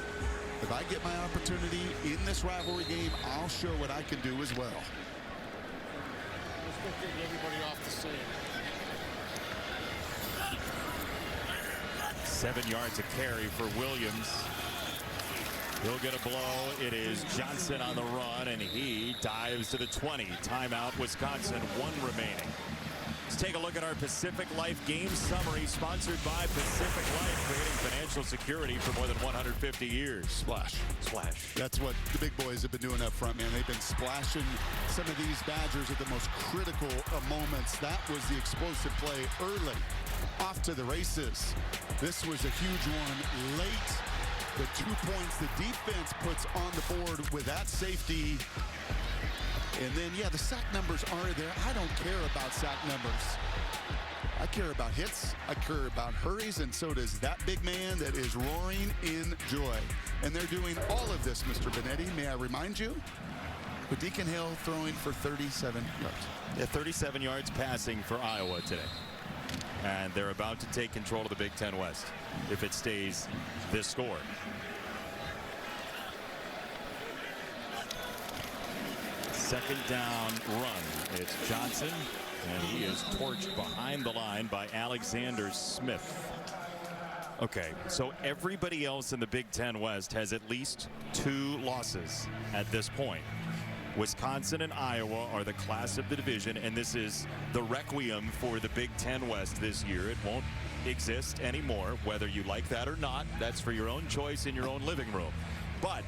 If I get my opportunity in this rivalry game, I'll show what I can do as well. Let's go get everybody off the scene. 7 yards of carry for Williams. He'll get a blow. It is Johnson on the run, and he dives to the 20. Timeout, Wisconsin, 1 remaining. Let's take a look at our Pacific Life game summary, sponsored by Pacific Life, creating financial security for more than 150 years. Splash. Splash. That's what the big boys have been doing up front, man. They've been splashing some of these Badgers at the most critical of moments. That was the explosive play early. Off to the races. This was a huge one late. The 2 points the defense puts on the board with that safety. And then, yeah, the sack numbers are there. I don't care about sack numbers. I care about hits. I care about hurries, and so does that big man that is roaring in joy. And they're doing all of this, Mr. Benetti. May I remind you? With Deacon Hill throwing for 37 yards. Yeah, 37 yards passing for Iowa today. And they're about to take control of the Big Ten West if it stays this score. Second down run. It's Johnson, and he is torched behind the line by Alexander Smith. Okay, so everybody else in the Big Ten West has at least 2 losses at this point. Wisconsin and Iowa are the class of the division, and this is the requiem for the Big Ten West this year. It won't exist anymore, whether you like that or not. That's for your own choice in your own living room. But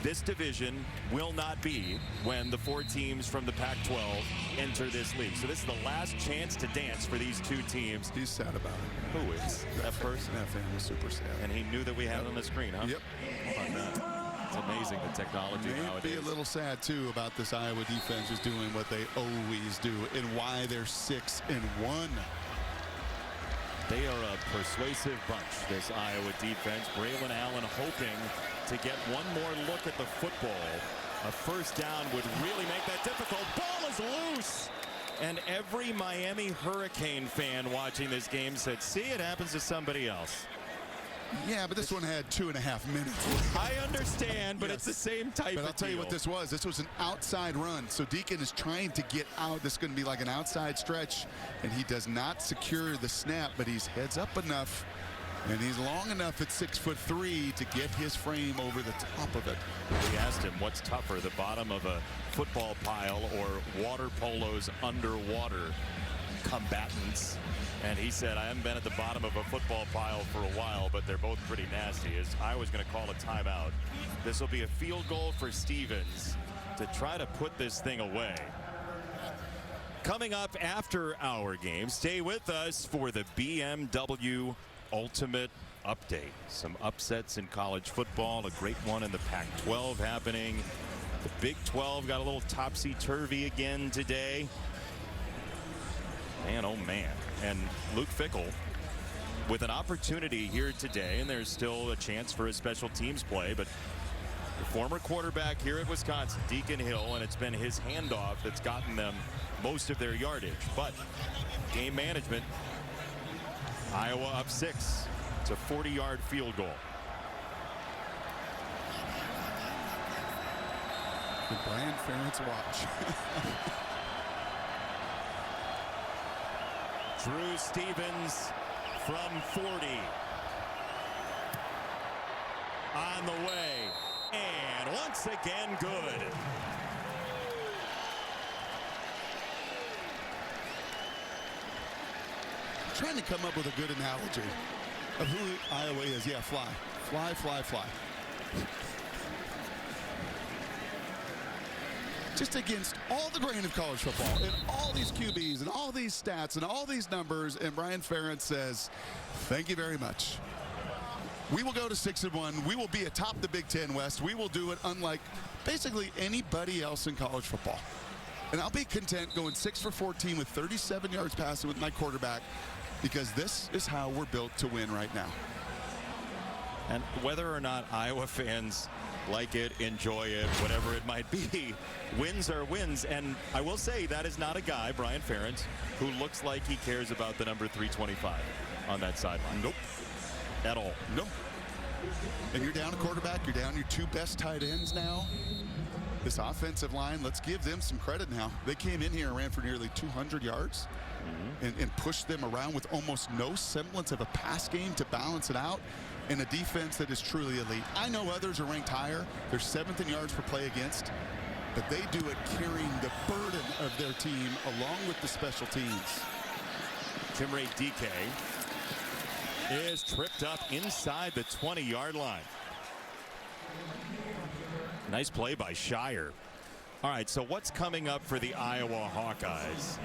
this division will not be when the 4 teams from the Pac-12 enter this league. So this is the last chance to dance for these 2 teams. He's sad about it. Who is that person? That fan was super sad. And he knew that we had it on the screen, huh? Yep. How about that? It's amazing, the technology nowadays. Be a little sad too about this Iowa defense is doing what they always do and why they're 6-1. They are a persuasive bunch, this Iowa defense. Braylon Allen hoping to get one more look at the football. A first down would really make that difficult. Ball is loose. And every Miami Hurricane fan watching this game said, see, it happens to somebody else. Yeah, but this one had 2.5 minutes. I understand, but yes. It's the same type but of I'll tell you what this was. This was an outside run. So Deacon is trying to get out. This is going to be like an outside stretch. And he does not secure the snap, but he's heads up enough. And he's long enough at 6'3" to get his frame over the top of it. We asked him what's tougher, the bottom of a football pile or water polos underwater combatants. And he said, I haven't been at the bottom of a football pile for a while, but they're both pretty nasty. As I was going to call a timeout. This will be a field goal for Stevens to try to put this thing away. Coming up after our game, stay with us for the BMW Ultimate Update. Some upsets in college football, a great one in the Pac-12 happening. The Big 12 got a little topsy-turvy again today. Man, oh man. And Luke Fickell with an opportunity here today, and there's still a chance for a special teams play, but the former quarterback here at Wisconsin, Deacon Hill, and it's been his handoff that's gotten them most of their yardage. But game management, Iowa up 6. It's a 40-yard field goal. The Brian Ferentz watch. Drew Stevens from 40. On the way. And once again, good. Trying to come up with a good analogy of who Iowa is. Yeah, fly. Fly, fly, fly. Just against all the grain of college football and all these QBs and all these stats and all these numbers, and Brian Ferentz says, thank you very much. We will go to 6-1. We will be atop the Big Ten West. We will do it unlike basically anybody else in college football. And I'll be content going 6 for 14 with 37 yards passing with my quarterback, because this is how we're built to win right now. And whether or not Iowa fans like it, enjoy it, whatever it might be, wins are wins. And I will say that is not a guy, Brian Ferentz, who looks like he cares about the number 325 on that sideline. Nope. At all. Nope. And you're down a quarterback. You're down your 2 best tight ends now. This offensive line, let's give them some credit now. They came in here and ran for nearly 200 yards and pushed them around with almost no semblance of a pass game to balance it out. and a defense that is truly elite. I know others are ranked higher. They're 7th in yards per play against, but they do it carrying the burden of their team along with the special teams. Chimere Dike is tripped up inside the 20-yard line. Nice play by Shire. All right, so what's coming up for the Iowa Hawkeyes?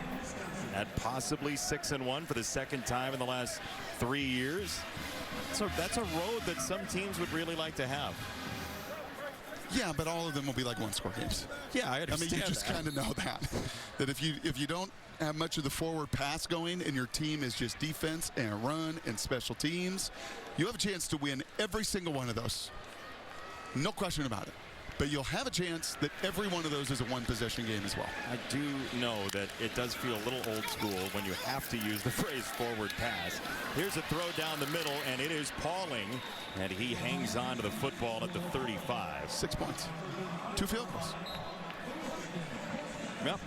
At possibly 6-1 for the second time in the last 3 years. So that's a road that some teams would really like to have. Yeah, but all of them will be like one-score games. Yeah, I understand. I mean, you just kind of know that if you don't have much of the forward pass going and your team is just defense and run and special teams, you have a chance to win every single one of those. No question about it. But you'll have a chance that every one of those is a one-possession game as well. I do know that it does feel a little old school when you have to use the phrase forward pass. Here's a throw down the middle, and it is Pauling, and he hangs on to the football at the 35. 6 points. 2 field goals. Yep.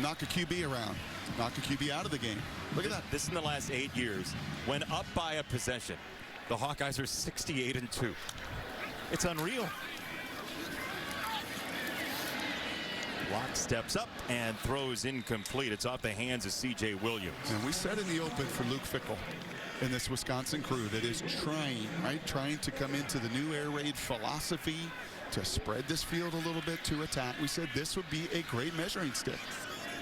Knock a QB around. Knock a QB out of the game. Look at that. This in the last 8 years. When up by a possession, the Hawkeyes are 68-2. It's unreal. Locke steps up and throws incomplete. It's off the hands of C.J. Williams. And we said in the open for Luke Fickell and this Wisconsin crew that is trying to come into the new air raid philosophy to spread this field a little bit to attack. We said this would be a great measuring stick.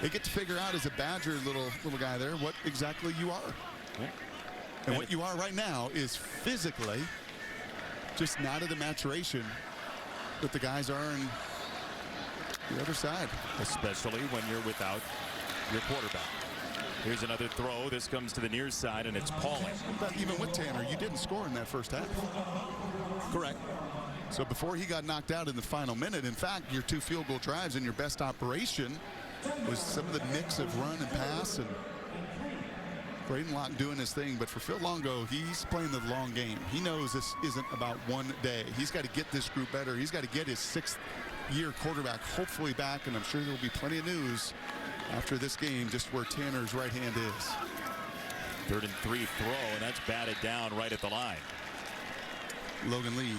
They get to figure out as a Badger little guy there what exactly you are. Yeah. And what you are right now is physically just not at the maturation that the guys are in the other side. Especially when you're without your quarterback. Here's another throw. This comes to the near side, and it's Pauling. But even with Tanner, you didn't score in that first half. Correct. So before he got knocked out in the final minute, in fact, your 2 field goal drives and your best operation was some of the mix of run and pass, and Braden Locke doing his thing. But for Phil Longo, he's playing the long game. He knows this isn't about one day. He's got to get this group better. He's got to get his 6th-year quarterback hopefully back, and I'm sure there will be plenty of news after this game just where Tanner's right hand is. 3rd and 3 throw, and that's batted down right at the line. Logan Lee.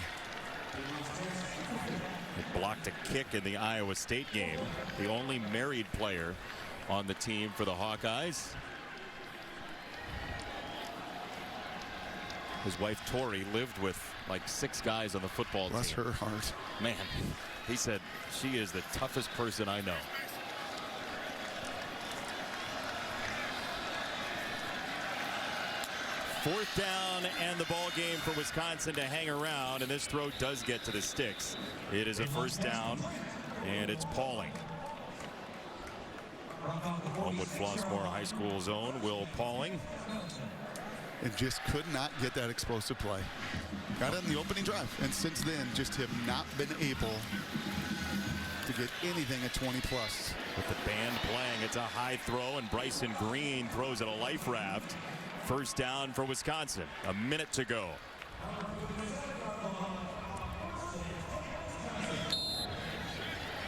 He blocked a kick in the Iowa State game. The only married player on the team for the Hawkeyes. His wife Tori lived with like 6 guys on the football team. Bless her heart. Man, he said she is the toughest person I know. Fourth down and the ball game for Wisconsin to hang around, and this throw does get to the sticks. It is a first down, and it's Pauling. Homewood Flossmoor High School zone, Will Pauling. And just could not get that explosive play. Got it in the opening drive, and since then just have not been able to get anything at 20+. With the band playing, it's a high throw, and Bryson Green throws it a life raft. First down for Wisconsin. A minute to go.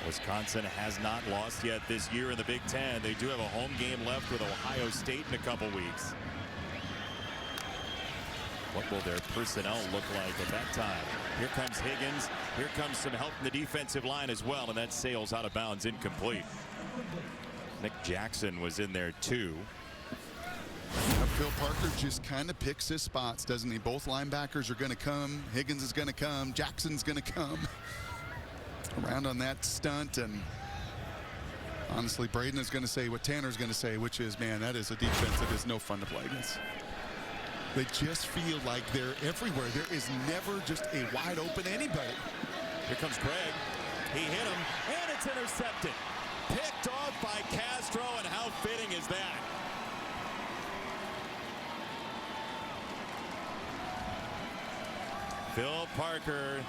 Wisconsin has not lost yet this year in the Big Ten. They do have a home game left with Ohio State in a couple weeks. What will their personnel look like at that time? Here comes Higgins. Here comes some help in the defensive line as well, and that sails out of bounds, incomplete. Nick Jackson was in there too. Phil Parker just kind of picks his spots, doesn't he? Both linebackers are going to come. Higgins is going to come. Jackson's going to come around on that stunt. And honestly, Braden is going to say what Tanner's going to say, which is, man, that is a defense that is no fun to play against. They just feel like they're everywhere. There is never just a wide open anybody. Here comes Craig. He hit him, and it's intercepted. Picked off by Castro, and how fitting is that? Phil Parker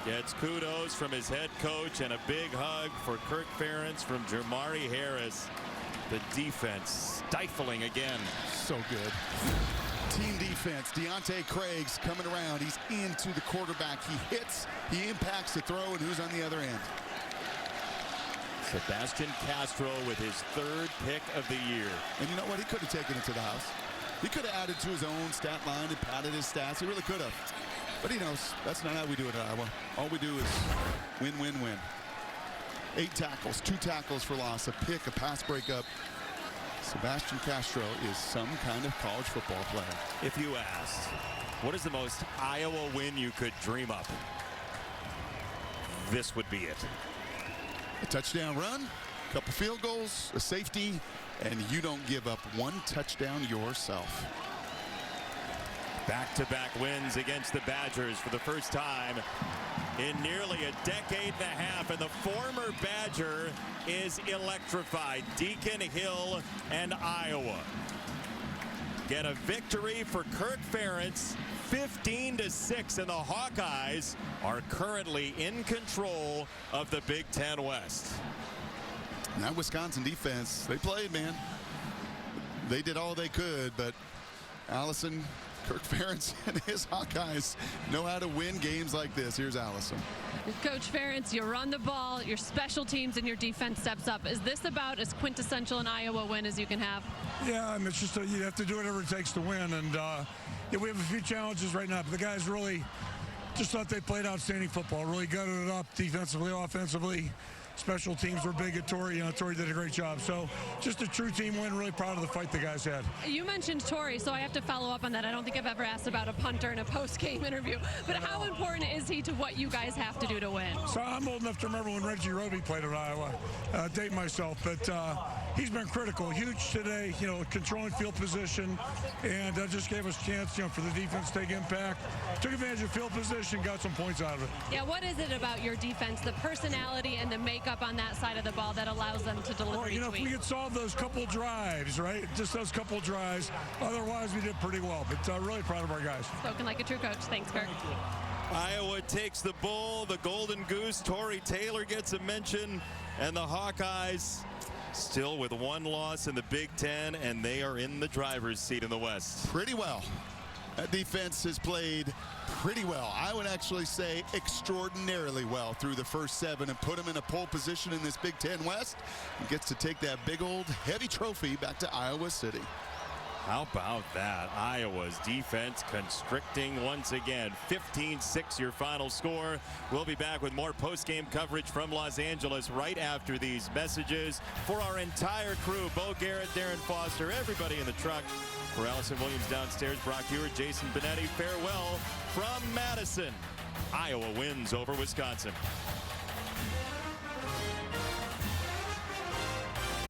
gets kudos from his head coach and a big hug for Kirk Ferentz from Jermari Harris. The defense stifling again. So good. Team defense. Deontay Craig's coming around. He's into the quarterback. He hits, he impacts the throw, and who's on the other end? Sebastian Castro with his 3rd pick of the year. And you know what? He could have taken it to the house. He could have added to his own stat line and padded his stats. He really could have. But he knows that's not how we do it at Iowa. All we do is win, win, win. 8 tackles, 2 tackles for loss, a pick, a pass breakup. Sebastian Castro is some kind of college football player. If you asked, what is the most Iowa win you could dream up? This would be it. A touchdown run, a couple field goals, a safety, and you don't give up 1 touchdown yourself. Back-to-back wins against the Badgers for the first time in nearly a decade and a half, and the former Badger is electrified. Deacon Hill and Iowa get a victory for Kirk Ferentz, 15-6, and the Hawkeyes are currently in control of the Big Ten West. And that Wisconsin defense, they played, man. They did all they could, but Allison, Kirk Ferentz and his Hawkeyes know how to win games like this. Here's Allison. Coach Ferentz, you run the ball, your special teams and your defense steps up. Is this about as quintessential an Iowa win as you can have? Yeah, and it's just you have to do whatever it takes to win. And yeah, we have a few challenges right now, but the guys really just thought they played outstanding football, really gutted it up defensively, offensively. Special teams were big at Torrey. Torrey did a great job. So just a true team win. Really proud of the fight the guys had. You mentioned Torrey, so I have to follow up on that. I don't think I've ever asked about a punter in a post-game interview. But how important is he to what you guys have to do to win? So I'm old enough to remember when Reggie Roby played at Iowa. Date myself, but he's been critical. Huge today, controlling field position, and just gave us a chance, for the defense to take impact. Took advantage of field position, got some points out of it. Yeah, what is it about your defense, the personality and the makeup on that side of the ball that allows them to deliver well, each if week? we could solve those couple drives, right? Just those couple drives. Otherwise, we did pretty well. But really proud of our guys. Spoken like a true coach. Thanks, Kirk. Iowa takes the bull, the Golden Goose. Torrey Taylor gets a mention, and the Hawkeyes still with 1 loss in the Big Ten, and they are in the driver's seat in the West. Pretty well. That defense has played pretty well. I would actually say extraordinarily well through the first 7 and put them in a pole position in this Big Ten West and gets to take that big old heavy trophy back to Iowa City. How about that? Iowa's defense constricting once again. 15-6 your final score. We'll be back with more post-game coverage from Los Angeles right after these messages. For our entire crew, Bo Garrett, Darren Foster, everybody in the truck. For Allison Williams downstairs, Brock Hewitt, Jason Benetti, farewell from Madison. Iowa wins over Wisconsin.